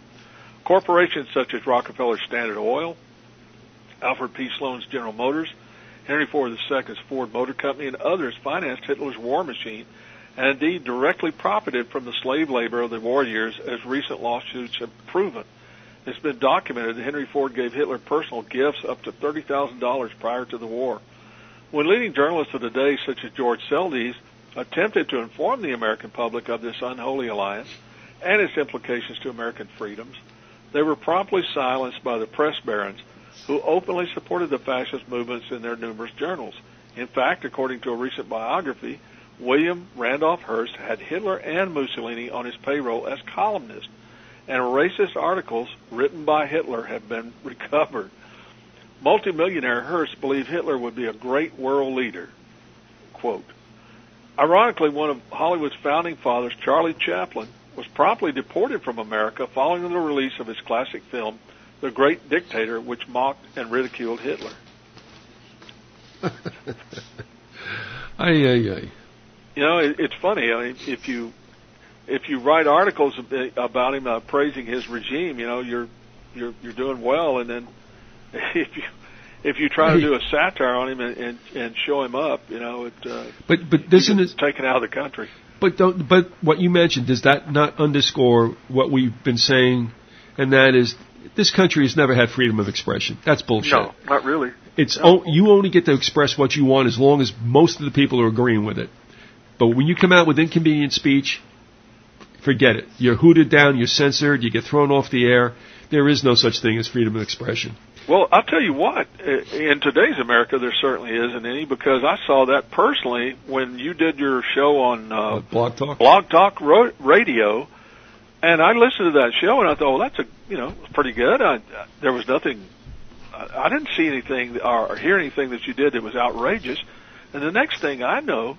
S2: Corporations such as Rockefeller's Standard Oil, Alfred P. Sloan's General Motors, Henry Ford II's Ford Motor Company, and others financed Hitler's war machine and indeed directly profited from the slave labor of the war years, as recent lawsuits have proven. It's been documented that Henry Ford gave Hitler personal gifts up to $30,000 prior to the war. When leading journalists of the day, such as George Seldes, attempted to inform the American public of this unholy alliance, and its implications to American freedoms, they were promptly silenced by the press barons who openly supported the fascist movements in their numerous journals. In fact, according to a recent biography, William Randolph Hearst had Hitler and Mussolini on his payroll as columnists, and racist articles written by Hitler have been recovered. Multimillionaire Hearst believed Hitler would be a great world leader. Quote, ironically, one of Hollywood's founding fathers, Charlie Chaplin, was promptly deported from America following the release of his classic film, The Great Dictator, which mocked and ridiculed Hitler.
S1: Ay.
S2: You know, it's funny. I mean, if you write articles about him praising his regime, you know, you're doing well, and then if you try to do a satire on him and show him up, you know,
S1: but isn't it
S2: taken out of the country?
S1: But what you mentioned, does that not underscore what we've been saying, and that is this country has never had freedom of expression? That's bullshit.
S2: No, not really.
S1: You only get to express what you want as long as most of the people are agreeing with it. But when you come out with inconvenient speech, forget it. You're hooted down, you're censored, you get thrown off the air. There is no such thing as freedom of expression.
S2: Well, I'll tell you what, in today's America, there certainly isn't any, because I saw that personally when you did your show on
S1: Blog Talk?
S2: Blog Talk Radio, and I listened to that show, and I thought, well, that's pretty good. There was nothing, I didn't see anything or hear anything that you did that was outrageous, and the next thing I know,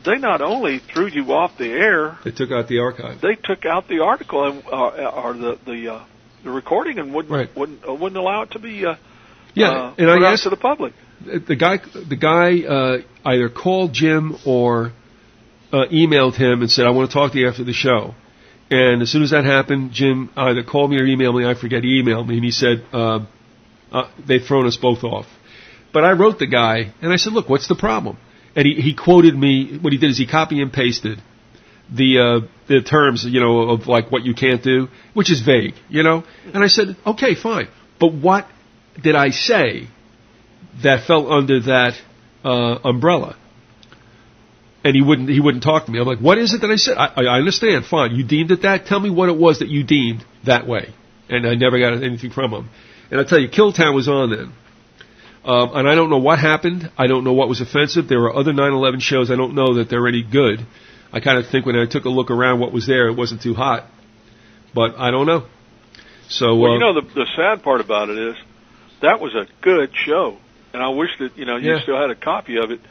S2: they not only threw you off the air,
S1: they took out the archive.
S2: They took out the article or the recording and wouldn't allow it to be put out to the public.
S1: The guy either called Jim or emailed him and said, "I want to talk to you after the show." And as soon as that happened, Jim either called me or emailed me. I forget. He emailed me and he said they've thrown us both off. But I wrote the guy and I said, "Look, what's the problem?" And he quoted me. What he did is he copy and pasted the terms, of like what you can't do, which is vague, And I said, okay, fine. But what did I say that fell under that umbrella? And he wouldn't talk to me. I'm like, what is it that I said? I understand, fine. You deemed it that? Tell me what it was that you deemed that way. And I never got anything from him. And I tell you, Killtown was on then. And I don't know what happened. I don't know what was offensive. There were other 9/11 shows. I don't know that they're any good. I kind of think when I took a look around what was there, it wasn't too hot. But I don't know. So,
S2: well, the sad part about it is that was a good show. And I wish that, you still had a copy of it.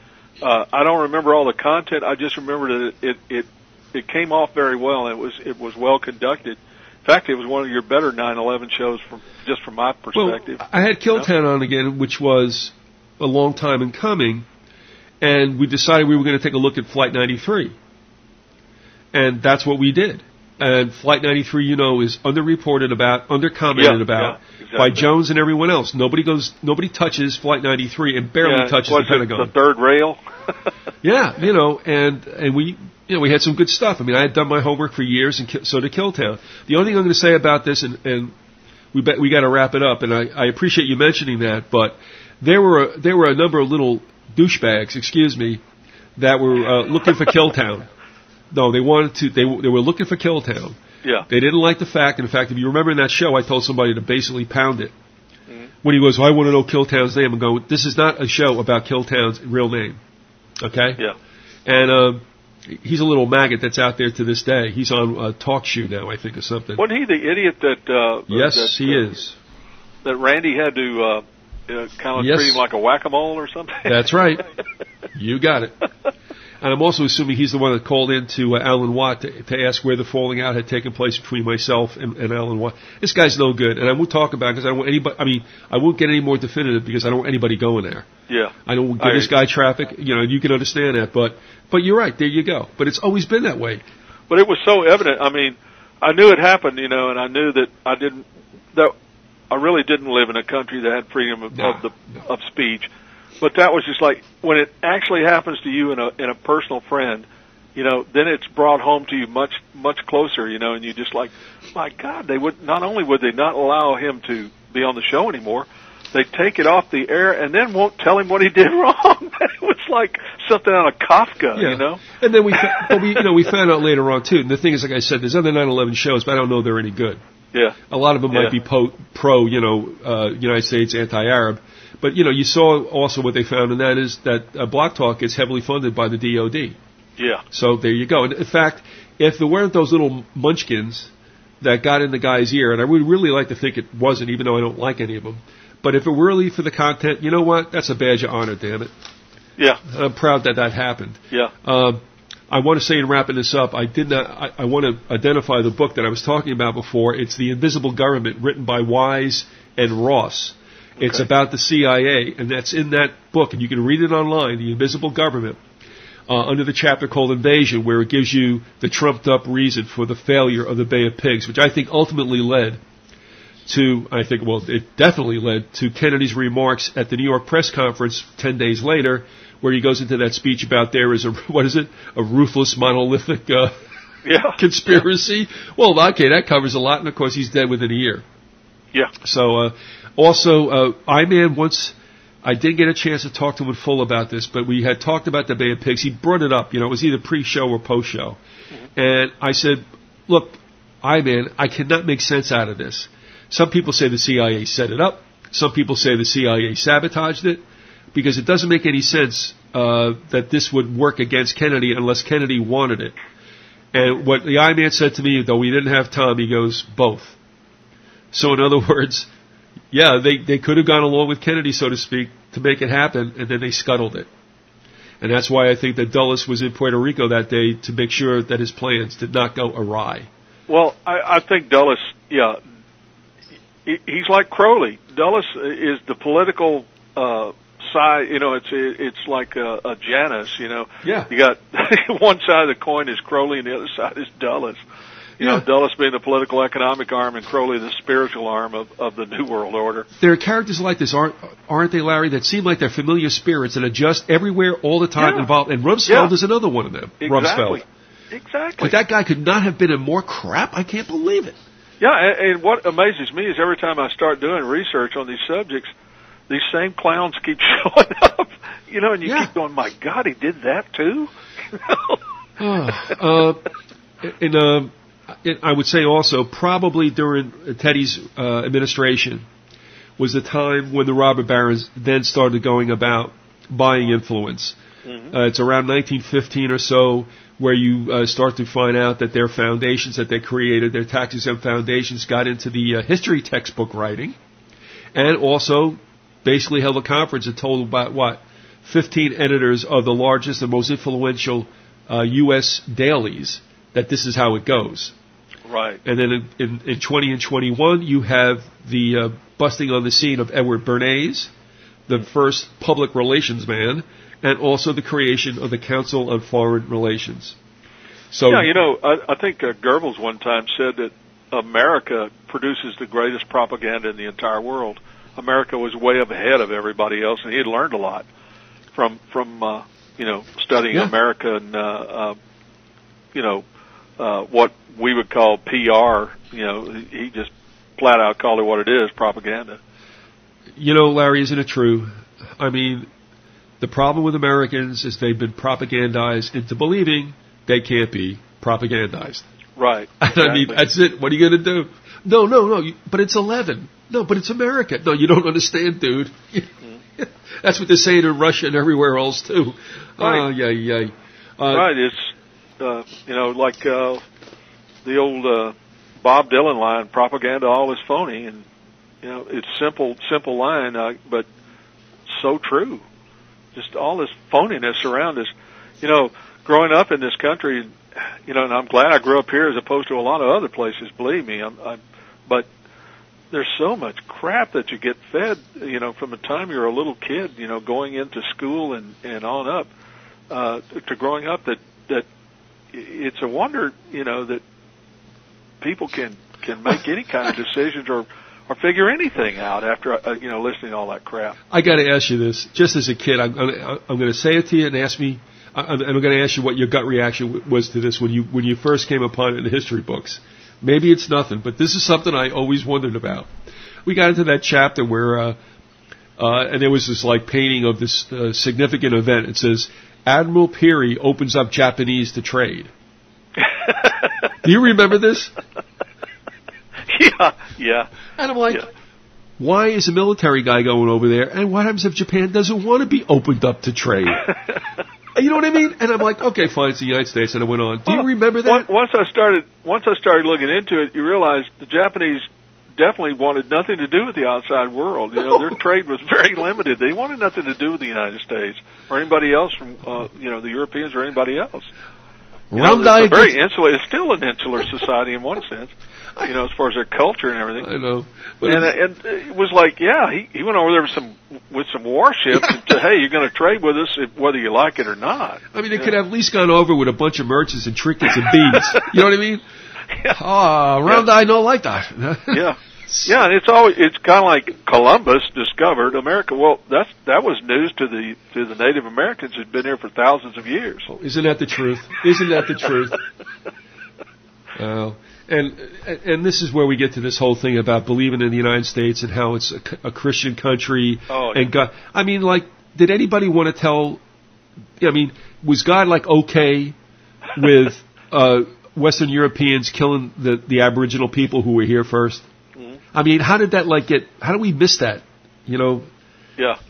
S2: I don't remember all the content. I just remember that it came off very well, and it was well conducted. In fact, it was one of your better 9/11 shows from my perspective.
S1: Well, I had Killtown on again, which was a long time in coming, and we decided we were going to take a look at Flight 93. And that's what we did. And Flight 93, is underreported about, undercommented about exactly. By Jones and everyone else. Nobody touches Flight 93 and barely touches the Pentagon.
S2: The third rail?
S1: Yeah, and we had some good stuff. I mean, I had done my homework for years, and so did Killtown. The only thing I'm going to say about this, and we got to wrap it up, and I appreciate you mentioning that, but there were a number of little douchebags, that were looking for Killtown. No, they wanted to. They were looking for Killtown.
S2: Yeah.
S1: They didn't like the fact. In fact, if you remember in that show, I told somebody to basically pound it. Mm-hmm. When he goes, I want to know Killtown's name. I'm going, this is not a show about Killtown's real name. Okay?
S2: Yeah.
S1: And he's a little maggot that's out there to this day. He's on Talk Shoe now, I think, or something.
S2: Wasn't he the idiot that...
S1: yes, he is.
S2: That Randy had to kind of treat him like a whack-a-mole or something?
S1: That's right. You got it. And I'm also assuming he's the one that called in to Alan Watt to ask where the falling out had taken place between myself and Alan Watt. This guy's no good, and I won't talk about it because I don't want anybody. I mean, I won't get any more definitive because I don't want anybody going there.
S2: Yeah,
S1: I don't give this guy traffic. You can understand that, but you're right. There you go. But it's always been that way.
S2: But it was so evident. I mean, I knew it happened, and I knew that I really didn't live in a country that had freedom of speech. But that was just like when it actually happens to you in a personal friend, then it's brought home to you much closer, and you just like, my God, they would not only would they not allow him to be on the show anymore, they take it off the air and then won't tell him what he did wrong. It was like something out of Kafka,
S1: Yeah.
S2: you know.
S1: And then we found out later on too. And the thing is, like I said, there's other 9/11 shows, but I don't know they're any good.
S2: Yeah.
S1: A lot of them might be pro, United States anti-Arab. But, you saw also what they found, and that is that Block Talk is heavily funded by the DOD.
S2: Yeah.
S1: So there you go. And in fact, if there weren't those little munchkins that got in the guy's ear, and I would really like to think it wasn't, even though I don't like any of them, but if it were really for the content, you know what? That's a badge of honor, damn it.
S2: Yeah.
S1: I'm proud that happened.
S2: Yeah.
S1: I want to say in wrapping this up, I want to identify the book that I was talking about before. It's The Invisible Government, written by Wise and Ross. It's about the CIA, and that's in that book, and you can read it online, The Invisible Government, under the chapter called Invasion, where it gives you the trumped-up reason for the failure of the Bay of Pigs, which I think ultimately led to, it definitely led to Kennedy's remarks at the New York press conference 10 days later, where he goes into that speech about there is a ruthless, monolithic conspiracy. Yeah. Well, okay, that covers a lot, and of course he's dead within a year.
S2: Yeah.
S1: So, also, I-Man, once I didn't get a chance to talk to him in full about this, but we had talked about the Bay of Pigs. He brought it up, it was either pre-show or post-show. Mm-hmm. And I said, look, I-Man, I cannot make sense out of this. Some people say the CIA set it up. Some people say the CIA sabotaged it, because it doesn't make any sense that this would work against Kennedy unless Kennedy wanted it. And what the I-Man said to me, though we didn't have time, he goes, both. So in other words, yeah, they could have gone along with Kennedy, so to speak, to make it happen, and then they scuttled it. And that's why I think that Dulles was in Puerto Rico that day to make sure that his plans did not go awry.
S2: Well, I think Dulles, he's like Crowley. Dulles is the political side, it's like a Janus,
S1: Yeah.
S2: You got one side of the coin is Crowley and the other side is Dulles. Dulles being the political economic arm and Crowley the spiritual arm of the New World Order.
S1: There are characters like this, aren't they, Larry, that seem like they're familiar spirits and are just everywhere all the time involved. And Rumsfeld is another one of them.
S2: Exactly.
S1: Rumsfeld.
S2: Exactly.
S1: But that guy could not have been in more crap. I can't believe it.
S2: Yeah, and what amazes me is every time I start doing research on these subjects, these same clowns keep showing up, and you keep going, my God, he did that too?
S1: I would say also, probably during Teddy's administration was the time when the robber barons then started going about buying influence. Mm-hmm. It's around 1915 or so where you start to find out that their foundations that they created, their tax-exempt foundations, got into the history textbook writing, and also basically held a conference and told about 15 editors of the largest and most influential U.S. dailies that this is how it goes.
S2: Right.
S1: And then in 20 and 21, you have the busting on the scene of Edward Bernays, the first public relations man, and also the creation of the Council on Foreign Relations. So,
S2: I think Goebbels one time said that America produces the greatest propaganda in the entire world. America was way up ahead of everybody else, and he had learned a lot from studying America and what we would call PR. He just flat out called it what it is, propaganda.
S1: Larry, isn't it true? I mean, the problem with Americans is they've been propagandized into believing they can't be propagandized.
S2: Right.
S1: Exactly. I mean, that's it. What are you going to do? No, but it's 11. No, but it's America. No, you don't understand, dude. That's what they're saying in Russia and everywhere else, too.
S2: Right. Right. It's, like the old Bob Dylan line, propaganda all is phony. And, it's simple line, but so true. Just all this phoniness around us. Growing up in this country, and I'm glad I grew up here as opposed to a lot of other places, believe me. But there's so much crap that you get fed, from the time you're a little kid, going into school and on up, to growing up that it's a wonder, that people can make any kind of decisions or figure anything out after, listening to all that crap.
S1: I got to ask you this. Just as a kid, I'm going to say it to you and ask me, I'm going to ask you what your gut reaction was to this when you first came upon it in the history books. Maybe it's nothing, but this is something I always wondered about. We got into that chapter where and there was this like painting of this significant event. It says, Admiral Peary opens up Japanese to trade. Do you remember this?
S2: Yeah.
S1: And I'm like, why is a military guy going over there? And what happens if Japan doesn't want to be opened up to trade? You know what I mean? And I'm like, okay, fine, it's the United States, and I went on. Do you remember that?
S2: Once I started looking into it, you realize the Japanese definitely wanted nothing to do with the outside world. You know, their trade was very limited. They wanted nothing to do with the United States or anybody else from, the Europeans or anybody else. It's very insulated. It's still an insular society in one sense, as far as their culture and everything.
S1: I know.
S2: But and it was like, he went over there with some warships and said, hey, you're going to trade with us whether you like it or not.
S1: I mean, it could have at least gone over with a bunch of merchants and trinkets and beads. You know what I mean? Round eye don't like that.
S2: Yeah, and it's kind of like Columbus discovered America. Well, that was news to the Native Americans who'd been here for thousands of years.
S1: Oh, isn't that the truth? Isn't that the truth? And this is where we get to this whole thing about believing in the United States and how it's a Christian country. And God. I mean, like, did anybody want to tell? I mean, was God like okay with Western Europeans killing the Aboriginal people who were here first? I mean, how did that how do we miss that?
S2: Yeah.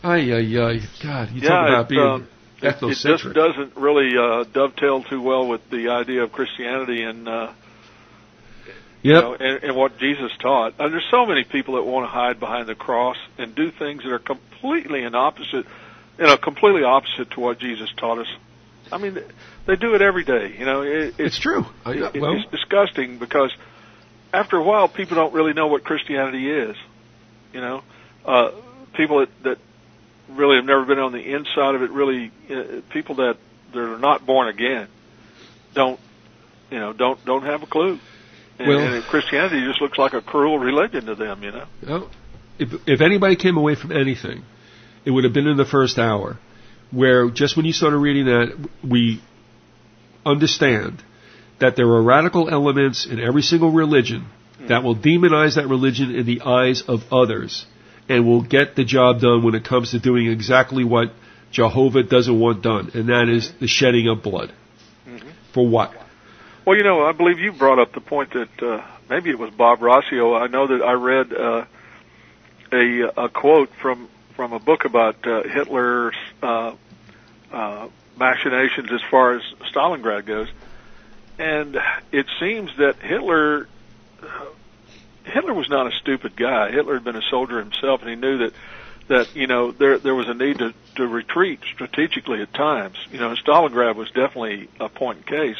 S1: God, you talk about being ethnocentric.
S2: It just doesn't really dovetail too well with the idea of Christianity and, and what Jesus taught. And there's so many people that want to hide behind the cross and do things that are completely opposite to what Jesus taught us. I mean, they do it every day. It's
S1: true.
S2: It's disgusting because after a while, people don't really know what Christianity is. People that really have never been on the inside of it, really, people that are not born again, don't have a clue. And Christianity just looks like a cruel religion to them.
S1: Well, if anybody came away from anything, it would have been in the first hour, where just when you started reading that, we understand that there are radical elements in every single religion that will demonize that religion in the eyes of others and will get the job done when it comes to doing exactly what Jehovah doesn't want done, and that is the shedding of blood. For what?
S2: Well, I believe you brought up the point that maybe it was Bob Rossio. I know that I read a quote from a book about Hitler's machinations as far as Stalingrad goes. And it seems that Hitler was not a stupid guy. Hitler had been a soldier himself, and he knew that there was a need to retreat strategically at times. Stalingrad was definitely a point in case.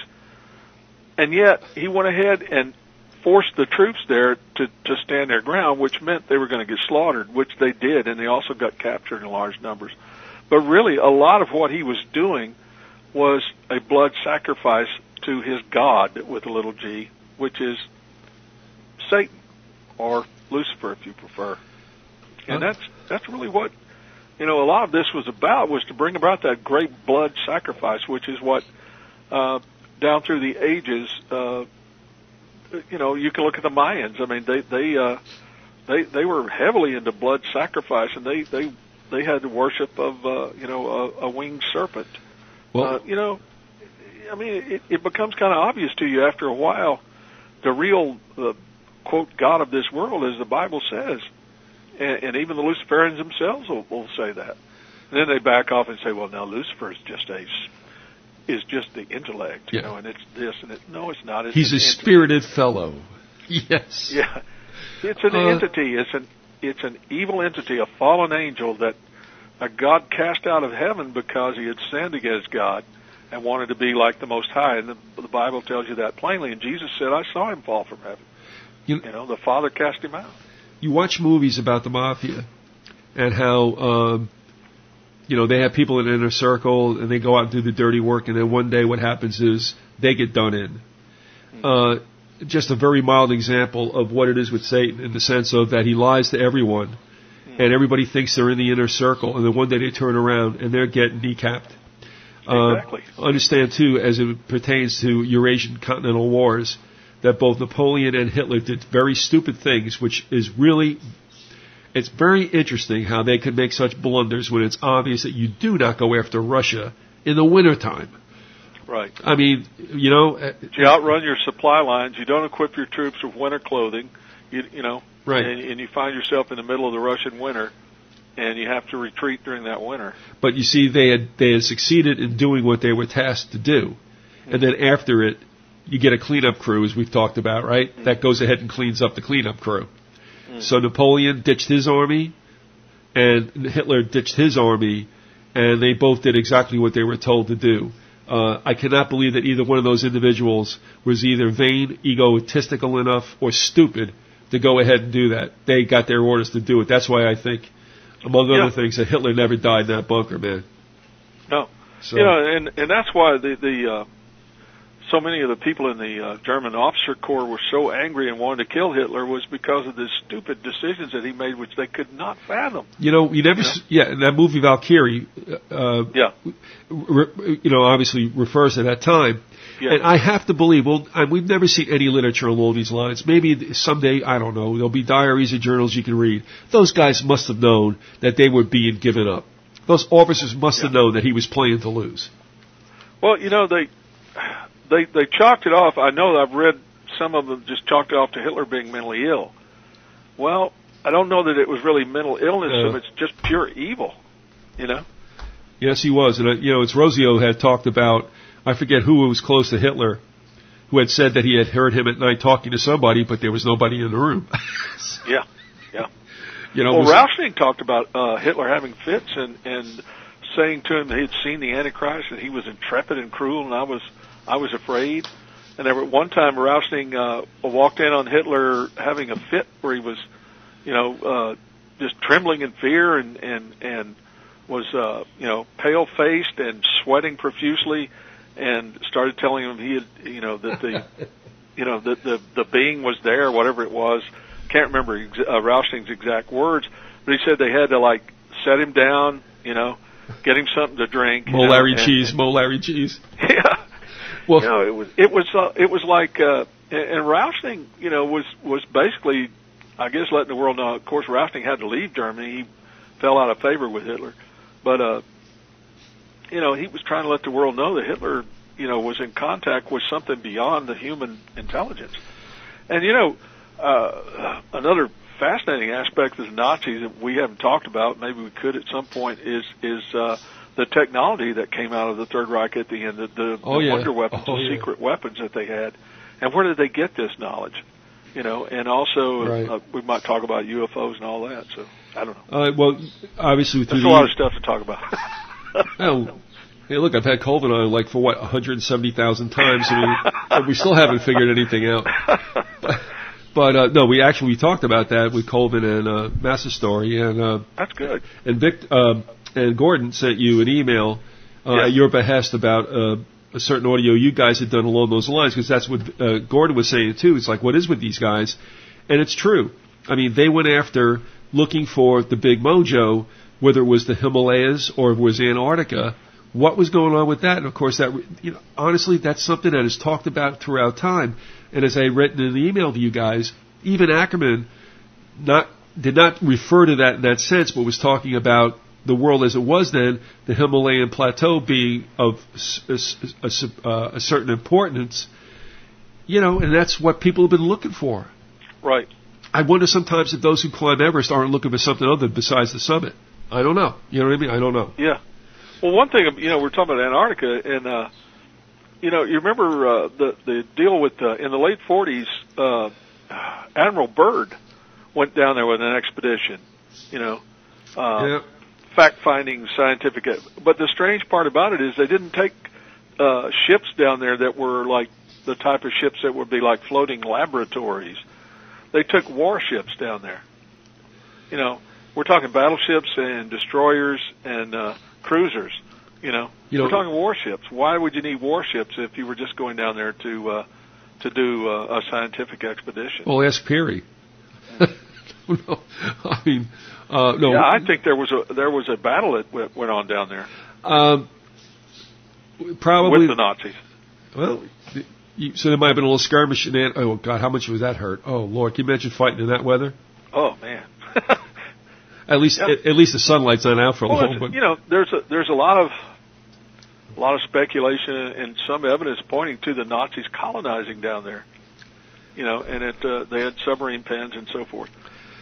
S2: And yet he went ahead and forced the troops there to stand their ground, which meant they were going to get slaughtered, which they did, and they also got captured in large numbers. But really, a lot of what he was doing was a blood sacrifice to his God, with a little g, which is Satan, or Lucifer, if you prefer. And that's really what, a lot of this was about, was to bring about that great blood sacrifice, which is what, down through the ages, you can look at the Mayans. I mean, they were heavily into blood sacrifice, and they had the worship of, a winged serpent. Well, I mean, it becomes kind of obvious to you after a while. The real, quote, God of this world, as the Bible says. And even the Luciferians themselves will say that. And then they back off and say, well, now Lucifer is just the intellect, and it's this and it. No, it's not.
S1: He's a spirited fellow. Yes.
S2: Yeah. It's an entity. It's an evil entity, a fallen angel that a God cast out of heaven because he had sinned against God and wanted to be like the Most High. And the Bible tells you that plainly. And Jesus said, I saw him fall from heaven. The Father cast him out.
S1: You watch movies about the mafia and how, they have people in an inner circle and they go out and do the dirty work, and then one day what happens is they get done in. Just a very mild example of what it is with Satan, in the sense of that he lies to everyone, and everybody thinks they're in the inner circle, and then one day they turn around and they're getting kneecapped.
S2: Exactly.
S1: Understand, too, as it pertains to Eurasian continental wars, that both Napoleon and Hitler did very stupid things, which is really it's very interesting how they could make such blunders when it's obvious that you do not go after Russia in the wintertime.
S2: Right.
S1: I mean, you know...
S2: You outrun your supply lines. You don't equip your troops with winter clothing. You know,
S1: right.
S2: And you find yourself in the middle of the Russian winter, and you have to retreat during that winter.
S1: But you see, they had succeeded in doing what they were tasked to do. And then after it, you get a cleanup crew, as we've talked about, right? Mm-hmm. That goes ahead and cleans up the cleanup crew. Mm-hmm. So Napoleon ditched his army, and Hitler ditched his army, and they both did exactly what they were told to do. I cannot believe that either one of those individuals was either vain, egotistical enough, or stupid to go ahead and do that. They got their orders to do it. That's why I think, among other things, that Hitler never died in that bunker, man.
S2: No.
S1: So.
S2: You know, and that's why so many of the people in the German officer corps were so angry and wanted to kill Hitler was because of the stupid decisions that he made, which they could not fathom.
S1: You know, in that movie Valkyrie, obviously refers to that time. Yeah. And I have to believe, we've never seen any literature along these lines. Maybe someday, I don't know, there'll be diaries and journals you can read. Those guys must have known that they were being given up. Those officers must have known that he was playing to lose.
S2: Well, you know, they chalked it off. I know I've read some of them just chalked it off to Hitler being mentally ill. Well, I don't know that it was really mental illness, so it's just pure evil, you know?
S1: Yes, he was. And, it's Rosio had talked about, I forget who was close to Hitler, who had said that he had heard him at night talking to somebody, but there was nobody in the room.
S2: Yeah.
S1: You know,
S2: Rauschning talked about Hitler having fits and saying to him that he had seen the Antichrist, and he was intrepid and cruel, and I was afraid. And there was one time Rauschning walked in on Hitler having a fit where he was, just trembling in fear and was, pale-faced and sweating profusely, and started telling him he had, that the being was there, whatever it was. Can't remember Rauschning's exact words, but he said they had to set him down, get him something to drink.
S1: Molari cheese.
S2: Yeah. Well, it was like, and Rauschning, was basically, I guess, letting the world know. Of course, Rauschning had to leave Germany. He fell out of favor with Hitler, but he was trying to let the world know that Hitler, was in contact with something beyond the human intelligence. And another fascinating aspect of the Nazis that we haven't talked about, maybe we could at some point, is the technology that came out of the Third Reich at the end, the wonder weapons, the secret weapons that they had, and where did they get this knowledge? And also we might talk about UFOs and all that. So I don't know.
S1: Well, obviously,
S2: there's a lot of stuff to talk about.
S1: Well, hey, look, I've had Colvin on 170,000 times, and we still haven't figured anything out. But no, we talked about that with Colvin and Master Story, and
S2: that's good.
S1: And Vic and Gordon sent you an email at your behest about a certain audio you guys had done along those lines, because that's what Gordon was saying too. It's like, what is with these guys? And it's true. I mean, they went after looking for the big mojo, whether it was the Himalayas or it was Antarctica. What was going on with that? And of course, that honestly, that's something that is talked about throughout time. And as I had written in the email to you guys, even Ackerman did not refer to that in that sense, but was talking about the world as it was then, the Himalayan plateau being of a certain importance, and that's what people have been looking for.
S2: Right.
S1: I wonder sometimes if those who climb Everest aren't looking for something other besides the summit. I don't know. You know what I mean? I don't know.
S2: Yeah. Well, one thing, we're talking about Antarctica, and you remember the deal with in the late 40s, Admiral Byrd went down there with an expedition. Fact-finding, scientific. But the strange part about it is they didn't take ships down there that were like the type of ships that would be like floating laboratories. They took warships down there. We're talking battleships and destroyers and cruisers. We're talking warships. Why would you need warships if you were just going down there to do a scientific expedition?
S1: Well, ask Peary. No, I mean, no.
S2: Yeah, I think there was a battle that went on down there.
S1: Probably
S2: with the Nazis.
S1: Well, so there might have been a little skirmish. Oh God, how much was that hurt? Oh Lord, can you imagine fighting in that weather?
S2: Oh man.
S1: At least the sunlight's not out for long. But
S2: you know, there's a lot of speculation and some evidence pointing to the Nazis colonizing down there. You know, and they had submarine pens and so forth.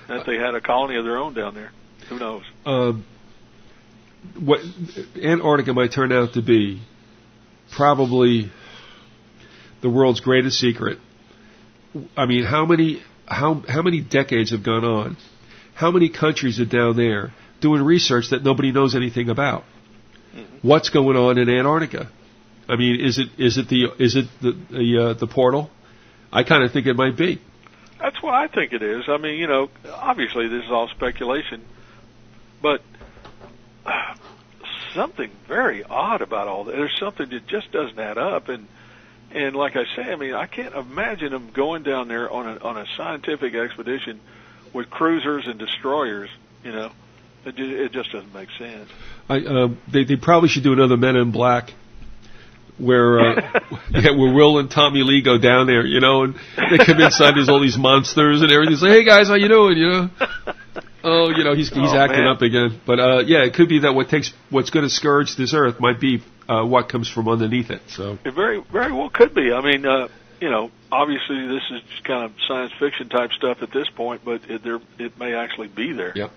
S2: That they had a colony of their own down there. Who knows?
S1: What Antarctica might turn out to be probably the world's greatest secret. I mean, how many decades have gone on? How many countries are down there doing research that nobody knows anything about? Mm-hmm. What's going on in Antarctica? I mean, is it the portal? I kind of think it might be.
S2: That's what I think it is. I mean, you know, obviously this is all speculation, but something very odd about all that. There's something that just doesn't add up, and like I say, I mean, I can't imagine them going down there on a scientific expedition with cruisers and destroyers. You know, it just doesn't make sense.
S1: They probably should do another Men in Black, where where Will and Tommy Lee go down there, you know, and they come inside. There's all these monsters and everything. It's like, hey guys, how you doing? You know. Oh, you know, he's acting up again. But yeah, it could be that what's going to scourge this earth might be what comes from underneath it. So
S2: it very well could be. I mean, you know, obviously this is just kind of science fiction type stuff at this point, but it may actually be there.
S1: Yeah.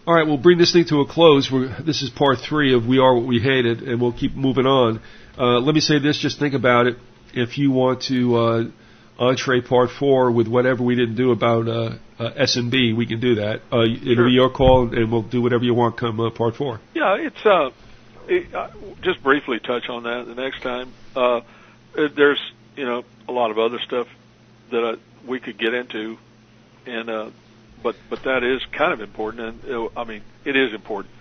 S1: All right, we'll bring this thing to a close. This is part 3 of We Are What We Hated, and we'll keep moving on. Let me say this, just think about it. If you want to entree part 4 with whatever we didn't do about S&B, we can do that. It'll be your call, and we'll do whatever you want come part 4.
S2: Yeah, just briefly touch on that the next time. There's, you know, a lot of other stuff that we could get into, and but that is kind of important, and I mean, it is important.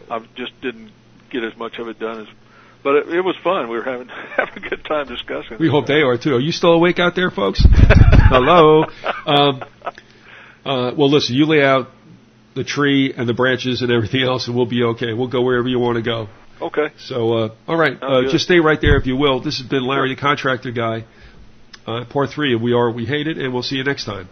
S2: I just didn't get as much of it done as. But it was fun. We were having a good time discussing.
S1: We hope they are too. Are you still awake out there, folks? Hello. Well, listen. You lay out the tree and the branches and everything else, and we'll be okay. We'll go wherever you want to go.
S2: Okay.
S1: So, all right. Just stay right there if you will. This has been Larry, the Contractor Guy. Part 3 of We Are What We Hated, and we'll see you next time.